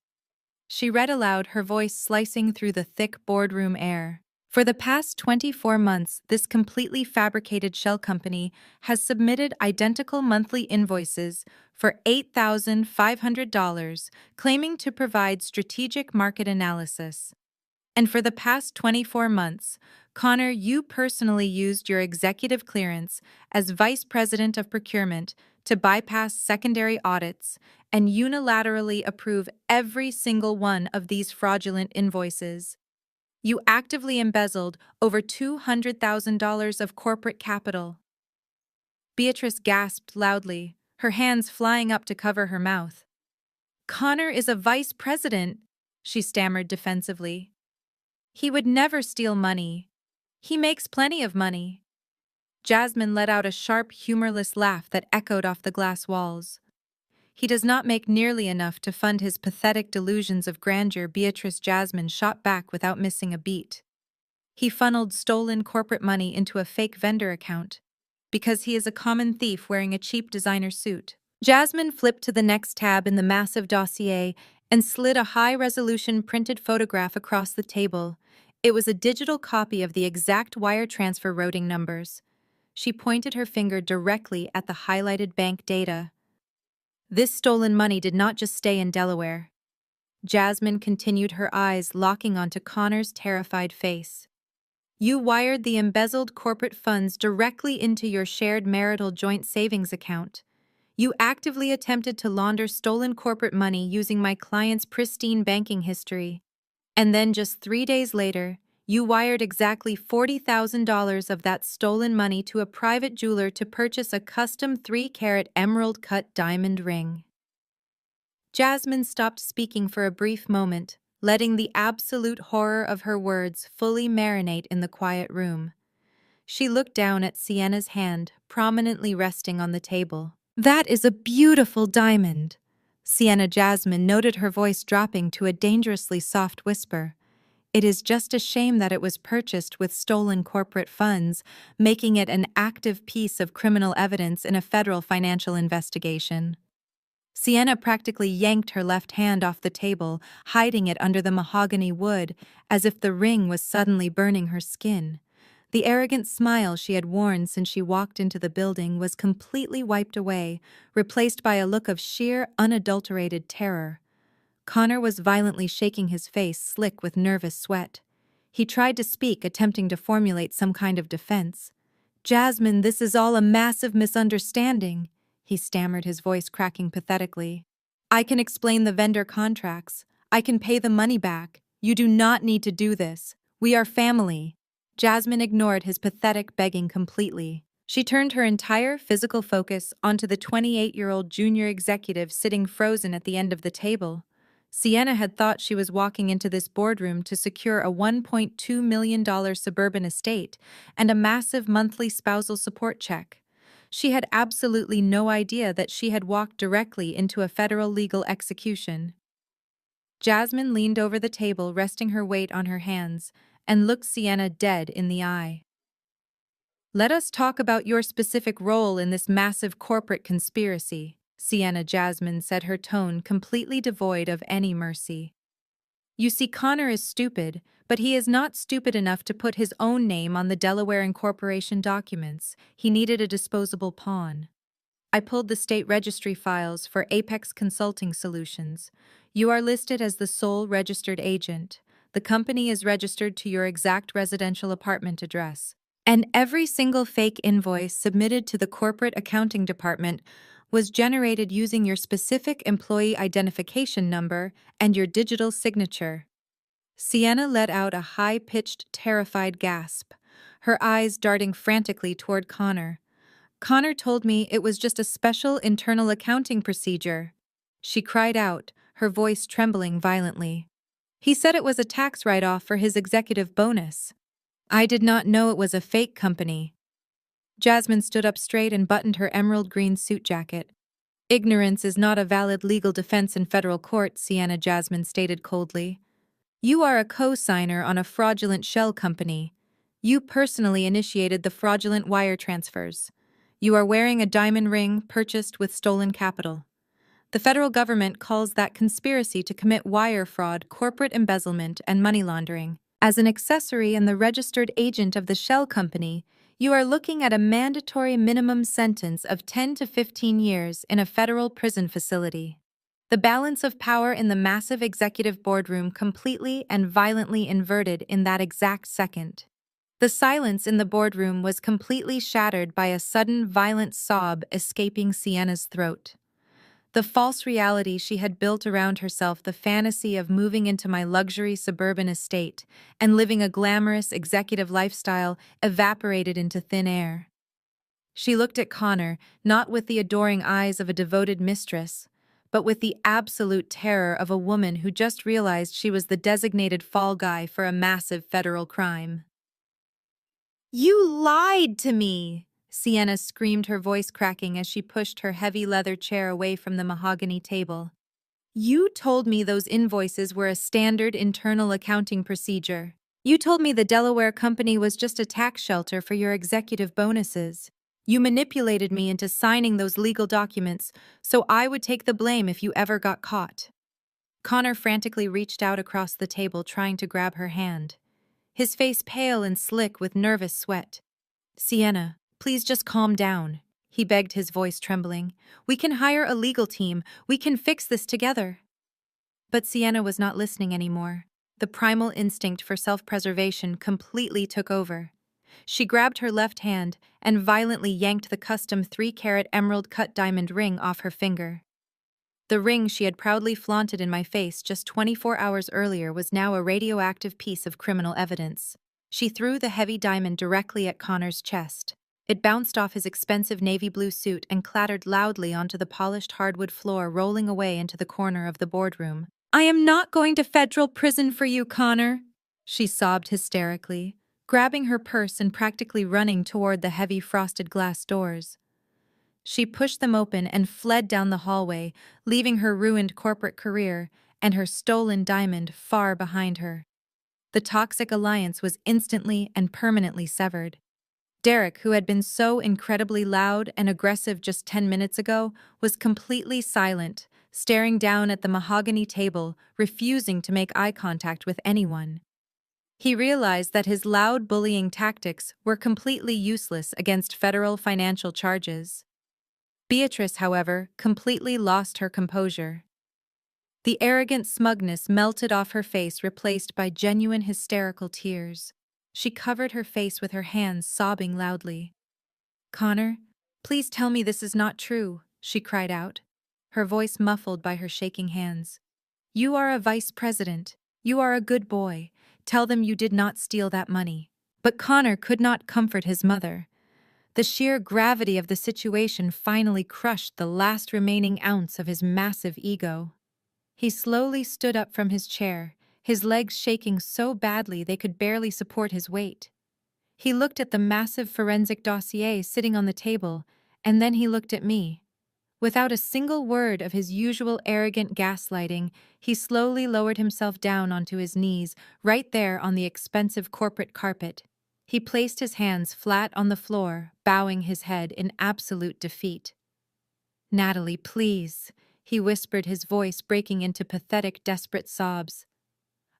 She read aloud, her voice slicing through the thick boardroom air. For the past 24 months, this completely fabricated shell company has submitted identical monthly invoices for $8,500, claiming to provide strategic market analysis. And for the past 24 months, Connor, you personally used your executive clearance as Vice President of Procurement to bypass secondary audits and unilaterally approve every single one of these fraudulent invoices. You actively embezzled over $200,000 of corporate capital. Beatrice gasped loudly, her hands flying up to cover her mouth. Connor is a vice president, she stammered defensively. He would never steal money. He makes plenty of money. Jasmine let out a sharp, humorless laugh that echoed off the glass walls. He does not make nearly enough to fund his pathetic delusions of grandeur, Beatrice. Jasmine shot back without missing a beat. He funneled stolen corporate money into a fake vendor account, because he is a common thief wearing a cheap designer suit. Jasmine flipped to the next tab in the massive dossier and slid a high-resolution printed photograph across the table. It was a digital copy of the exact wire transfer routing numbers. She pointed her finger directly at the highlighted bank data. This stolen money did not just stay in Delaware. Jasmine continued, her eyes locking onto Connor's terrified face. You wired the embezzled corporate funds directly into your shared marital joint savings account. You actively attempted to launder stolen corporate money using my client's pristine banking history. And then just 3 days later, you wired exactly $40,000 of that stolen money to a private jeweler to purchase a custom 3-carat emerald-cut diamond ring. Jasmine stopped speaking for a brief moment, letting the absolute horror of her words fully marinate in the quiet room. She looked down at Sienna's hand, prominently resting on the table. That is a beautiful diamond, Sienna. Jasmine noted, her voice dropping to a dangerously soft whisper. It is just a shame that it was purchased with stolen corporate funds, making it an active piece of criminal evidence in a federal financial investigation. Sienna practically yanked her left hand off the table, hiding it under the mahogany wood, as if the ring was suddenly burning her skin. The arrogant smile she had worn since she walked into the building was completely wiped away, replaced by a look of sheer, unadulterated terror. Connor was violently shaking his face slick with nervous sweat. He tried to speak, attempting to formulate some kind of defense. Jasmine, this is all a massive misunderstanding, he stammered, his voice cracking pathetically. I can explain the vendor contracts. I can pay the money back. You do not need to do this. We are family. Jasmine ignored his pathetic begging completely. She turned her entire physical focus onto the 28-year-old junior executive sitting frozen at the end of the table. Sienna had thought she was walking into this boardroom to secure a $1.2 million suburban estate and a massive monthly spousal support check. She had absolutely no idea that she had walked directly into a federal legal execution. Jasmine leaned over the table, resting her weight on her hands, and looked Sienna dead in the eye. "Let us talk about your specific role in this massive corporate conspiracy," Sienna Jasmine said, her tone completely devoid of any mercy. "You see, Connor is stupid, but he is not stupid enough to put his own name on the Delaware incorporation documents. He needed a disposable pawn. I pulled the state registry files for Apex Consulting Solutions. You are listed as the sole registered agent. The company is registered to your exact residential apartment address. And every single fake invoice submitted to the corporate accounting department was generated using your specific employee identification number and your digital signature." Sienna let out a high-pitched, terrified gasp, her eyes darting frantically toward Connor. "Connor told me it was just a special internal accounting procedure," she cried out, her voice trembling violently. "He said it was a tax write-off for his executive bonus. I did not know it was a fake company." Jasmine stood up straight and buttoned her emerald green suit jacket. "Ignorance is not a valid legal defense in federal court," Sienna Jasmine stated coldly. "You are a co-signer on a fraudulent shell company. You personally initiated the fraudulent wire transfers. You are wearing a diamond ring purchased with stolen capital. The federal government calls that conspiracy to commit wire fraud, corporate embezzlement, and money laundering. As an accessory and the registered agent of the shell company, you are looking at a mandatory minimum sentence of 10 to 15 years in a federal prison facility." The balance of power in the massive executive boardroom completely and violently inverted in that exact second. The silence in the boardroom was completely shattered by a sudden violent sob escaping Sienna's throat. The false reality she had built around herself, the fantasy of moving into my luxury suburban estate and living a glamorous executive lifestyle, evaporated into thin air. She looked at Connor, not with the adoring eyes of a devoted mistress, but with the absolute terror of a woman who just realized she was the designated fall guy for a massive federal crime. "You lied to me!" Sienna screamed, her voice cracking as she pushed her heavy leather chair away from the mahogany table. "You told me those invoices were a standard internal accounting procedure. You told me the Delaware company was just a tax shelter for your executive bonuses. You manipulated me into signing those legal documents so I would take the blame if you ever got caught." Connor frantically reached out across the table, trying to grab her hand, his face pale and slick with nervous sweat. "Sienna, please just calm down," he begged, his voice trembling. "We can hire a legal team. We can fix this together." But Sienna was not listening anymore. The primal instinct for self-preservation completely took over. She grabbed her left hand and violently yanked the custom 3-carat emerald-cut diamond ring off her finger. The ring she had proudly flaunted in my face just 24 hours earlier was now a radioactive piece of criminal evidence. She threw the heavy diamond directly at Connor's chest. It bounced off his expensive navy blue suit and clattered loudly onto the polished hardwood floor, rolling away into the corner of the boardroom. "I am not going to federal prison for you, Connor," she sobbed hysterically, grabbing her purse and practically running toward the heavy frosted glass doors. She pushed them open and fled down the hallway, leaving her ruined corporate career and her stolen diamond far behind her. The toxic alliance was instantly and permanently severed. Derek, who had been so incredibly loud and aggressive just 10 minutes ago, was completely silent, staring down at the mahogany table, refusing to make eye contact with anyone. He realized that his loud bullying tactics were completely useless against federal financial charges. Beatrice, however, completely lost her composure. The arrogant smugness melted off her face, replaced by genuine hysterical tears. She covered her face with her hands, sobbing loudly. "Connor, please tell me this is not true," she cried out, her voice muffled by her shaking hands. "You are a vice president. You are a good boy. Tell them you did not steal that money." But Connor could not comfort his mother. The sheer gravity of the situation finally crushed the last remaining ounce of his massive ego. He slowly stood up from his chair, his legs shaking so badly they could barely support his weight. He looked at the massive forensic dossier sitting on the table, and then he looked at me. Without a single word of his usual arrogant gaslighting, he slowly lowered himself down onto his knees, right there on the expensive corporate carpet. He placed his hands flat on the floor, bowing his head in absolute defeat. "Natalie, please," he whispered, his voice breaking into pathetic, desperate sobs.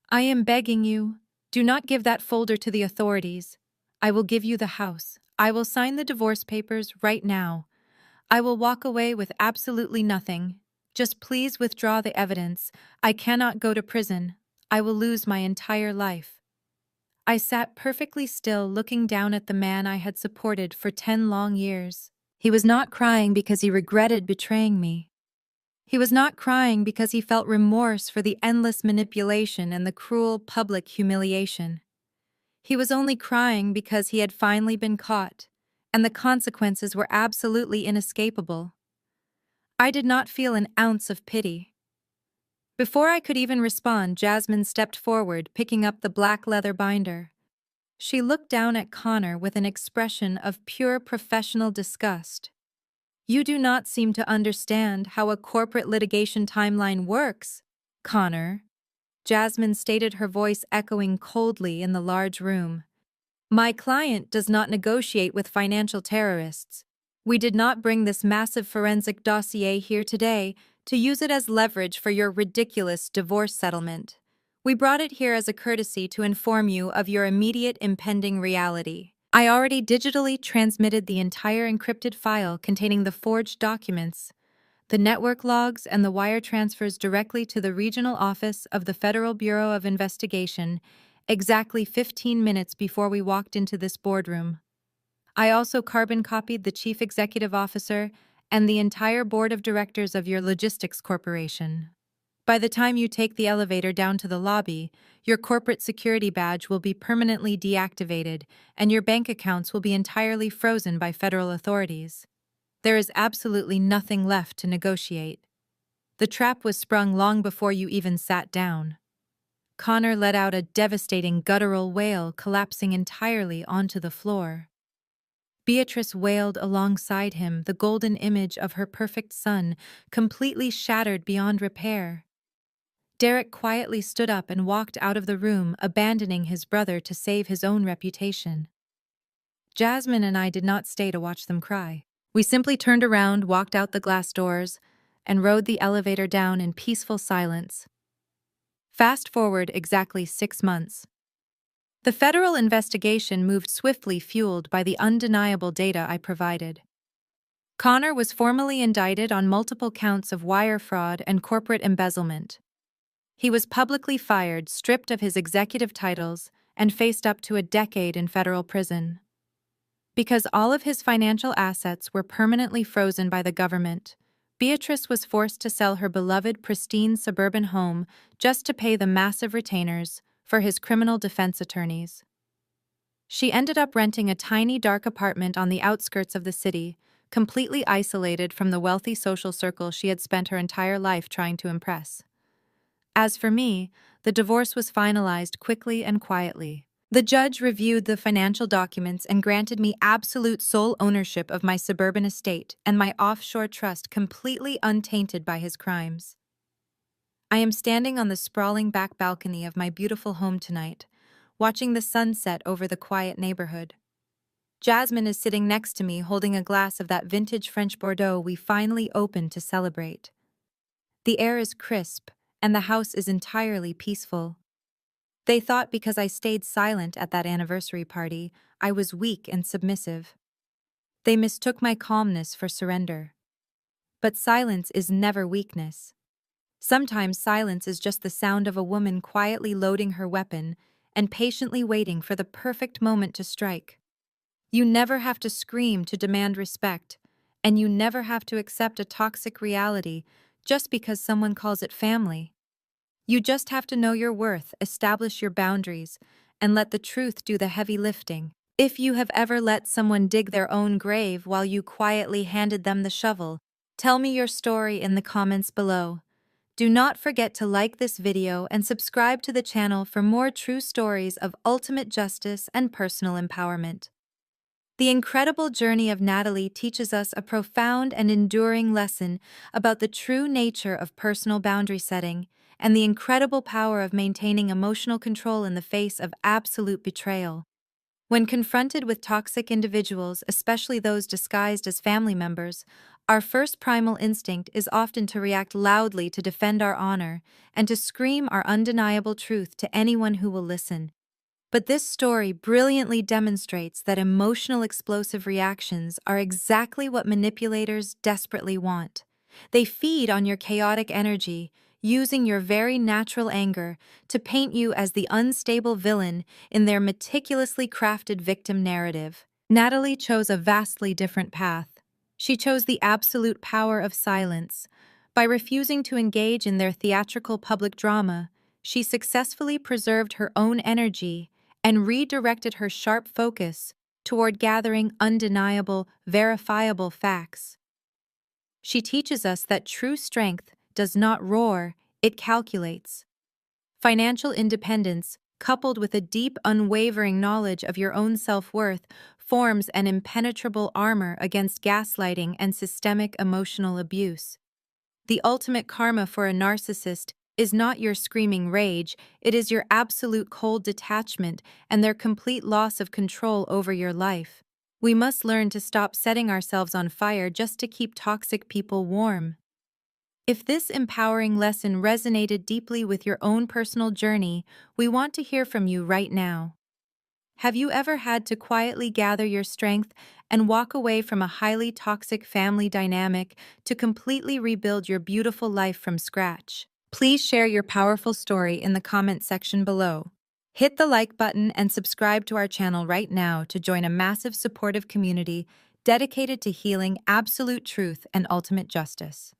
"I am begging you. Do not give that folder to the authorities. I will give you the house. I will sign the divorce papers right now. I will walk away with absolutely nothing. Just please withdraw the evidence. I cannot go to prison. I will lose my entire life." I sat perfectly still, looking down at the man I had supported for 10 long years. He was not crying because he regretted betraying me. He was not crying because he felt remorse for the endless manipulation and the cruel public humiliation. He was only crying because he had finally been caught, and the consequences were absolutely inescapable. I did not feel an ounce of pity. Before I could even respond, Jasmine stepped forward, picking up the black leather binder. She looked down at Connor with an expression of pure professional disgust. "You do not seem to understand how a corporate litigation timeline works, Connor," Jasmine stated, her voice echoing coldly in the large room. "My client does not negotiate with financial terrorists. We did not bring this massive forensic dossier here today to use it as leverage for your ridiculous divorce settlement. We brought it here as a courtesy to inform you of your immediate impending reality. I already digitally transmitted the entire encrypted file containing the forged documents, the network logs, and the wire transfers directly to the regional office of the Federal Bureau of Investigation exactly 15 minutes before we walked into this boardroom. I also carbon copied the chief executive officer and the entire board of directors of your logistics corporation. By the time you take the elevator down to the lobby, your corporate security badge will be permanently deactivated and your bank accounts will be entirely frozen by federal authorities. There is absolutely nothing left to negotiate. The trap was sprung long before you even sat down." Connor let out a devastating guttural wail, collapsing entirely onto the floor. Beatrice wailed alongside him, the golden image of her perfect son, completely shattered beyond repair. Derek quietly stood up and walked out of the room, abandoning his brother to save his own reputation. Jasmine and I did not stay to watch them cry. We simply turned around, walked out the glass doors, and rode the elevator down in peaceful silence. Fast forward exactly 6 months. The federal investigation moved swiftly, fueled by the undeniable data I provided. Connor was formally indicted on multiple counts of wire fraud and corporate embezzlement. He was publicly fired, stripped of his executive titles, and faced up to a decade in federal prison. Because all of his financial assets were permanently frozen by the government, Beatrice was forced to sell her beloved, pristine suburban home just to pay the massive retainers for his criminal defense attorneys. She ended up renting a tiny, dark apartment on the outskirts of the city, completely isolated from the wealthy social circle she had spent her entire life trying to impress. As for me, the divorce was finalized quickly and quietly. The judge reviewed the financial documents and granted me absolute sole ownership of my suburban estate and my offshore trust, completely untainted by his crimes. I am standing on the sprawling back balcony of my beautiful home tonight, watching the sunset over the quiet neighborhood. Jasmine is sitting next to me, holding a glass of that vintage French Bordeaux we finally opened to celebrate. The air is crisp, and the house is entirely peaceful. They thought because I stayed silent at that anniversary party, I was weak and submissive. They mistook my calmness for surrender. But silence is never weakness. Sometimes silence is just the sound of a woman quietly loading her weapon and patiently waiting for the perfect moment to strike. You never have to scream to demand respect, and you never have to accept a toxic reality just because someone calls it family. You just have to know your worth, establish your boundaries, and let the truth do the heavy lifting. If you have ever let someone dig their own grave while you quietly handed them the shovel, tell me your story in the comments below. Do not forget to like this video and subscribe to the channel for more true stories of ultimate justice and personal empowerment. The incredible journey of Natalie teaches us a profound and enduring lesson about the true nature of personal boundary setting and the incredible power of maintaining emotional control in the face of absolute betrayal. When confronted with toxic individuals, especially those disguised as family members, our first primal instinct is often to react loudly to defend our honor and to scream our undeniable truth to anyone who will listen. But this story brilliantly demonstrates that emotional explosive reactions are exactly what manipulators desperately want. They feed on your chaotic energy, using your very natural anger to paint you as the unstable villain in their meticulously crafted victim narrative. Natalie chose a vastly different path. She chose the absolute power of silence. By refusing to engage in their theatrical public drama, she successfully preserved her own energy and redirected her sharp focus toward gathering undeniable, verifiable facts. She teaches us that true strength does not roar, it calculates. Financial independence, coupled with a deep, unwavering knowledge of your own self-worth, forms an impenetrable armor against gaslighting and systemic emotional abuse. The ultimate karma for a narcissist is not your screaming rage, it is your absolute cold detachment and their complete loss of control over your life. We must learn to stop setting ourselves on fire just to keep toxic people warm. If this empowering lesson resonated deeply with your own personal journey, we want to hear from you right now. Have you ever had to quietly gather your strength and walk away from a highly toxic family dynamic to completely rebuild your beautiful life from scratch? Please share your powerful story in the comment section below. Hit the like button and subscribe to our channel right now to join a massive supportive community dedicated to healing absolute truth and ultimate justice.